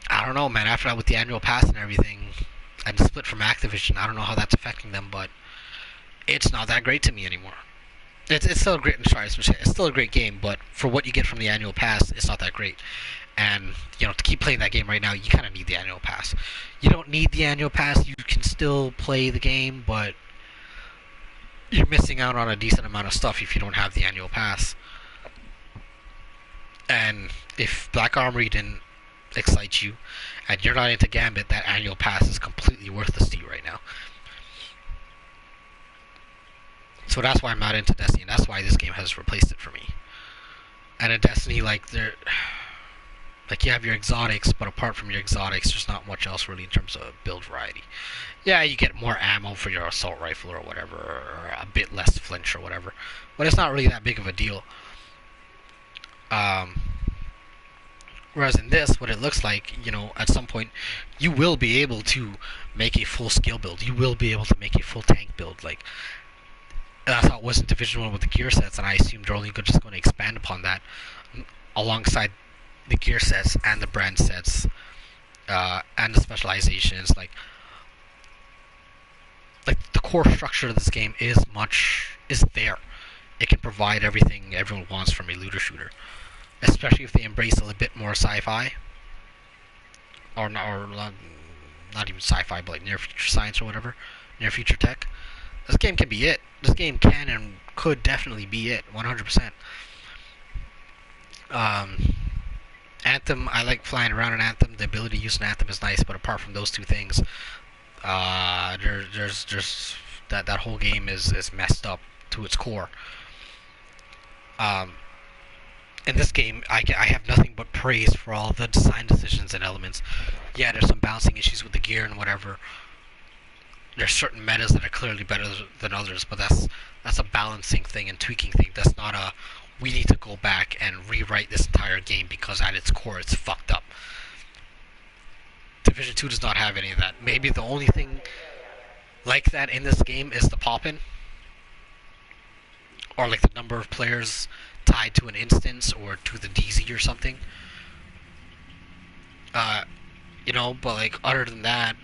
I don't know, man. After that, with the annual pass and everything, and the split from Activision, I don't know how that's affecting them, but it's not that great to me anymore. It's still a great. Sorry, it's still a great game, but for what you get from the annual pass, it's not that great. And you know, to keep playing that game right now, you kind of need the annual pass. You don't need the annual pass. You can still play the game, but you're missing out on a decent amount of stuff if you don't have the annual pass. And if Black Armory didn't excite you, and you're not into Gambit, that annual pass is completely worthless to you right now. So that's why I'm not into Destiny, and that's why this game has replaced it for me. And in Destiny, like, you have your exotics, but apart from your exotics, there's not much else really in terms of build variety. Yeah, you get more ammo for your assault rifle or whatever, or a bit less flinch or whatever, but it's not really that big of a deal. Whereas in this, what it looks like, you know, at some point, you will be able to make a full skill build. You will be able to make a full tank build. Like, that's how it was in Division 1 with the gear sets, and I assumed they're only just going to expand upon that alongside the gear sets and the brand sets and the specializations. Like the core structure of this game is there. It can provide everything everyone wants from a looter shooter, especially if they embrace a little bit more sci-fi, or not even sci-fi, but like near future science or whatever, near future tech. This game can be it. This game can and could definitely be it, 100%. Anthem, I like flying around in Anthem. The ability to use an Anthem is nice, but apart from those two things, there's just that whole game is messed up to its core. In this game, I have nothing but praise for all the design decisions and elements. Yeah, there's some balancing issues with the gear and whatever. There's certain metas that are clearly better than others, but that's a balancing thing and tweaking thing. That's not a, we need to go back and rewrite this entire game because at its core it's fucked up. Division 2 does not have any of that. Maybe the only thing like that in this game is the pop-in, or like the number of players tied to an instance or to the DZ or something. But like other than that,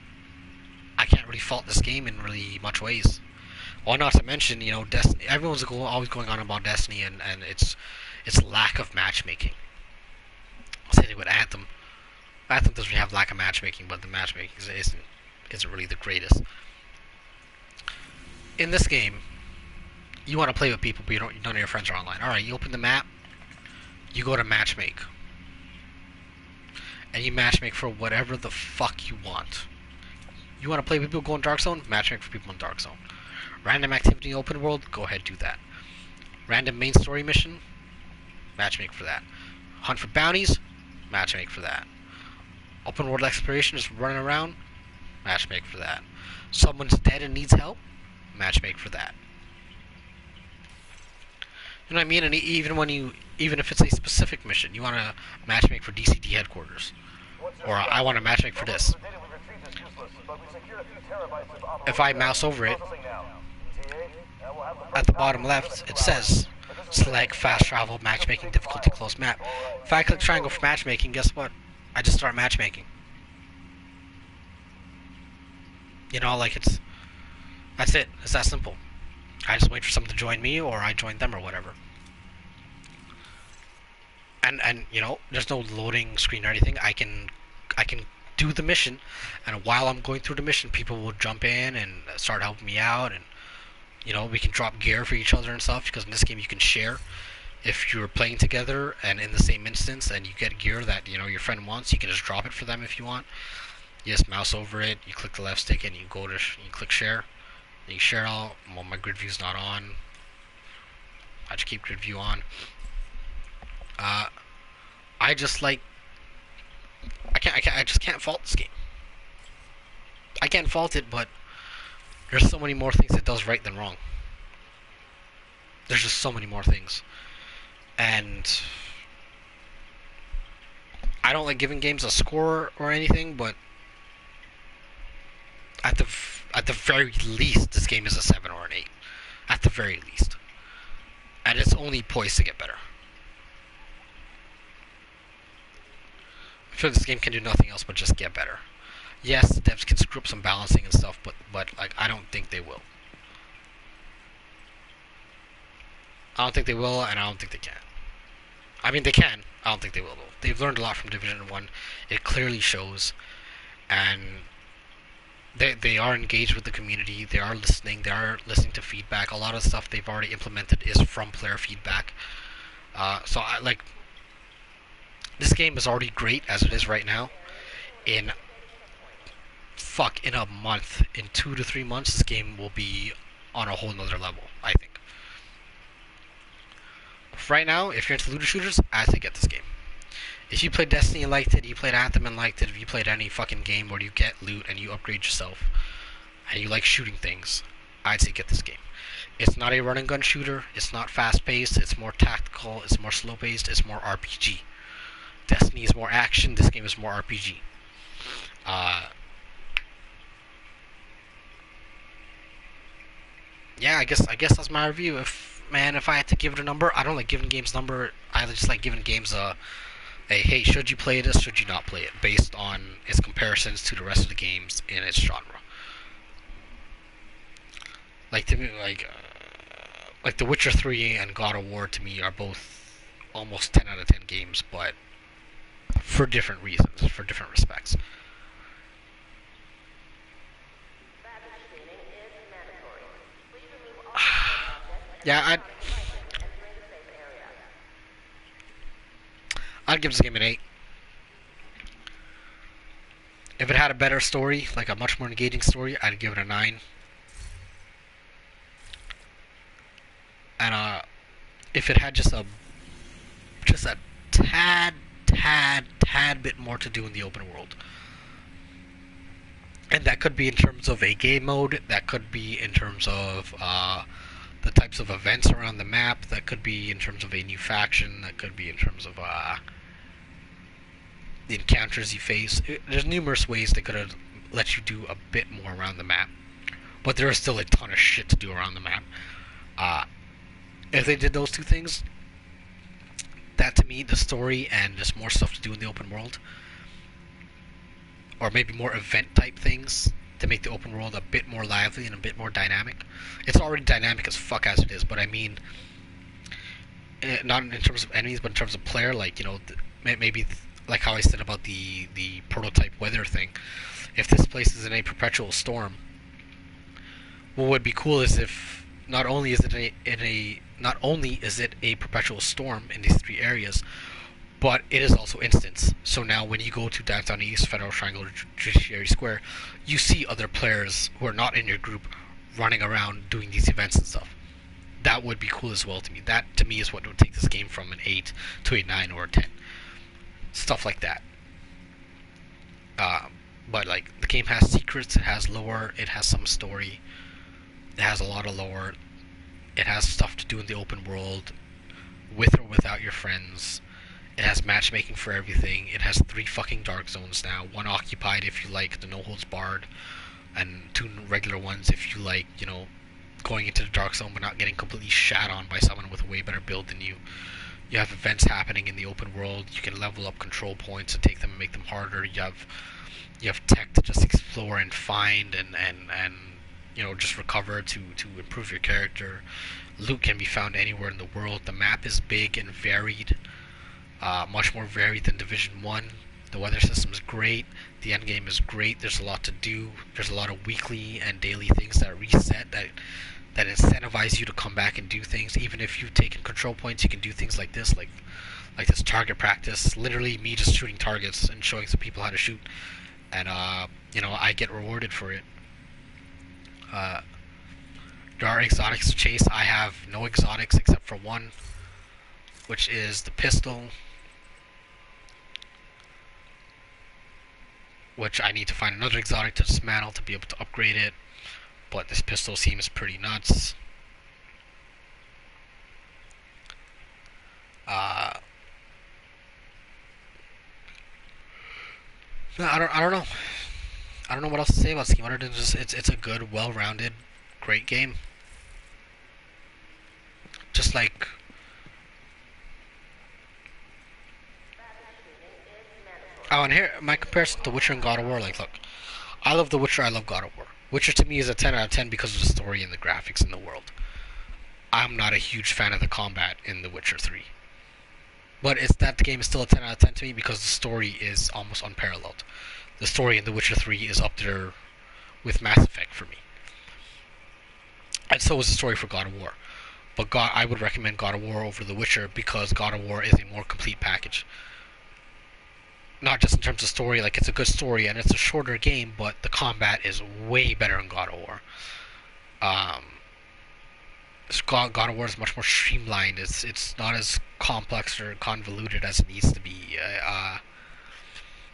I can't really fault this game in really much ways. Well, not to mention, Destiny. Everyone's always going on about Destiny and its lack of matchmaking. Same thing with Anthem. Anthem doesn't really have lack of matchmaking, but the matchmaking isn't really the greatest. In this game, you want to play with people, but none of your friends are online. All right, you open the map, you go to matchmake, and you matchmake for whatever the fuck you want. You want to play with people, go in Dark Zone, matchmake for people in Dark Zone. Random activity in open world, go ahead, do that. Random main story mission, matchmake for that. Hunt for bounties, matchmake for that. Open world exploration, just running around, matchmake for that. Someone's dead and needs help, matchmake for that. You know what I mean? And even if it's a specific mission, you want to matchmake for DCD headquarters, or I want to matchmake for this. If I mouse over it, at the bottom left, it says select fast travel, matchmaking, difficulty, close map. If I click triangle for matchmaking, guess what? I just start matchmaking. That's it. It's that simple. I just wait for someone to join me, or I join them, or whatever. And there's no loading screen or anything. I can do the mission, and while I'm going through the mission, people will jump in and start helping me out, and we can drop gear for each other and stuff, because in this game you can share. If you're playing together and in the same instance and you get gear that your friend wants, you can just drop it for them if you want. You just mouse over it, you click the left stick, and you click share. And you share all. Well, my grid view's not on. I just keep grid view on. I just can't fault this game. I can't fault it, but there's so many more things it does right than wrong. There's just so many more things. And I don't like giving games a score or anything, but at the very least, this game is a 7 or an 8. At the very least. And it's only poised to get better. I feel this game can do nothing else but just get better. Yes, the devs can screw up some balancing and stuff, but I don't think they will. I don't think they will, and I don't think they can. I mean, they can. I don't think they will, though. They've learned a lot from Division 1. It clearly shows. And they are engaged with the community. They are listening. They are listening to feedback. A lot of stuff they've already implemented is from player feedback. So, this game is already great as it is right now. In a month, in 2 to 3 months, this game will be on a whole nother level, I think. Right now, if you're into looter shooters, I say get this game. If you played Destiny and liked it, you played Anthem and liked it, if you played any fucking game where you get loot and you upgrade yourself, and you like shooting things, I'd say get this game. It's not a run and gun shooter, it's not fast paced, it's more tactical, it's more slow paced, it's more RPG. Destiny is more action, this game is more RPG. Yeah, I guess that's my review. If I had to give it a number, I don't like giving games number. I just like giving games a hey, should you play this? Should you not play it? Based on its comparisons to the rest of the games in its genre. Like to me, like The Witcher 3 and God of War to me are both almost 10 out of 10 games, but for different reasons, for different respects. Yeah, I'd give this game an 8. If it had a better story, like a much more engaging story, I'd give it a 9. And if it had just a tad bit more to do in the open world. And that could be in terms of a game mode, that could be in terms of the types of events around the map, that could be in terms of a new faction, that could be in terms of the encounters you face. There's numerous ways they could have let you do a bit more around the map, but there is still a ton of shit to do around the map. Uh, if they did those two things, that to me, the story and there's more stuff to do in the open world, or maybe more event type things to make the open world a bit more lively and a bit more dynamic. It's already dynamic as fuck as it is, but I mean, not in terms of enemies, but in terms of player. Like, you know, maybe like how I said about the prototype weather thing. If this place is in a perpetual storm, what would be cool is if not only is it a perpetual storm in these three areas, but it is also instance. So now when you go to Downtown East, Federal Triangle, or Judiciary Square, you see other players who are not in your group running around doing these events and stuff. That would be cool as well to me. That to me is what would take this game from an 8 to a 9 or a 10. Stuff like that. But like, the game has secrets, it has lore, it has some story, it has a lot of lore, it has stuff to do in the open world, with or without your friends. It has matchmaking for everything. It has 3 fucking dark zones now. 1 occupied if you like the no holds barred, and 2 regular ones if you like, you know, going into the dark zone but not getting completely shat on by someone with a way better build than you. You have events happening in the open world. You can level up control points and take them and make them harder. You have tech to just explore and find and you know, just recover to improve your character. Loot can be found anywhere in the world. The map is big and varied. Much more varied than Division 1. The weather system is great. The endgame is great. There's a lot to do. There's a lot of weekly and daily things that reset, that incentivize you to come back and do things. Even if you've taken control points, you can do things like this, like this target practice. Literally me just shooting targets and showing some people how to shoot. And, you know, I get rewarded for it. There are exotics to chase. I have no exotics except for one, which is the pistol, which I need to find another exotic to dismantle to be able to upgrade it, but this pistol seems pretty nuts. I don't know. I don't know what else to say about this game other than just it's a good, well-rounded, great game. Just like oh, and here my comparison to Witcher and God of War. Like, look, I love The Witcher. I love God of War. Witcher to me is a 10 out of 10 because of the story and the graphics in the world. I'm not a huge fan of the combat in The Witcher 3. But it's that the game is still a 10 out of 10 to me because the story is almost unparalleled. The story in The Witcher 3 is up there with Mass Effect for me. And so is the story for God of War. But I would recommend God of War over The Witcher because God of War is a more complete package. Not just in terms of story, like, it's a good story and it's a shorter game, but the combat is way better in God of War. God of War is much more streamlined. It's not as complex or convoluted as it needs to be.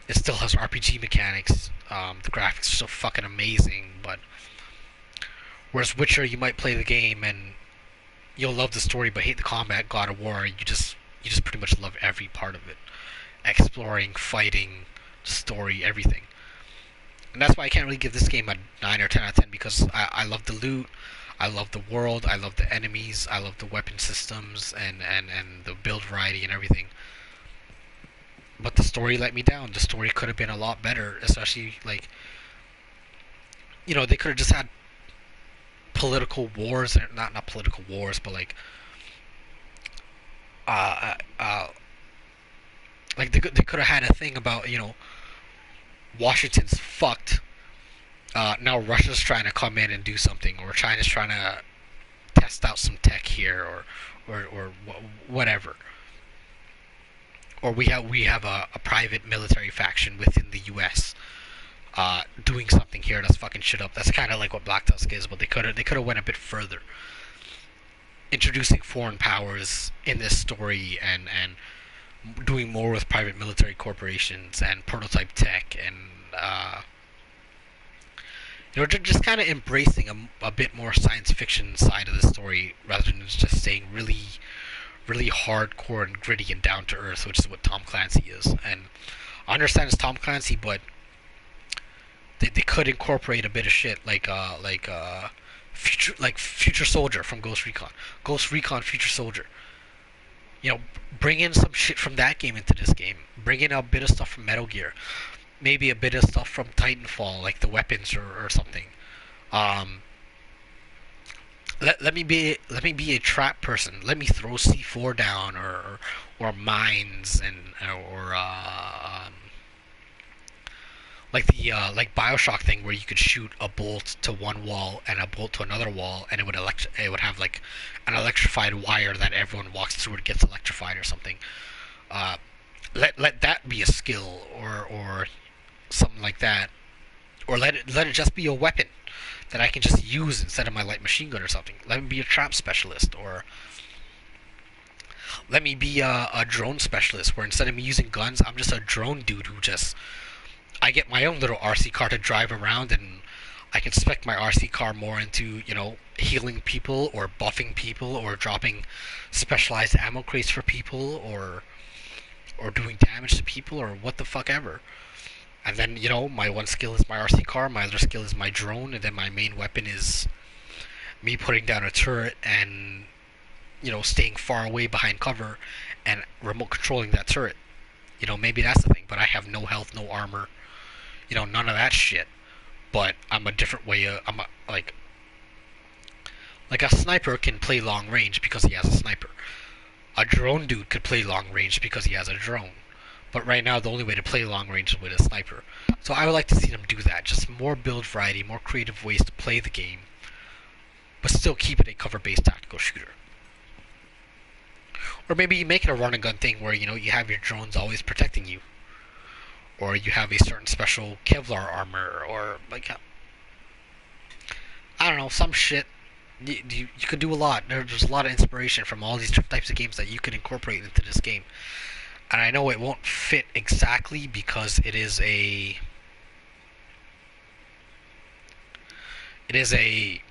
It still has RPG mechanics. The graphics are so fucking amazing, but whereas Witcher, you might play the game and you'll love the story but hate the combat. God of War, you just pretty much love every part of it. Exploring, fighting, story, everything. And that's why I can't really give this game a 9 or 10 out of 10 because I love the loot, I love the world, I love the enemies, I love the weapon systems and the build variety and everything. But the story let me down. The story could have been a lot better, especially, like, you know, they could have just had political wars, not political wars, but like like they could have had a thing about, you know, Washington's fucked. Now Russia's trying to come in and do something, or China's trying to test out some tech here, or whatever. Or we have a private military faction within the U.S. Doing something here that's fucking shit up. That's kind of like what Black Tusk is, but they could have went a bit further, introducing foreign powers in this story and doing more with private military corporations and prototype tech and you know, just kind of embracing a bit more science fiction side of the story rather than just staying really hardcore and gritty and down to earth, which is what Tom Clancy is. And I understand it's Tom Clancy, but they could incorporate a bit of shit Future Soldier from Ghost Recon Future Soldier. You know, bring in some shit from that game into this game. Bring in a bit of stuff from Metal Gear, maybe a bit of stuff from Titanfall, like the weapons or something. Um, let me be a trap person. Let me throw C4 down or mines and or like Bioshock thing where you could shoot a bolt to one wall and a bolt to another wall and it would have like an electrified wire that everyone walks through and gets electrified or something. Uh, let that be a skill or something like that, or let it just be a weapon that I can just use instead of my light machine gun or something. Let me be a trap specialist, or let me be a drone specialist where instead of me using guns, I'm just a drone dude who just I get my own little RC car to drive around, and I can spec my RC car more into, you know, healing people or buffing people or dropping specialized ammo crates for people or doing damage to people or what the fuck ever. And then, you know, my one skill is my RC car, my other skill is my drone, and then my main weapon is me putting down a turret and, you know, staying far away behind cover and remote controlling that turret. You know, maybe that's the thing, but I have no health, no armor, you know, none of that shit. But I'm a different way. Like a sniper can play long range because he has a sniper. A drone dude could play long range because he has a drone. But right now, the only way to play long range is with a sniper. So I would like to see them do that. Just more build variety, more creative ways to play the game, but still keep it a cover-based tactical shooter. Or maybe you make it a run and gun thing where, you know, you have your drones always protecting you, or you have a certain special Kevlar armor, or like I don't know, some shit. You could do a lot. There's a lot of inspiration from all these different types of games that you could incorporate into this game. And I know it won't fit exactly because it is a it's a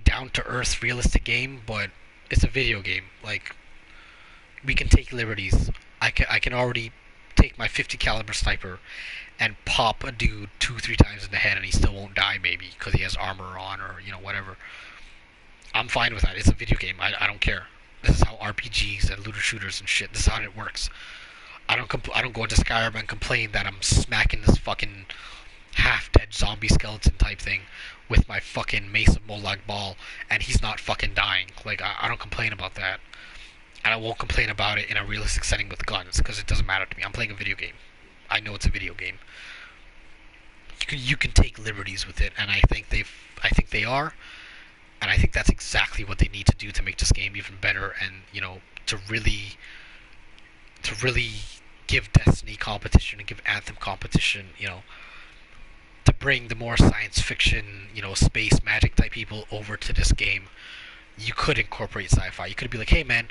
down to earth realistic game, but it's a video game. Like, we can take liberties. I can already take my 50 caliber sniper and pop a dude 2-3 times in the head and he still won't die, maybe because he has armor on or, you know, whatever. I'm fine with that. It's a video game. I don't care. This is how RPGs and looter shooters and shit. This is how it works. I don't go into Skyrim and complain that I'm smacking this fucking half-dead zombie skeleton type thing with my fucking Mace of Molag Bal and he's not fucking dying. Like, I don't complain about that. And I won't complain about it in a realistic setting with guns because it doesn't matter to me. I'm playing a video game. I know it's a video game. You can take liberties with it, and I think they are, and I think that's exactly what they need to do to make this game even better, and, you know, to really give Destiny competition and give Anthem competition, you know, to bring the more science fiction, you know, space magic type people over to this game. You could incorporate sci-fi. You could be like, hey man,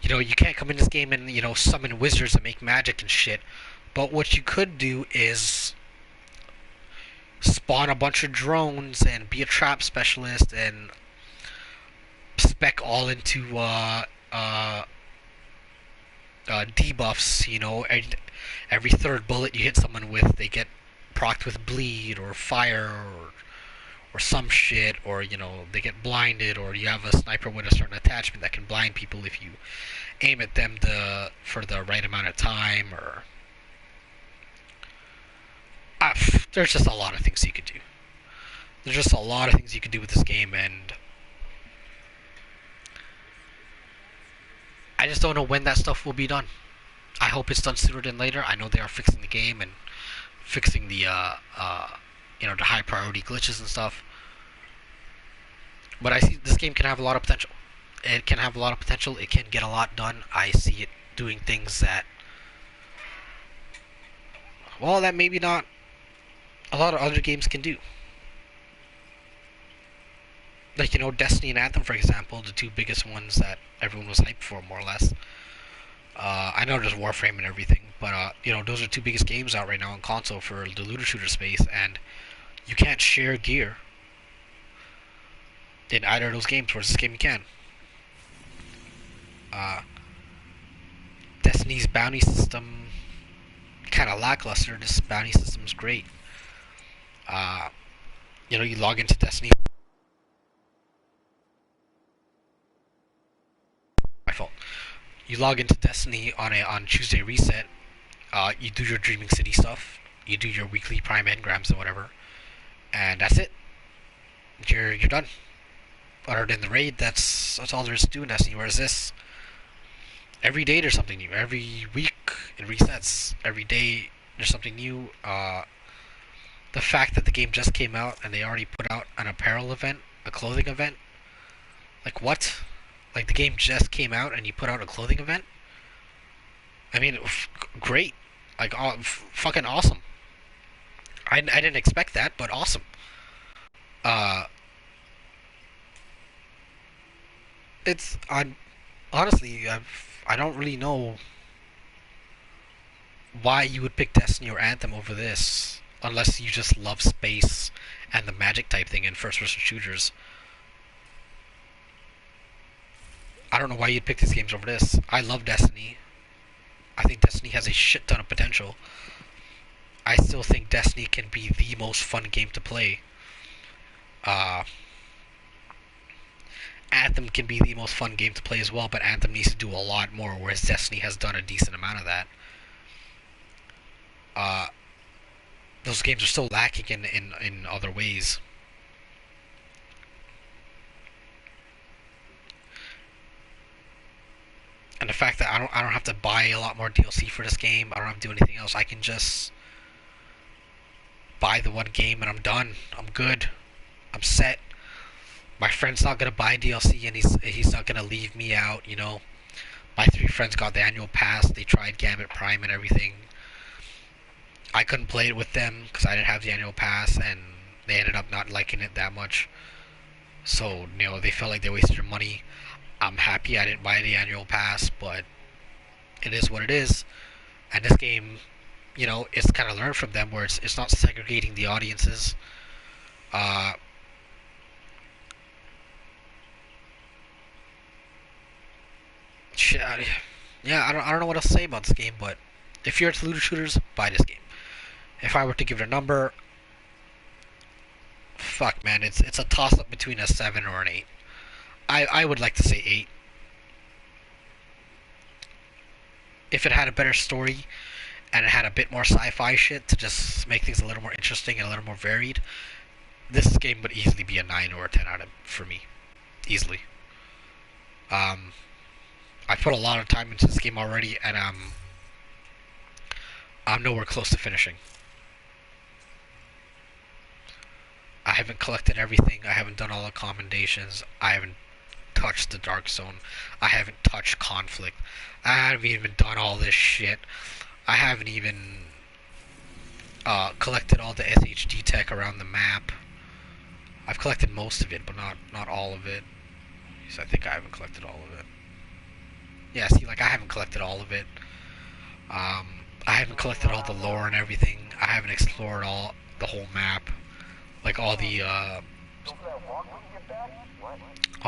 you know, you can't come in this game and, you know, summon wizards and make magic and shit, but what you could do is spawn a bunch of drones and be a trap specialist and spec all into debuffs. You know, every third bullet you hit someone with, they get procced with bleed or fire or some shit, or, you know, they get blinded, or you have a sniper with a certain attachment that can blind people if you aim at them for the right amount of time, or there's just a lot of things you could do. There's just a lot of things you could do with this game, and I just don't know when that stuff will be done. I hope it's done sooner than later. I know they are fixing the game and fixing the you know, the high priority glitches and stuff. But I see this game can have a lot of potential. It can have a lot of potential. It can get a lot done. I see it doing things that, well, that maybe not a lot of other games can do. Like, you know, Destiny and Anthem, for example, the two biggest ones that everyone was hyped for, more or less. I know there's Warframe and everything, but, you know, those are the two biggest games out right now on console for the looter shooter space, and you can't share gear in either of those games, whereas this game you can. Destiny's bounty system kind of lackluster. This bounty system's great. Uh, you log into Destiny. My fault. You log into Destiny on Tuesday reset. You do your Dreaming City stuff. You do your weekly prime engrams and whatever, and that's it. You're done. Other than the raid, that's all there is to do in Destiny. Whereas this, every day there's something new. Every week it resets. Every day there's something new. The fact that the game just came out and they already put out an apparel event, a clothing event. Like what? Like the game just came out and you put out a clothing event? I mean, great. Like, fucking awesome. I didn't expect that, but awesome. Uh, it's honestly, I don't really know why you would pick Destiny or Anthem over this, unless you just love space and the magic type thing in first-person shooters. I don't know why you'd pick these games over this. I love Destiny. I think Destiny has a shit ton of potential. I still think Destiny can be the most fun game to play. Anthem can be the most fun game to play as well, but Anthem needs to do a lot more, whereas Destiny has done a decent amount of that. Those games are still lacking in other ways. And the fact that I don't have to buy a lot more DLC for this game, I don't have to do anything else. I can just buy the one game and I'm done. I'm good. I'm set. My friend's not gonna buy DLC and he's not gonna leave me out. My 3 friends got the annual pass. They tried Gambit Prime and everything. I couldn't play it with them because I didn't have the annual pass, and they ended up not liking it that much. So they felt like they wasted their money. I'm happy I didn't buy the annual pass, but it is what it is. And this game, it's kind of learned from them where it's not segregating the audiences. Yeah, I don't know what else to say about this game, but if you're into looter shooters, buy this game. If I were to give it a number, fuck man, it's a toss up between a 7 or an 8. I would like to say 8. If it had a better story and it had a bit more sci-fi shit to just make things a little more interesting and a little more varied, this game would easily be a 9 or a 10 out of for me. Easily. I put a lot of time into this game already, and I'm nowhere close to finishing. I haven't collected everything. I haven't done all the commendations. I haven't touched the Dark Zone. I haven't touched Conflict. I haven't even done all this shit. I haven't even collected all the SHD tech around the map. I've collected most of it, but not all of it. So I think I haven't collected all of it. Yeah, see, I haven't collected all of it. I haven't collected all the lore and everything. I haven't explored the whole map. All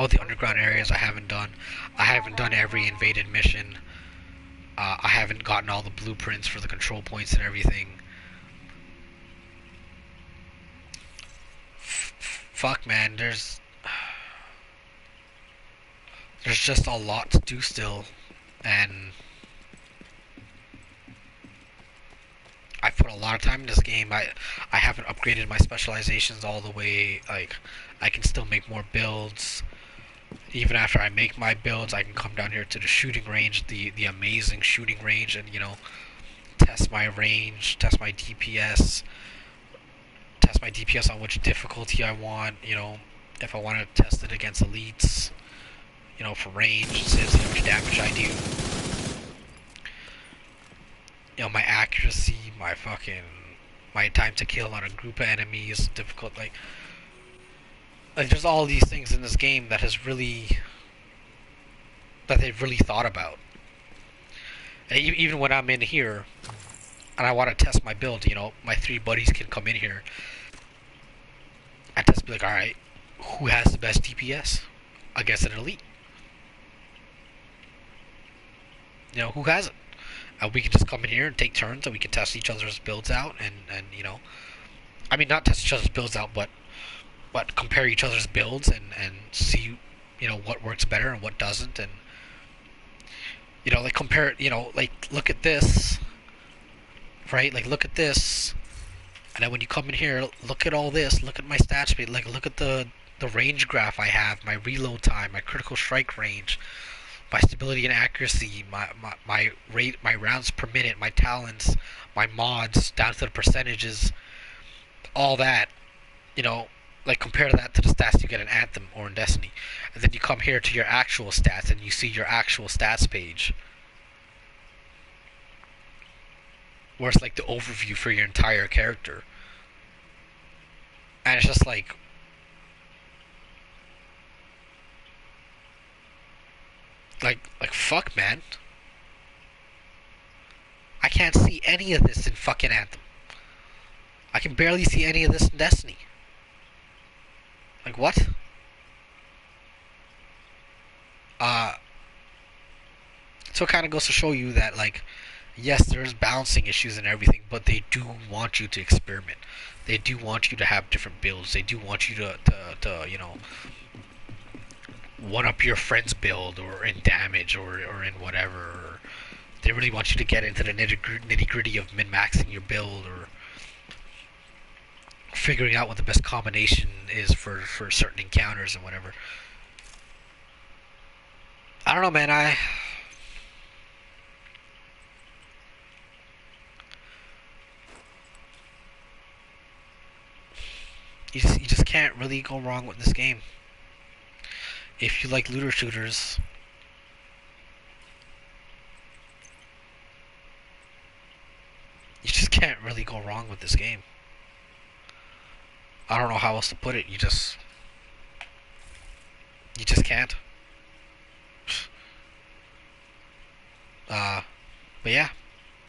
the underground areas I haven't done. I haven't done every invaded mission. I haven't gotten all the blueprints for the control points and everything. Fuck man, there's just a lot to do still, and I put a lot of time in this game. I haven't upgraded my specializations all the way. I can still make more builds. Even after I make my builds, I can come down here to the shooting range, the amazing shooting range, and test my range, test my DPS on which difficulty I want. If I want to test it against elites, for range, see how much damage I do. My accuracy, my time to kill on a group of enemies, difficult, there's all these things in this game that they've really thought about. And even when I'm in here, and I want to test my build, my 3 buddies can come in here, and test, be like, alright, who has the best DPS against an elite? Who has it? And we can just come in here and take turns, and we can test each other's builds out, and I mean, not test each other's builds out, but compare each other's builds and see, what works better and what doesn't, and like compare, like look at this, right? Like look at this, and then when you come in here, look at all this. Look at my stat speed. Like look at the range graph I have, my reload time, my critical strike range, my stability and accuracy, my rate, my rounds per minute, my talents, my mods down to the percentages, all that. You know, like compare that to the stats you get in Anthem or in Destiny, and then you come here to your actual stats and you see your actual stats page, where it's like the overview for your entire character, and it's just like fuck, man. I can't see any of this in fucking Anthem. I can barely see any of this in Destiny. Like what? Uh, so it kind of goes to show you that yes, there's balancing issues and everything, but they do want you to experiment. They do want you to have different builds. They do want you to one up your friend's build or in damage or in whatever. Or they really want you to get into the nitty gritty of min maxing your build or figuring out what the best combination is for certain encounters and whatever. I don't know, man. You just can't really go wrong with this game. If you like looter shooters, you just can't really go wrong with this game. I don't know how else to put it. You just can't. But yeah.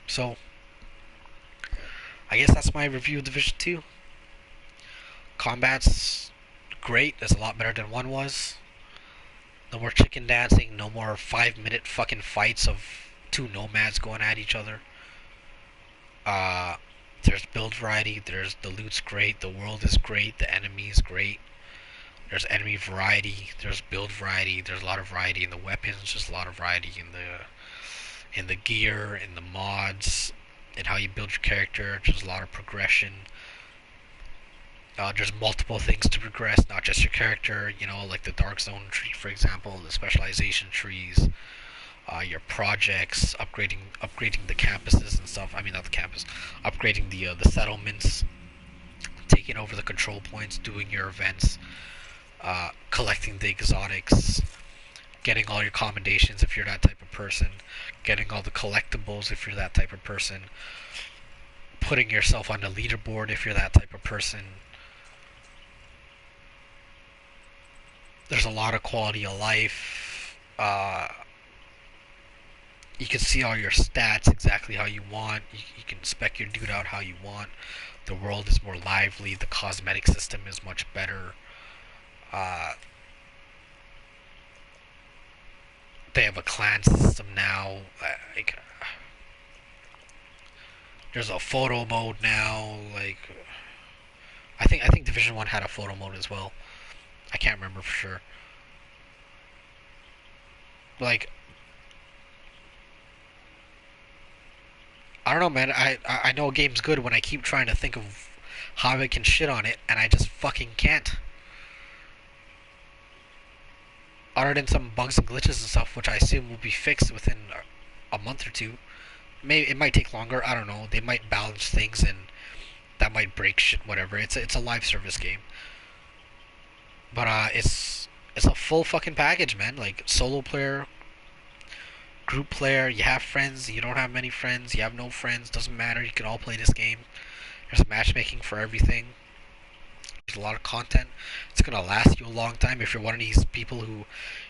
So I guess that's my review of Division 2. Combat's great. It's a lot better than 1 was. No more chicken dancing. No more 5-minute fucking fights of two nomads going at each other. There's build variety. There's the loot's great. The world is great. The enemy is great. There's enemy variety. There's build variety. There's a lot of variety in the weapons. Just a lot of variety in the gear, in the mods, in how you build your character. There's a lot of progression. There's multiple things to progress, not just your character. Like the Dark Zone tree, for example, the specialization trees, your projects, upgrading the campuses and stuff. I mean, not the campus, upgrading the settlements, taking over the control points, doing your events, collecting the exotics, getting all your commendations if you're that type of person, getting all the collectibles if you're that type of person, putting yourself on the leaderboard if you're that type of person. There's a lot of quality of life. You can see all your stats exactly how you want. You can spec your dude out how you want. The world is more lively. The cosmetic system is much better. They have a clan system now. There's a photo mode now. I think Division 1 had a photo mode as well. I can't remember for sure. I don't know, man. I know a game's good when I keep trying to think of how I can shit on it, and I just fucking can't. Other than some bugs and glitches and stuff, which I assume will be fixed within a month or two. Maybe it might take longer. I don't know. They might balance things, and that might break shit. Whatever. It's a live service game, but it's a full fucking package, man. Like solo player, group player. You have friends. You don't have many friends. You have no friends. Doesn't matter. You can all play this game. There's matchmaking for everything. There's a lot of content. It's gonna last you a long time if you're one of these people who,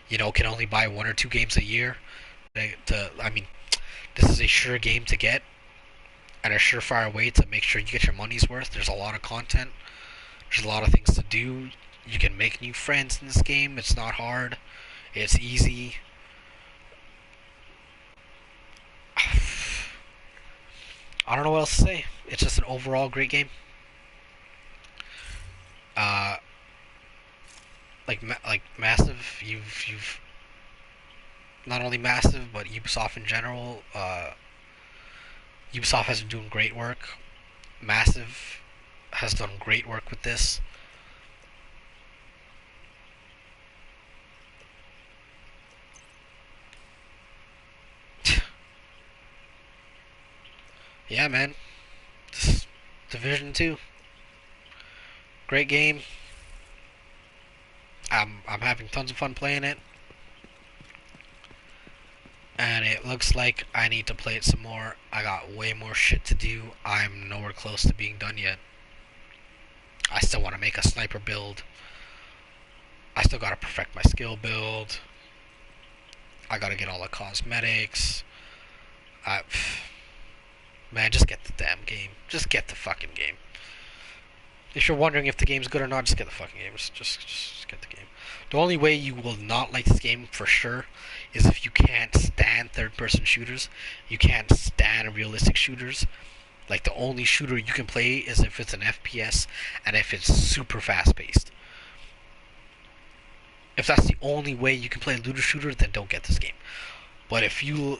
can only buy 1 or 2 games a year. I mean, this is a sure game to get and a surefire way to make sure you get your money's worth. There's a lot of content. There's a lot of things to do. You can make new friends in this game. It's not hard. It's easy. I don't know what else to say. It's just an overall great game. Uh, like massive. You've not only massive, but Ubisoft in general. Ubisoft has been doing great work. Massive has done great work with this. Yeah, man. This Division 2. Great game. I'm having tons of fun playing it. And it looks like I need to play it some more. I got way more shit to do. I'm nowhere close to being done yet. I still want to make a sniper build. I still gotta perfect my skill build. I gotta get all the cosmetics. I, man, just get the damn game. Just get the fucking game. If you're wondering if the game's good or not, just get the fucking game. Just get the game. The only way you will not like this game for sure is if you can't stand third-person shooters. You can't stand realistic shooters. Like, the only shooter you can play is if it's an FPS and if it's super fast-paced. If that's the only way you can play a looter shooter, then don't get this game. But if you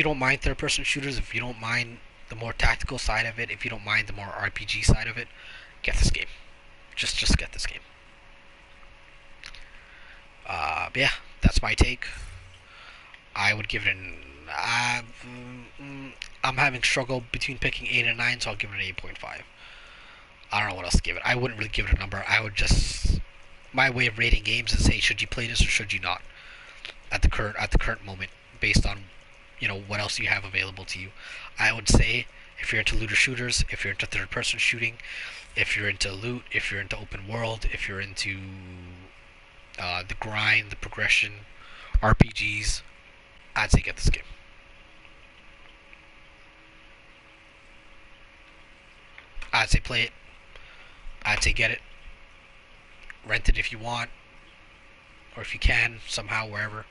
don't mind third-person shooters, if you don't mind the more tactical side of it, if you don't mind the more RPG side of it, get this game. Just get this game. But yeah, that's my take. I would give it an. I'm having struggle between picking 8 and 9, so I'll give it an 8.5. I don't know what else to give it. I wouldn't really give it a number. I would just. My way of rating games is say, should you play this or should you not? At the current moment, based on what else you have available to you. I would say if you're into looter shooters, if you're into third person shooting, if you're into loot, if you're into open world, if you're into the grind, the progression, RPGs, I'd say get this game. I'd say play it. I'd say get it. Rent it if you want, or if you can somehow, wherever.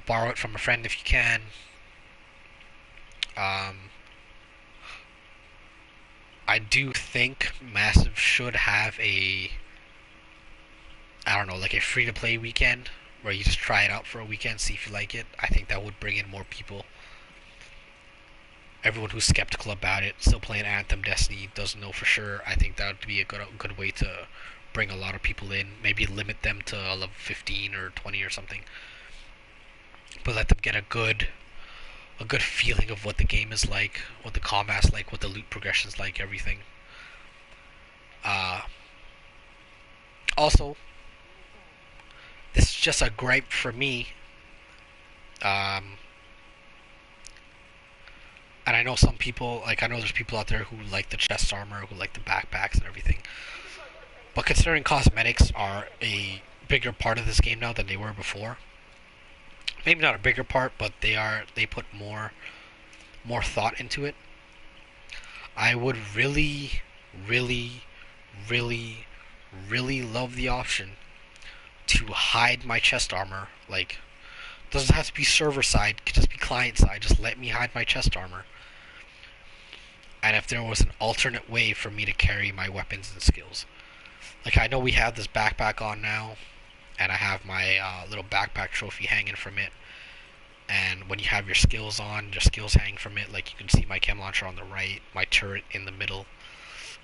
Borrow it from a friend if you can. I do think Massive should have like a free-to-play weekend where you just try it out for a weekend, see if you like it. I think that would bring in more people. Everyone who's skeptical about it, still playing Anthem, Destiny, doesn't know for sure. I think that would be a good way to bring a lot of people in. Maybe limit them to level 15 or 20 or something. But let them get a good feeling of what the game is like, what the combat's like, what the loot progression's like, everything. Also, this is just a gripe for me. And I know some people, I know there's people out there who like the chest armor, who like the backpacks and everything. But considering cosmetics are a bigger part of this game now than they were before, maybe not a bigger part, but they put more thought into it. I would really, really, really, really love the option to hide my chest armor. Like, doesn't have to be server side, it could just be client side. Just let me hide my chest armor. And if there was an alternate way for me to carry my weapons and skills. Like, I know we have this backpack on now, and I have my little backpack trophy hanging from it. And when you have your skills on, your skills hang from it. Like, you can see my chem launcher on the right, my turret in the middle,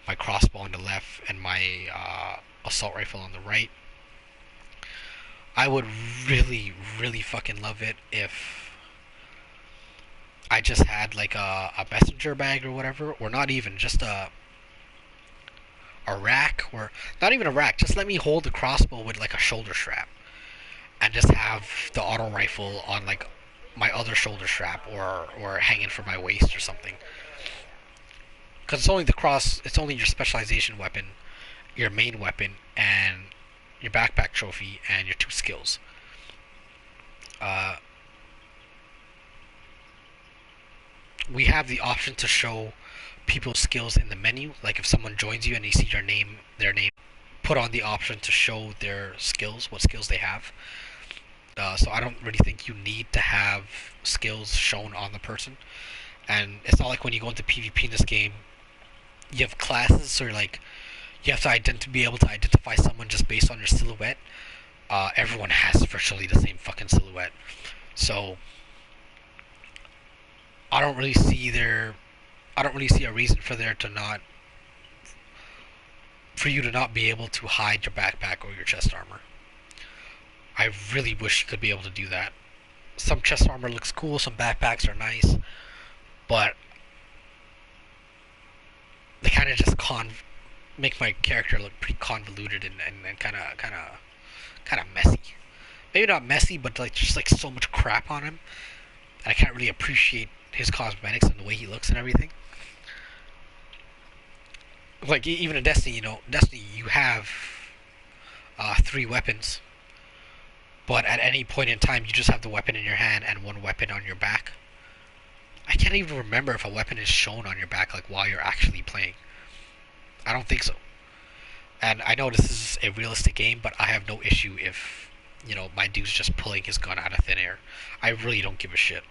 my crossbow on the left, and my assault rifle on the right. I would really, really fucking love it if I just had like a messenger bag or whatever, or not even just a rack, or not even a rack. Just let me hold the crossbow with like a shoulder strap, and just have the auto rifle on like my other shoulder strap, or hanging from my waist or something. Because it's only your specialization weapon, your main weapon, and your backpack trophy, and your 2 skills. We have the option to show people's skills in the menu. Like, if someone joins you and you see their name, put on the option to show their skills, what skills they have. So I don't really think you need to have skills shown on the person. And it's not like when you go into PvP in this game, you have classes, so like you have to be able to identify someone just based on their silhouette. Everyone has virtually the same fucking silhouette, so I don't really see there. I don't really see a reason for there to not for you to not be able to hide your backpack or your chest armor. I really wish you could be able to do that. Some chest armor looks cool, some backpacks are nice, but they kind of just make my character look pretty convoluted and kind of messy. Maybe not messy, but like just like so much crap on him. I can't really appreciate his cosmetics and the way he looks and everything. Like even in Destiny, Destiny you have 3 weapons, but at any point in time you just have the weapon in your hand and 1 weapon on your back. I can't even remember if a weapon is shown on your back like while you're actually playing. I don't think so. And I know this is a realistic game, but I have no issue if my dude's just pulling his gun out of thin air. I really don't give a shit.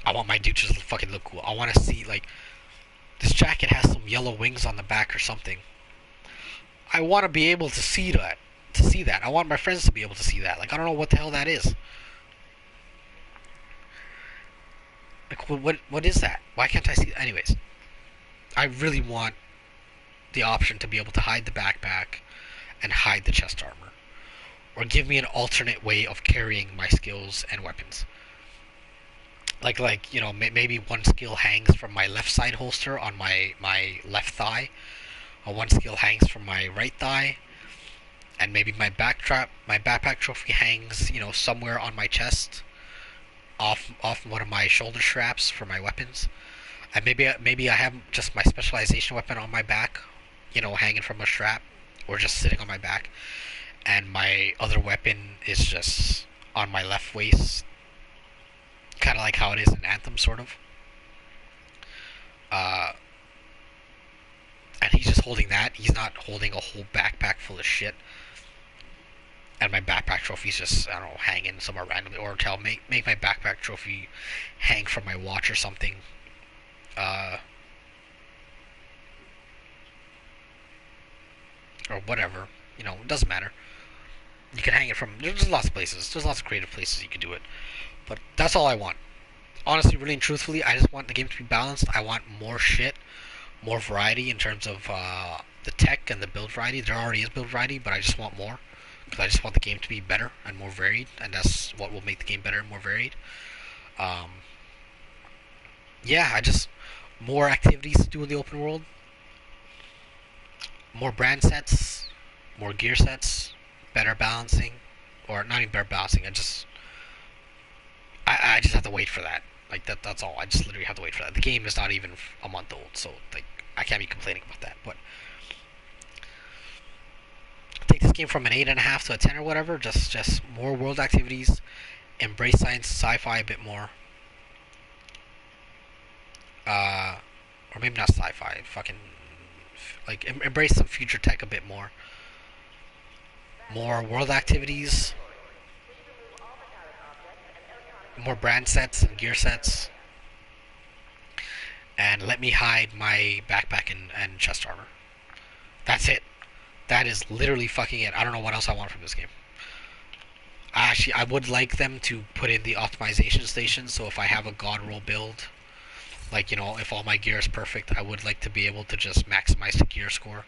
I want my dude to just fucking look cool. I want to see like this jacket has some yellow wings on the back or something. I want to be able to see that. I want my friends to be able to see that. Like I don't know what the hell that is. Like what is that? Why can't I see that? Anyways, I really want the option to be able to hide the backpack and hide the chest armor, or give me an alternate way of carrying my skills and weapons. Like maybe one skill hangs from my left side holster on my left thigh, or one skill hangs from my right thigh, and maybe my backpack trophy hangs somewhere on my chest, off one of my shoulder straps for my weapons, and maybe I have just my specialization weapon on my back, hanging from a strap, or just sitting on my back, and my other weapon is just on my left waist, kind of like how it is in Anthem, sort of. Uh, and he's just holding that. He's not holding a whole backpack full of shit. And my backpack trophy's just, I don't know, hanging somewhere randomly. Or make my backpack trophy hang from my watch or something. Or whatever. It doesn't matter. You can hang it from, there's lots of places. There's lots of creative places you can do it. But that's all I want. Honestly, really and truthfully, I just want the game to be balanced. I want more shit, more variety in terms of the tech and the build variety. There already is build variety, but I just want more. Because I just want the game to be better and more varied, and that's what will make the game better and more varied. Yeah, I just more activities to do in the open world, more brand sets, more gear sets, better balancing, or not even better balancing. I just have to wait for that. Like that's all. I just literally have to wait for that. The game is not even a month old, so like I can't be complaining about that. But take this game from an 8.5 to a 10 or whatever. Just more world activities, embrace science, sci-fi a bit more. Or maybe not sci-fi. Fucking like embrace some future tech a bit more. More world activities. More brand sets and gear sets. And let me hide my backpack and chest armor. That's it. That is literally fucking it. I don't know what else I want from this game. I would like them to put in the optimization station, so if I have a god roll build, like, if all my gear is perfect, I would like to be able to just maximize the gear score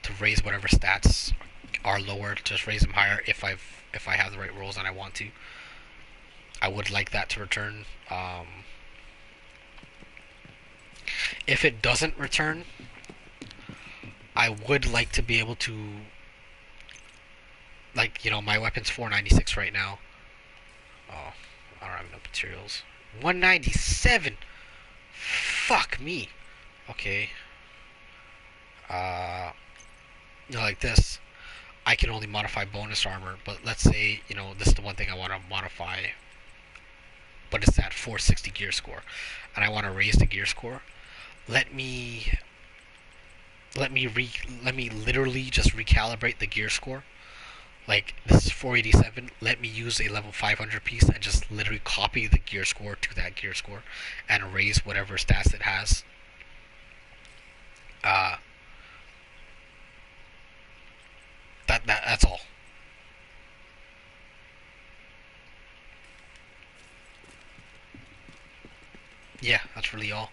to raise whatever stats are lower, to just raise them higher if I have the right rolls and I want to. I would like that to return. If it doesn't return, I would like to be able to, like, my weapon's 496 right now. Oh, I don't have enough materials. 197! Fuck me. Okay. Like this, I can only modify bonus armor, but let's say, this is the one thing I want to modify, but it's at 460 gear score, and I want to raise the gear score. Let me literally just recalibrate the gear score Like, this is 487. Let me use a level 500 piece and just literally copy the gear score to that gear score and raise whatever stats it has. Uh, that's all. Yeah, that's really all.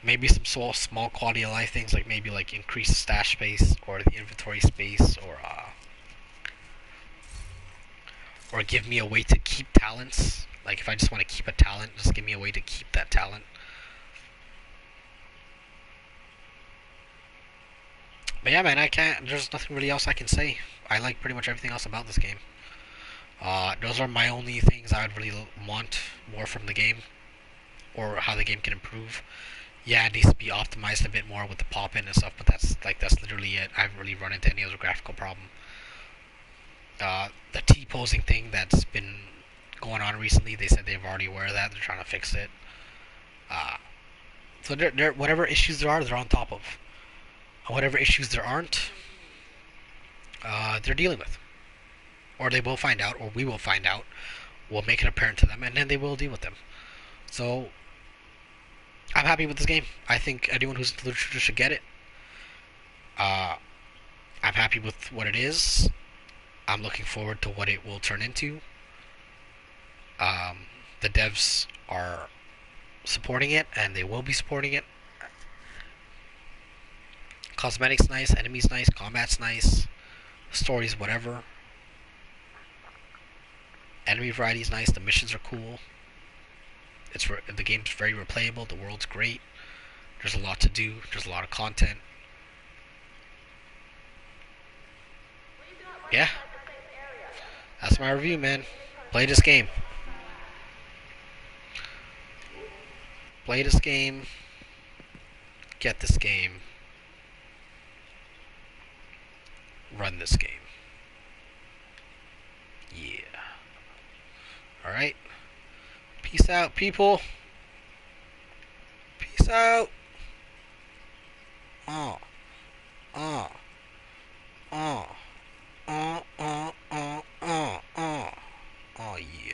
Maybe some small quality of life things, like maybe like increase the stash space or the inventory space, or give me a way to keep talents. Like if I just want to keep a talent, just give me a way to keep that talent. But yeah, man, I can't. There's nothing really else I can say. I like pretty much everything else about this game. Those are my only things I would really want more from the game, or how the game can improve. Yeah, it needs to be optimized a bit more with the pop-in and stuff, but that's literally it. I haven't really run into any other graphical problem. The T-posing thing that's been going on recently, they said they've already aware of that. They're trying to fix it. Uh, so whatever issues there are, they're on top of. Whatever issues there aren't, they're dealing with. Or they will find out, or we will find out. We'll make it apparent to them, and then they will deal with them. So, I'm happy with this game. I think anyone who's into literature should get it. Uh, I'm happy with what it is. I'm looking forward to what it will turn into. The devs are supporting it, and they will be supporting it. Cosmetics nice, enemies nice, combat's nice, stories whatever. Enemy variety's nice, the missions are cool. The game's very replayable, the world's great. There's a lot to do, there's a lot of content. Yeah, that's my review, man. Play this game. Play this game. Get this game. Run this game. Yeah. Alright. Peace out, people. Peace out. Oh. Oh. Oh. Oh. Oh. Oh. Oh. Oh. Oh, yeah.